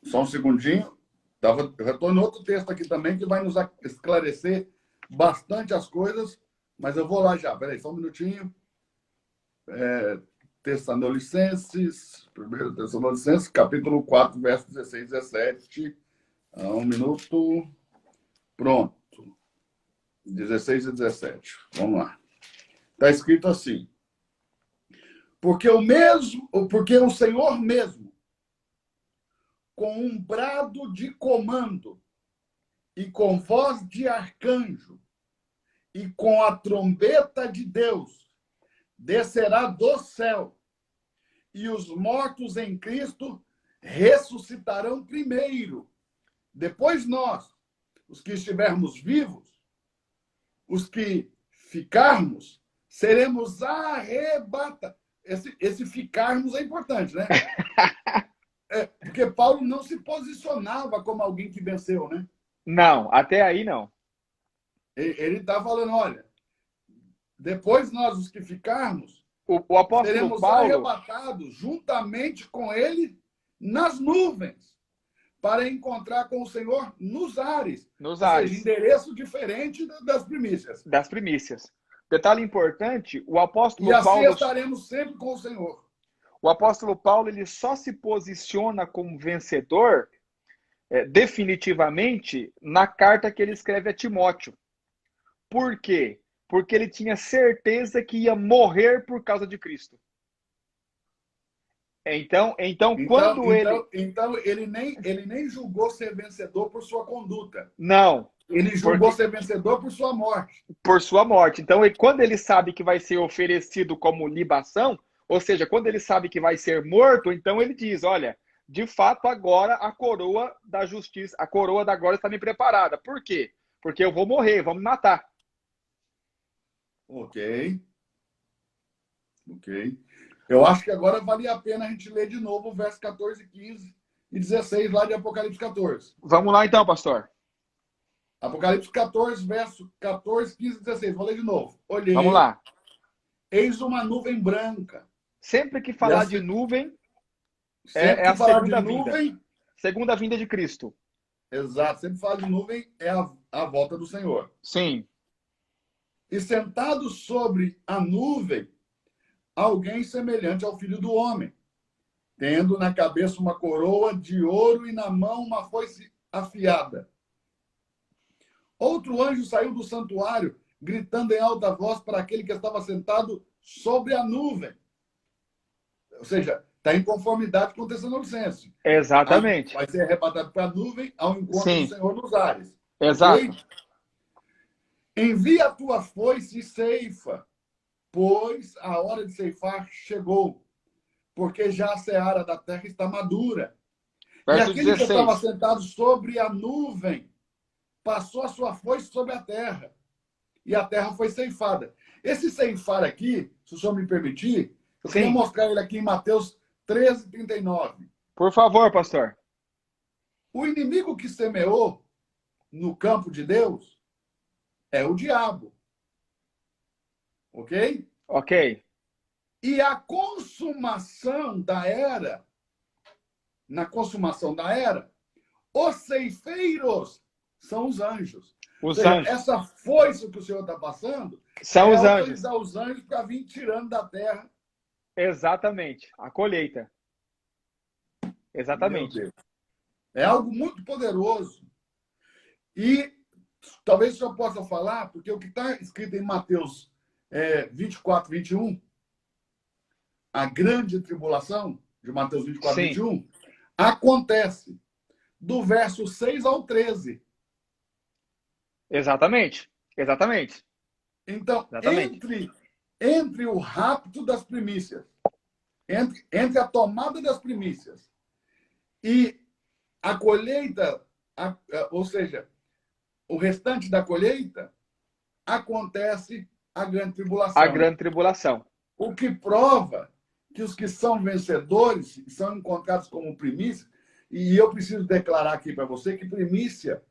[SPEAKER 1] só um segundinho. Eu já estou em outro texto aqui também que vai nos esclarecer bastante as coisas, mas eu vou lá já. Peraí, só um minutinho. Tessalonicenses, 1 Tessalonicenses, capítulo 4, versos 16 e 17. Um minuto. Pronto. 16 e 17. Vamos lá. Está escrito assim: porque o Senhor mesmo, com um brado de comando e com voz de arcanjo e com a trombeta de Deus, descerá do céu, e os mortos em Cristo ressuscitarão primeiro. Depois nós, os que estivermos vivos, os que ficarmos, seremos arrebatados. Esse ficarmos é importante, né? Porque Paulo não se posicionava como alguém que venceu, né?
[SPEAKER 2] Não, até aí não.
[SPEAKER 1] Ele está falando, olha, depois nós, os que ficarmos,
[SPEAKER 2] o apóstolo
[SPEAKER 1] seremos
[SPEAKER 2] Paulo
[SPEAKER 1] arrebatados juntamente com ele nas nuvens, para encontrar com o Senhor nos ares.
[SPEAKER 2] Nos ares.
[SPEAKER 1] Ou seja, endereço diferente das primícias.
[SPEAKER 2] Das primícias. Detalhe importante, o apóstolo
[SPEAKER 1] Paulo... E assim
[SPEAKER 2] Paulo...
[SPEAKER 1] estaremos sempre com o Senhor.
[SPEAKER 2] O apóstolo Paulo ele só se posiciona como vencedor definitivamente na carta que ele escreve a Timóteo. Por quê? Porque ele tinha certeza que ia morrer por causa de Cristo. Então ele
[SPEAKER 1] nem julgou ser vencedor por sua conduta.
[SPEAKER 2] Não.
[SPEAKER 1] Ele julgou ser vencedor por sua morte.
[SPEAKER 2] Por sua morte. Então, quando ele sabe que vai ser oferecido como libação, ou seja, quando ele sabe que vai ser morto, então ele diz, olha, de fato, agora a coroa da justiça, a coroa da glória está me preparada. Por quê? Porque eu vou morrer, vão me matar.
[SPEAKER 1] Ok. Ok. Eu acho que agora valia a pena a gente ler de novo o verso 14, 15 e 16 lá de Apocalipse 14.
[SPEAKER 2] Vamos lá então, pastor.
[SPEAKER 1] Apocalipse 14, verso 14, 15 e 16. Vou ler de novo. Olhei,
[SPEAKER 2] Vamos lá.
[SPEAKER 1] eis uma nuvem branca.
[SPEAKER 2] Sempre que falar de nuvem,
[SPEAKER 1] sempre
[SPEAKER 2] é a
[SPEAKER 1] que falar
[SPEAKER 2] segunda
[SPEAKER 1] de
[SPEAKER 2] vinda.
[SPEAKER 1] nuvem,
[SPEAKER 2] Segunda vinda de Cristo.
[SPEAKER 1] exato, sempre que falar de nuvem é a volta do Senhor.
[SPEAKER 2] Sim.
[SPEAKER 1] E sentado sobre a nuvem, alguém semelhante ao Filho do Homem, tendo na cabeça uma coroa de ouro e na mão uma foice afiada. Outro anjo saiu do santuário, gritando em alta voz para aquele que estava sentado sobre a nuvem. Ou seja, está em conformidade com o Tessalonicenses.
[SPEAKER 2] Exatamente.
[SPEAKER 1] Vai ser arrebatado para a nuvem ao encontro
[SPEAKER 2] Sim.
[SPEAKER 1] do Senhor nos ares.
[SPEAKER 2] Exato.
[SPEAKER 1] Okay? Envia a tua foice e ceifa, pois a hora de ceifar chegou, porque já a seara da terra está madura.
[SPEAKER 2] Verso
[SPEAKER 1] E aquele
[SPEAKER 2] 16.
[SPEAKER 1] que estava sentado sobre a nuvem passou a sua foice sobre a terra, e a terra foi ceifada. Esse ceifar aqui, se o senhor me permitir, eu queria mostrar ele aqui em Mateus 13, 39.
[SPEAKER 2] Por favor, pastor.
[SPEAKER 1] O inimigo que semeou no campo de Deus é o diabo. Ok?
[SPEAKER 2] Ok.
[SPEAKER 1] E a consumação da era, na consumação da era, os ceifeiros são os anjos.
[SPEAKER 2] Os
[SPEAKER 1] Ou seja,
[SPEAKER 2] anjos.
[SPEAKER 1] essa foice que o Senhor está passando
[SPEAKER 2] são os anjos.
[SPEAKER 1] autorizar os anjos para vir tirando da terra.
[SPEAKER 2] Exatamente. A colheita. Exatamente.
[SPEAKER 1] Meu Deus. É algo muito poderoso. E talvez o senhor possa falar, porque o que está escrito em Mateus 24, 21, a grande tribulação de Mateus 24,
[SPEAKER 2] Sim.
[SPEAKER 1] 21, acontece do verso 6 ao 13.
[SPEAKER 2] Exatamente. Exatamente.
[SPEAKER 1] Então,
[SPEAKER 2] Exatamente.
[SPEAKER 1] entre o rapto das primícias, entre a tomada das primícias e a colheita, ou seja, o restante da colheita, acontece a grande tribulação.
[SPEAKER 2] A grande tribulação.
[SPEAKER 1] O que prova que os que são vencedores são encontrados como primícia, e eu preciso declarar aqui para você que primícia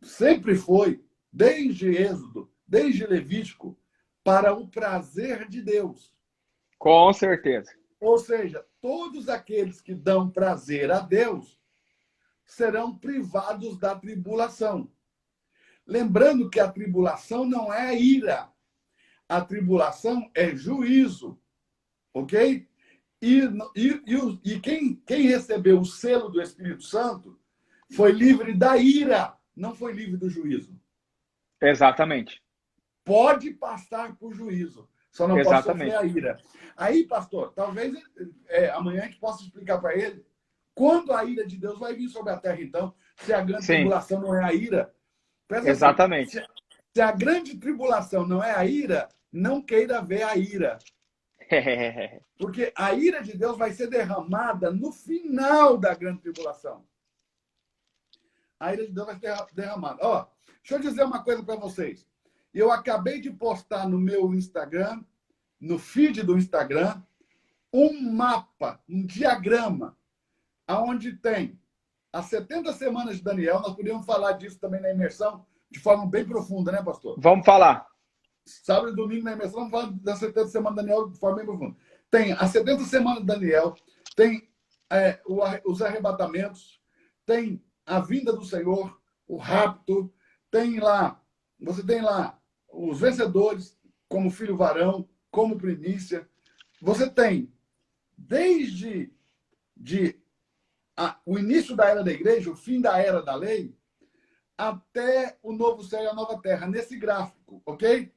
[SPEAKER 1] sempre foi, desde Êxodo, desde Levítico, para o prazer de Deus.
[SPEAKER 2] Com certeza.
[SPEAKER 1] Ou seja, todos aqueles que dão prazer a Deus serão privados da tribulação. Lembrando que a tribulação não é a ira. A tribulação é juízo. Ok? E quem recebeu o selo do Espírito Santo foi livre da ira, não foi livre do juízo.
[SPEAKER 2] Exatamente.
[SPEAKER 1] Pode passar por juízo, só não pode sofrer a ira. Aí, pastor, talvez amanhã a gente possa explicar para ele quando a ira de Deus vai vir sobre a terra, então, se a grande tribulação não é a ira.
[SPEAKER 2] Exatamente.
[SPEAKER 1] Assim, se a grande tribulação não é a ira, não queira ver a ira. Porque a ira de Deus vai ser derramada no final da grande tribulação. A ira de Deus vai ser derramada. Ó, deixa eu dizer uma coisa para vocês. Eu acabei de postar no meu Instagram, no feed do Instagram, um mapa, um diagrama, onde tem as 70 semanas de Daniel. Nós podíamos falar disso também na imersão, de forma bem profunda, né, pastor?
[SPEAKER 2] Vamos falar.
[SPEAKER 1] Sábado e domingo na imersão, vamos falar das 70 semanas de Daniel de forma bem profunda. Tem as 70 semanas de Daniel, tem os arrebatamentos, tem a vinda do Senhor, o rapto, você tem lá os vencedores, como filho varão, como primícia. Você tem, desde o início da era da igreja, o fim da era da lei, até o novo céu e a nova terra, nesse gráfico, ok?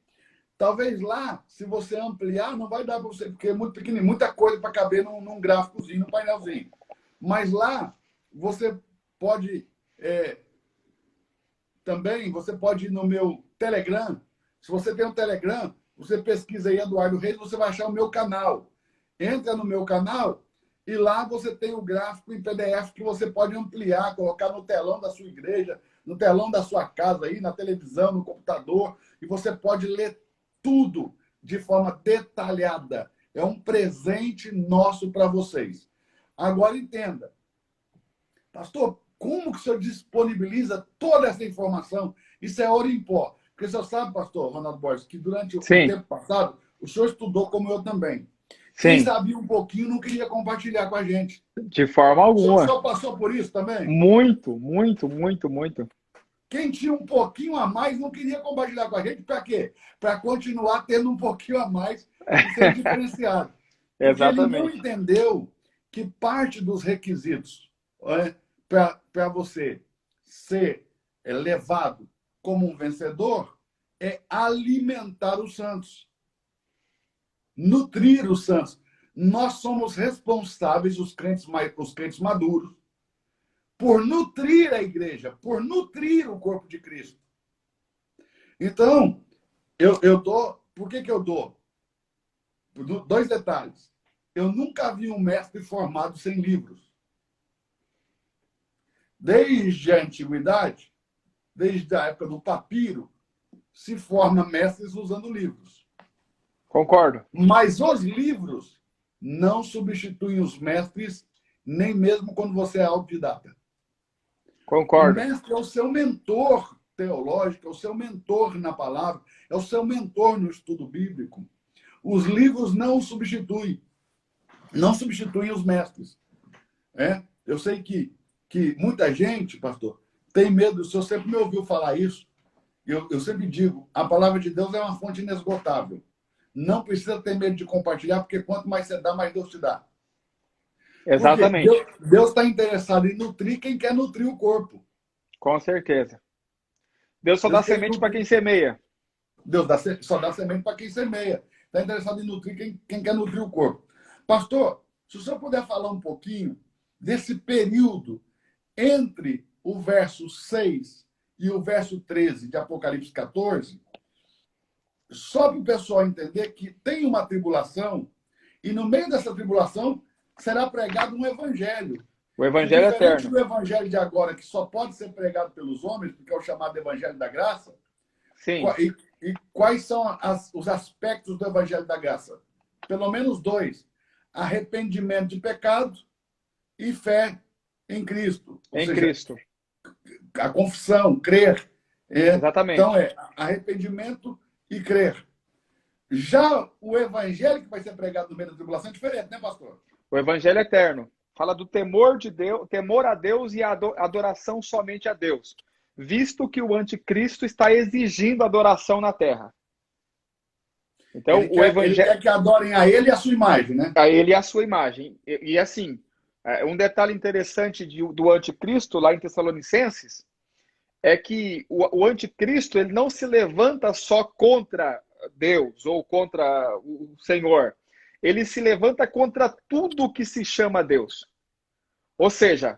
[SPEAKER 1] Talvez lá, se você ampliar, não vai dar para você, porque é muito pequenininho, muita coisa para caber num gráficozinho, num painelzinho. Mas lá, você pode também, você pode ir no meu Telegram. Se você tem um Telegram, você pesquisa aí Eduardo Reis, você vai achar o meu canal. Entra no meu canal e lá você tem o gráfico em PDF que você pode ampliar, colocar no telão da sua igreja, no telão da sua casa, aí, na televisão, no computador, e você pode ler tudo de forma detalhada. É um presente nosso para vocês. Agora entenda, pastor, como que o senhor disponibiliza toda essa informação? Isso é ouro em pó. Porque o senhor sabe, pastor Ronaldo Borges, que durante o
[SPEAKER 2] Sim,
[SPEAKER 1] tempo passado, o senhor estudou como eu também. Quem
[SPEAKER 2] sim,
[SPEAKER 1] sabia um pouquinho não queria compartilhar com a gente.
[SPEAKER 2] de forma
[SPEAKER 1] O senhor
[SPEAKER 2] alguma.
[SPEAKER 1] só passou por isso também?
[SPEAKER 2] Muito, muito, muito, muito.
[SPEAKER 1] Quem tinha um pouquinho a mais não queria compartilhar com a gente. Para quê? Para continuar tendo um pouquinho a mais e ser diferenciado. Porque ele não
[SPEAKER 2] Exatamente.
[SPEAKER 1] entendeu que parte dos requisitos para você ser levado como um vencedor é alimentar os santos, nutrir os santos. Nós somos responsáveis, os crentes maduros, por nutrir a igreja, por nutrir o corpo de Cristo. Então, eu dou. Por que eu dou? Dois detalhes. Eu nunca vi um mestre formado sem livros. Desde a antiguidade, desde a época do papiro, se forma mestres usando livros.
[SPEAKER 2] Concordo.
[SPEAKER 1] Mas os livros não substituem os mestres, nem mesmo quando você é autodidata. O
[SPEAKER 2] Concordo.
[SPEAKER 1] mestre é o seu mentor teológico, é o seu mentor na palavra, é o seu mentor no estudo bíblico. Os livros não substituem os mestres. Eu sei que muita gente, pastor, tem medo. O senhor sempre me ouviu falar isso. Eu sempre digo, a palavra de Deus é uma fonte inesgotável. Não precisa ter medo de compartilhar, porque quanto mais você dá, mais Deus te dá. Porque
[SPEAKER 2] Exatamente.
[SPEAKER 1] Deus está interessado em nutrir quem quer nutrir o corpo.
[SPEAKER 2] Com certeza. Deus só dá
[SPEAKER 1] Deus quer
[SPEAKER 2] semente para
[SPEAKER 1] nutrir.
[SPEAKER 2] quem semeia.
[SPEAKER 1] Deus só dá semente para quem semeia. Está interessado em nutrir quem quer nutrir o corpo. Pastor, se o senhor puder falar um pouquinho desse período entre o verso 6 e o verso 13 de Apocalipse 14, só para o pessoal entender que tem uma tribulação e no meio dessa tribulação será pregado um evangelho.
[SPEAKER 2] O
[SPEAKER 1] Que
[SPEAKER 2] evangelho é
[SPEAKER 1] diferente
[SPEAKER 2] eterno.
[SPEAKER 1] do evangelho de agora, que só pode ser pregado pelos homens, porque é o chamado evangelho da graça,
[SPEAKER 2] Sim,
[SPEAKER 1] e quais são os aspectos do evangelho da graça? Pelo menos dois: arrependimento de pecado e fé em Cristo. Ou
[SPEAKER 2] em
[SPEAKER 1] seja,
[SPEAKER 2] Cristo.
[SPEAKER 1] a confissão, crer. Então,
[SPEAKER 2] Exatamente.
[SPEAKER 1] arrependimento e crer. Já o evangelho que vai ser pregado no meio da tribulação é diferente, né, pastor?
[SPEAKER 2] O evangelho é eterno. Fala do temor de Deus, temor a Deus e a adoração somente a Deus, visto que o anticristo está exigindo adoração na terra. Então,
[SPEAKER 1] Ele quer que adorem a ele e a sua imagem, né?
[SPEAKER 2] a ele e a sua imagem. E assim, um detalhe interessante do anticristo, lá em Tessalonicenses, é que o anticristo ele não se levanta só contra Deus ou contra o Senhor. Ele se levanta contra tudo que se chama Deus. Ou seja,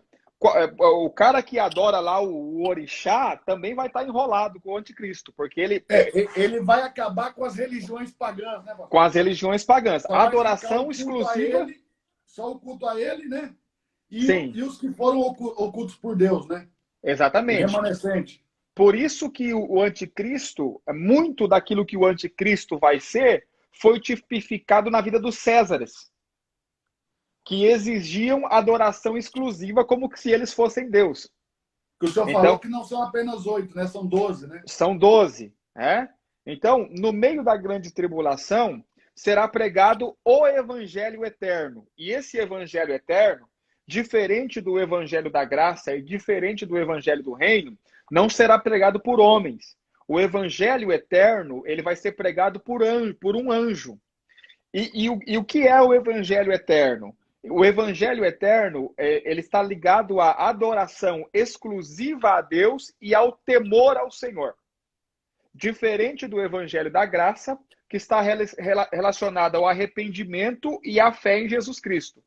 [SPEAKER 2] o cara que adora lá o orixá também vai estar enrolado com o anticristo, porque
[SPEAKER 1] Ele vai acabar com as religiões pagãs, né,
[SPEAKER 2] com
[SPEAKER 1] pastor?
[SPEAKER 2] as religiões pagãs.
[SPEAKER 1] Só
[SPEAKER 2] A
[SPEAKER 1] vai ficar
[SPEAKER 2] adoração exclusiva,
[SPEAKER 1] só o culto a ele, né?
[SPEAKER 2] sim,
[SPEAKER 1] E os que foram ocultos por Deus, né? O
[SPEAKER 2] exatamente.
[SPEAKER 1] remanescente.
[SPEAKER 2] Por isso que o anticristo, muito daquilo que o anticristo vai ser, foi tipificado na vida dos Césares, que exigiam adoração exclusiva como se eles fossem Deus.
[SPEAKER 1] Que o senhor falou
[SPEAKER 2] Então,
[SPEAKER 1] que não são apenas 8, né? São 12, né?
[SPEAKER 2] são 12, né? Então, no meio da grande tribulação, será pregado o evangelho eterno. E esse evangelho eterno, diferente do evangelho da graça e diferente do evangelho do reino, não será pregado por homens. O evangelho eterno, ele vai ser pregado por um anjo. E o que é o evangelho eterno? O evangelho eterno, ele está ligado à adoração exclusiva a Deus e ao temor ao Senhor. Diferente do evangelho da graça, que está relacionado ao arrependimento e à fé em Jesus Cristo.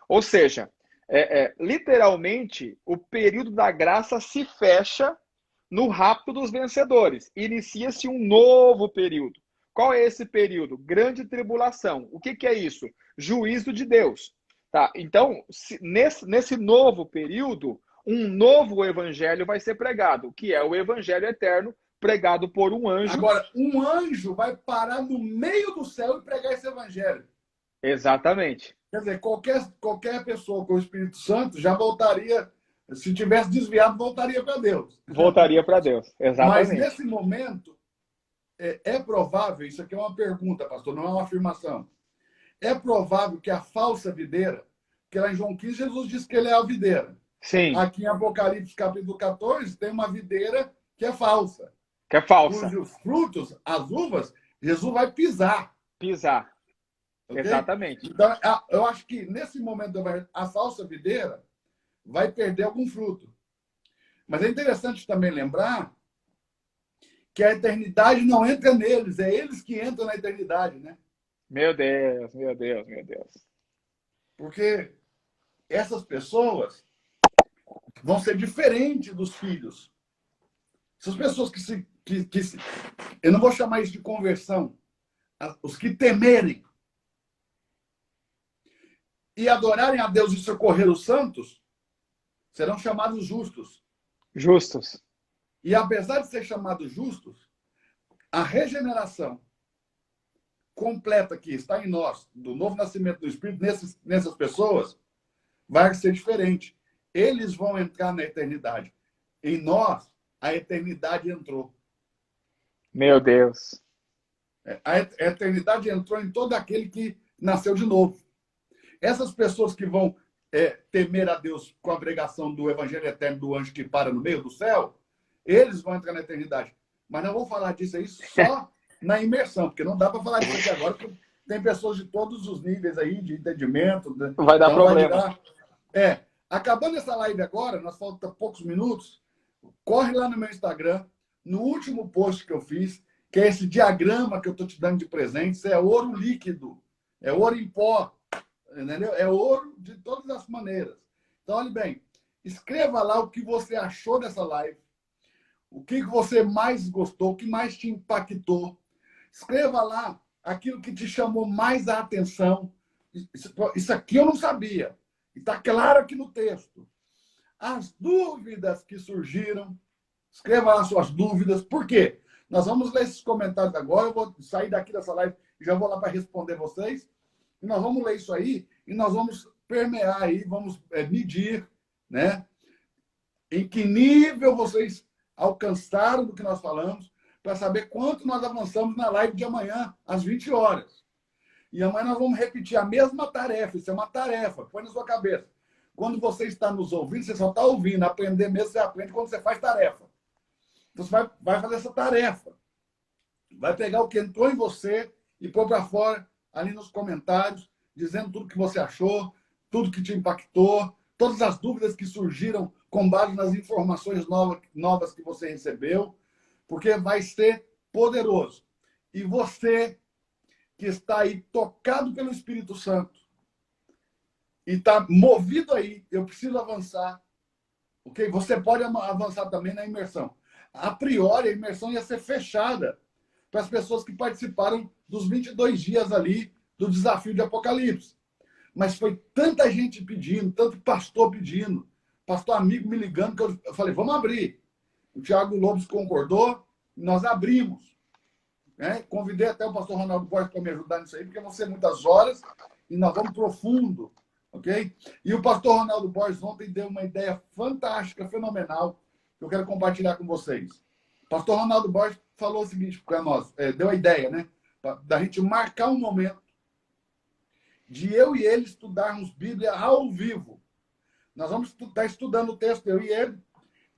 [SPEAKER 2] Ou seja, literalmente, o período da graça se fecha no rapto dos vencedores. Inicia-se um novo período. Qual é esse período? Grande tribulação. O que é isso? Juízo de Deus. Tá? Então, nesse novo período, um novo evangelho vai ser pregado, que é o evangelho eterno, pregado por um anjo.
[SPEAKER 1] Agora, um anjo vai parar no meio do céu e pregar esse evangelho.
[SPEAKER 2] Exatamente.
[SPEAKER 1] Quer dizer, qualquer pessoa com o Espírito Santo já voltaria, se tivesse desviado, voltaria para Deus.
[SPEAKER 2] Voltaria para Deus, exatamente.
[SPEAKER 1] Mas nesse momento, é provável, isso aqui é uma pergunta, pastor, não é uma afirmação. É provável que a falsa videira, que lá em João 15, Jesus diz que ele é a videira.
[SPEAKER 2] Sim.
[SPEAKER 1] Aqui em Apocalipse, capítulo 14, tem uma videira que é falsa.
[SPEAKER 2] Que é falsa.
[SPEAKER 1] Cujos frutos, as uvas, Jesus vai pisar.
[SPEAKER 2] Pisar. Okay? Exatamente.
[SPEAKER 1] Então, eu acho que nesse momento a falsa videira vai perder algum fruto. Mas é interessante também lembrar que a eternidade não entra neles, é eles que entram na eternidade, né?
[SPEAKER 2] Meu Deus, meu Deus, meu Deus.
[SPEAKER 1] Porque essas pessoas vão ser diferentes dos filhos. Essas pessoas eu não vou chamar isso de conversão, os que temerem e adorarem a Deus e socorrer os santos, serão chamados justos.
[SPEAKER 2] Justos.
[SPEAKER 1] E apesar de ser chamados justos, a regeneração completa que está em nós, do novo nascimento do Espírito, nessas pessoas, vai ser diferente. Eles vão entrar na eternidade. Em nós, a eternidade entrou.
[SPEAKER 2] Meu Deus.
[SPEAKER 1] A eternidade entrou em todo aquele que nasceu de novo. Essas pessoas que vão temer a Deus com a pregação do Evangelho Eterno do anjo que para no meio do céu, eles vão entrar na eternidade. Mas não vou falar disso aí só na imersão, porque não dá para falar disso aqui agora, porque tem pessoas de todos os níveis aí de entendimento.
[SPEAKER 2] Vai dar problema.
[SPEAKER 1] Acabando essa live agora, nós faltam poucos minutos, corre lá no meu Instagram, no último post que eu fiz, que é esse diagrama que eu estou te dando de presente, isso é ouro líquido, é ouro em pó, entendeu? É ouro de todas as maneiras. Então, olhe bem, escreva lá o que você achou dessa live, o que você mais gostou, o que mais te impactou. Escreva lá aquilo que te chamou mais a atenção. Isso aqui eu não sabia. E está claro aqui no texto. As dúvidas que surgiram. Escreva lá suas dúvidas. Por quê? Nós vamos ler esses comentários agora. Eu vou sair daqui dessa live e já vou lá para responder vocês. E nós vamos ler isso aí e nós vamos permear aí, vamos medir, né? Em que nível vocês alcançaram do que nós falamos, para saber quanto nós avançamos na live de amanhã, às 20 horas. E amanhã nós vamos repetir a mesma tarefa. Isso é uma tarefa. Põe na sua cabeça. Quando você está nos ouvindo, você só está ouvindo. Aprender mesmo, você aprende quando você faz tarefa. Então, você vai fazer essa tarefa. Vai pegar o que entrou em você e pôr para fora, ali nos comentários, dizendo tudo que você achou, tudo que te impactou, todas as dúvidas que surgiram com base nas informações novas que você recebeu, porque vai ser poderoso. E você que está aí tocado pelo Espírito Santo e está movido aí, eu preciso avançar, ok? Você pode avançar também na imersão. A priori, a imersão ia ser fechada para as pessoas que participaram dos 22 dias ali do desafio de Apocalipse. Mas foi tanta gente pedindo, tanto pastor pedindo, pastor amigo me ligando, que eu falei, vamos abrir. O Tiago Lopes concordou, e nós abrimos. Né? Convidei até o pastor Ronaldo Borges para me ajudar nisso aí, porque vão ser muitas horas e nós vamos profundo. Ok? E o pastor Ronaldo Borges ontem deu uma ideia fantástica, fenomenal, que eu quero compartilhar com vocês. O pastor Ronaldo Borges falou o seguinte para nós, deu a ideia, né? Da gente marcar um momento de eu e ele estudarmos Bíblia ao vivo. Nós vamos estar estudando o texto, eu e ele,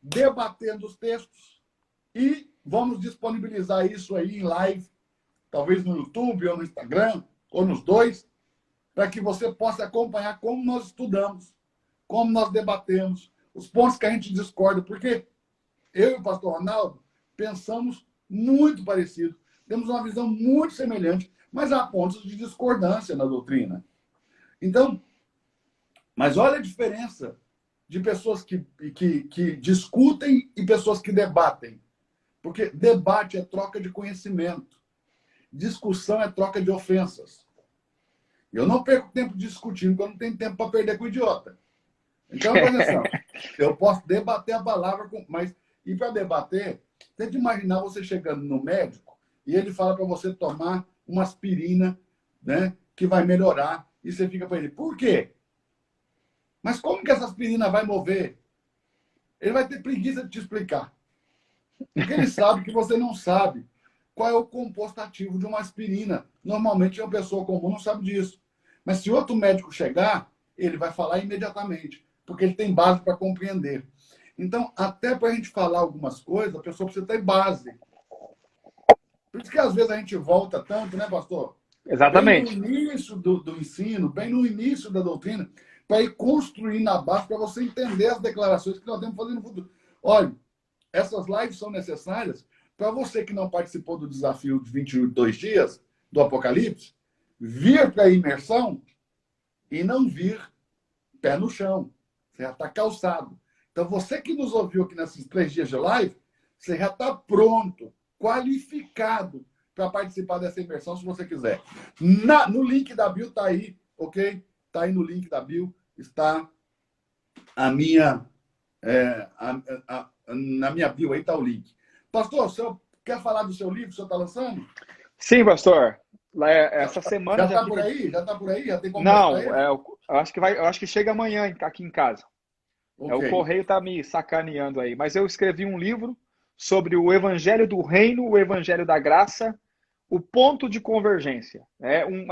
[SPEAKER 1] debatendo os textos e vamos disponibilizar isso aí em live, talvez no YouTube ou no Instagram, ou nos dois, para que você possa acompanhar como nós estudamos, como nós debatemos, os pontos que a gente discorda, porque eu e o pastor Ronaldo pensamos muito parecido, temos uma visão muito semelhante, mas há pontos de discordância na doutrina. Então, mas olha a diferença de pessoas que discutem e pessoas que debatem. Porque debate é troca de conhecimento. Discussão é troca de ofensas. Eu não perco tempo discutindo, porque eu não tenho tempo para perder com o idiota. Então, presta atenção. Eu posso debater a palavra, mas... E para debater, tente imaginar você chegando no médico e ele fala para você tomar uma aspirina, né, que vai melhorar. E você fica para ele, por quê? Mas como que essa aspirina vai mover? Ele vai ter preguiça de te explicar. Porque ele sabe que você não sabe qual é o composto ativo de uma aspirina. Normalmente, uma pessoa comum não sabe disso. Mas se outro médico chegar, ele vai falar imediatamente, porque ele tem base para compreender. Então, até para a gente falar algumas coisas, a pessoa precisa ter base. Por isso que às vezes a gente volta tanto, né, pastor?
[SPEAKER 2] Exatamente.
[SPEAKER 1] Bem no início do ensino, bem no início da doutrina, para ir construindo a base, para você entender as declarações que nós temos que fazer no futuro. Olha, essas lives são necessárias para você que não participou do desafio de 22 dias do Apocalipse, vir para a imersão e não vir pé no chão. Você já está calçado. Então, você que nos ouviu aqui nesses 3 dias de live, você já está pronto, qualificado para participar dessa imersão, se você quiser. No link da bio está aí, ok? Está aí no link da bio, está a minha... na minha bio aí está o link. Pastor, o senhor quer falar do seu livro que o senhor está lançando?
[SPEAKER 2] Sim, pastor. Essa semana
[SPEAKER 1] já está por aí? Já está por aí? Já tem como?
[SPEAKER 2] Não, eu acho que chega amanhã aqui em casa.
[SPEAKER 1] Okay.
[SPEAKER 2] O correio está me sacaneando aí. Mas eu escrevi um livro sobre o Evangelho do Reino, o Evangelho da Graça, o ponto de convergência. É um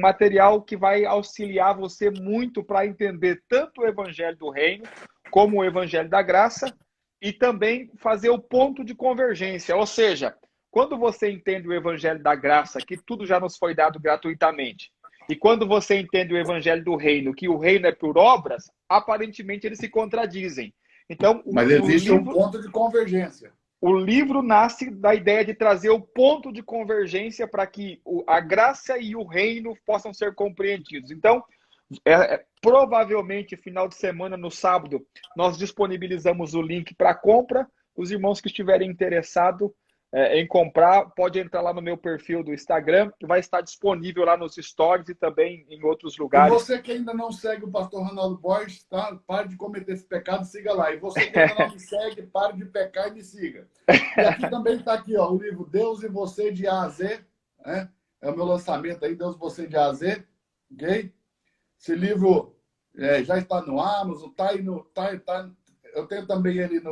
[SPEAKER 2] material que vai auxiliar você muito para entender tanto o Evangelho do Reino como o Evangelho da Graça e também fazer o ponto de convergência. Ou seja, quando você entende o Evangelho da Graça, que tudo já nos foi dado gratuitamente, e quando você entende o Evangelho do Reino, que o reino é por obras, aparentemente eles se contradizem. Então,
[SPEAKER 1] mas existe um ponto de convergência.
[SPEAKER 2] O livro nasce da ideia de trazer o ponto de convergência para que a graça e o reino possam ser compreendidos. Então, provavelmente, final de semana, no sábado, nós disponibilizamos o link para compra. Os irmãos que estiverem interessados em comprar, pode entrar lá no meu perfil do Instagram, que vai estar disponível lá nos stories e também em outros lugares.
[SPEAKER 1] E você que ainda não segue o pastor Ronaldo Borges, tá? Pare de cometer esse pecado, siga lá. E você que ainda não me segue, pare de pecar e me siga. E aqui também está aqui, ó, o livro Deus e Você de A a Z, né? É o meu lançamento aí, Deus e Você de A a Z, ok? Esse livro já está no Amazon, eu tenho também ele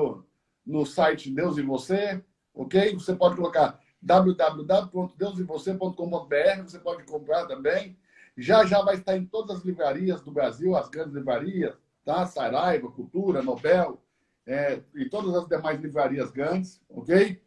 [SPEAKER 1] no site Deus e Você, ok? Você pode colocar www.deusevocê.com.br, você pode comprar também. Já vai estar em todas as livrarias do Brasil, as grandes livrarias, tá? Saraiva, Cultura, Nobel, e todas as demais livrarias grandes, ok?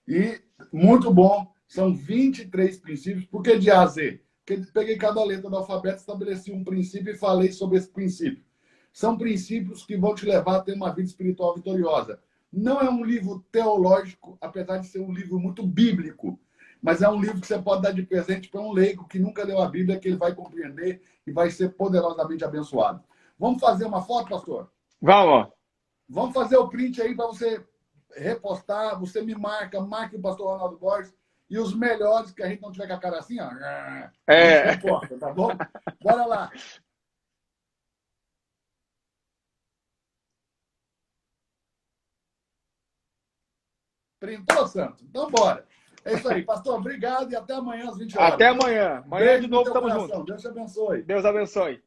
[SPEAKER 1] E muito bom, são 23 princípios. Por que de A a Z? Porque peguei cada letra do alfabeto, estabeleci um princípio e falei sobre esse princípio. São princípios que vão te levar a ter uma vida espiritual vitoriosa. Não é um livro teológico, apesar de ser um livro muito bíblico, mas é um livro que você pode dar de presente para um leigo que nunca leu a Bíblia, que ele vai compreender e vai ser poderosamente abençoado. Vamos fazer uma foto, pastor?
[SPEAKER 2] Vamos.
[SPEAKER 1] Vamos fazer o print aí para você repostar. Você me marque o pastor Ronaldo Borges e os melhores, que a gente não tiver com a cara assim, ó. Reposta, tá bom? Bora lá. Printou, Santos? Então, bora. É isso aí. Pastor, obrigado e até amanhã às 20 horas.
[SPEAKER 2] Até amanhã. Amanhã de novo estamos juntos.
[SPEAKER 1] Deus te abençoe.
[SPEAKER 2] Deus abençoe.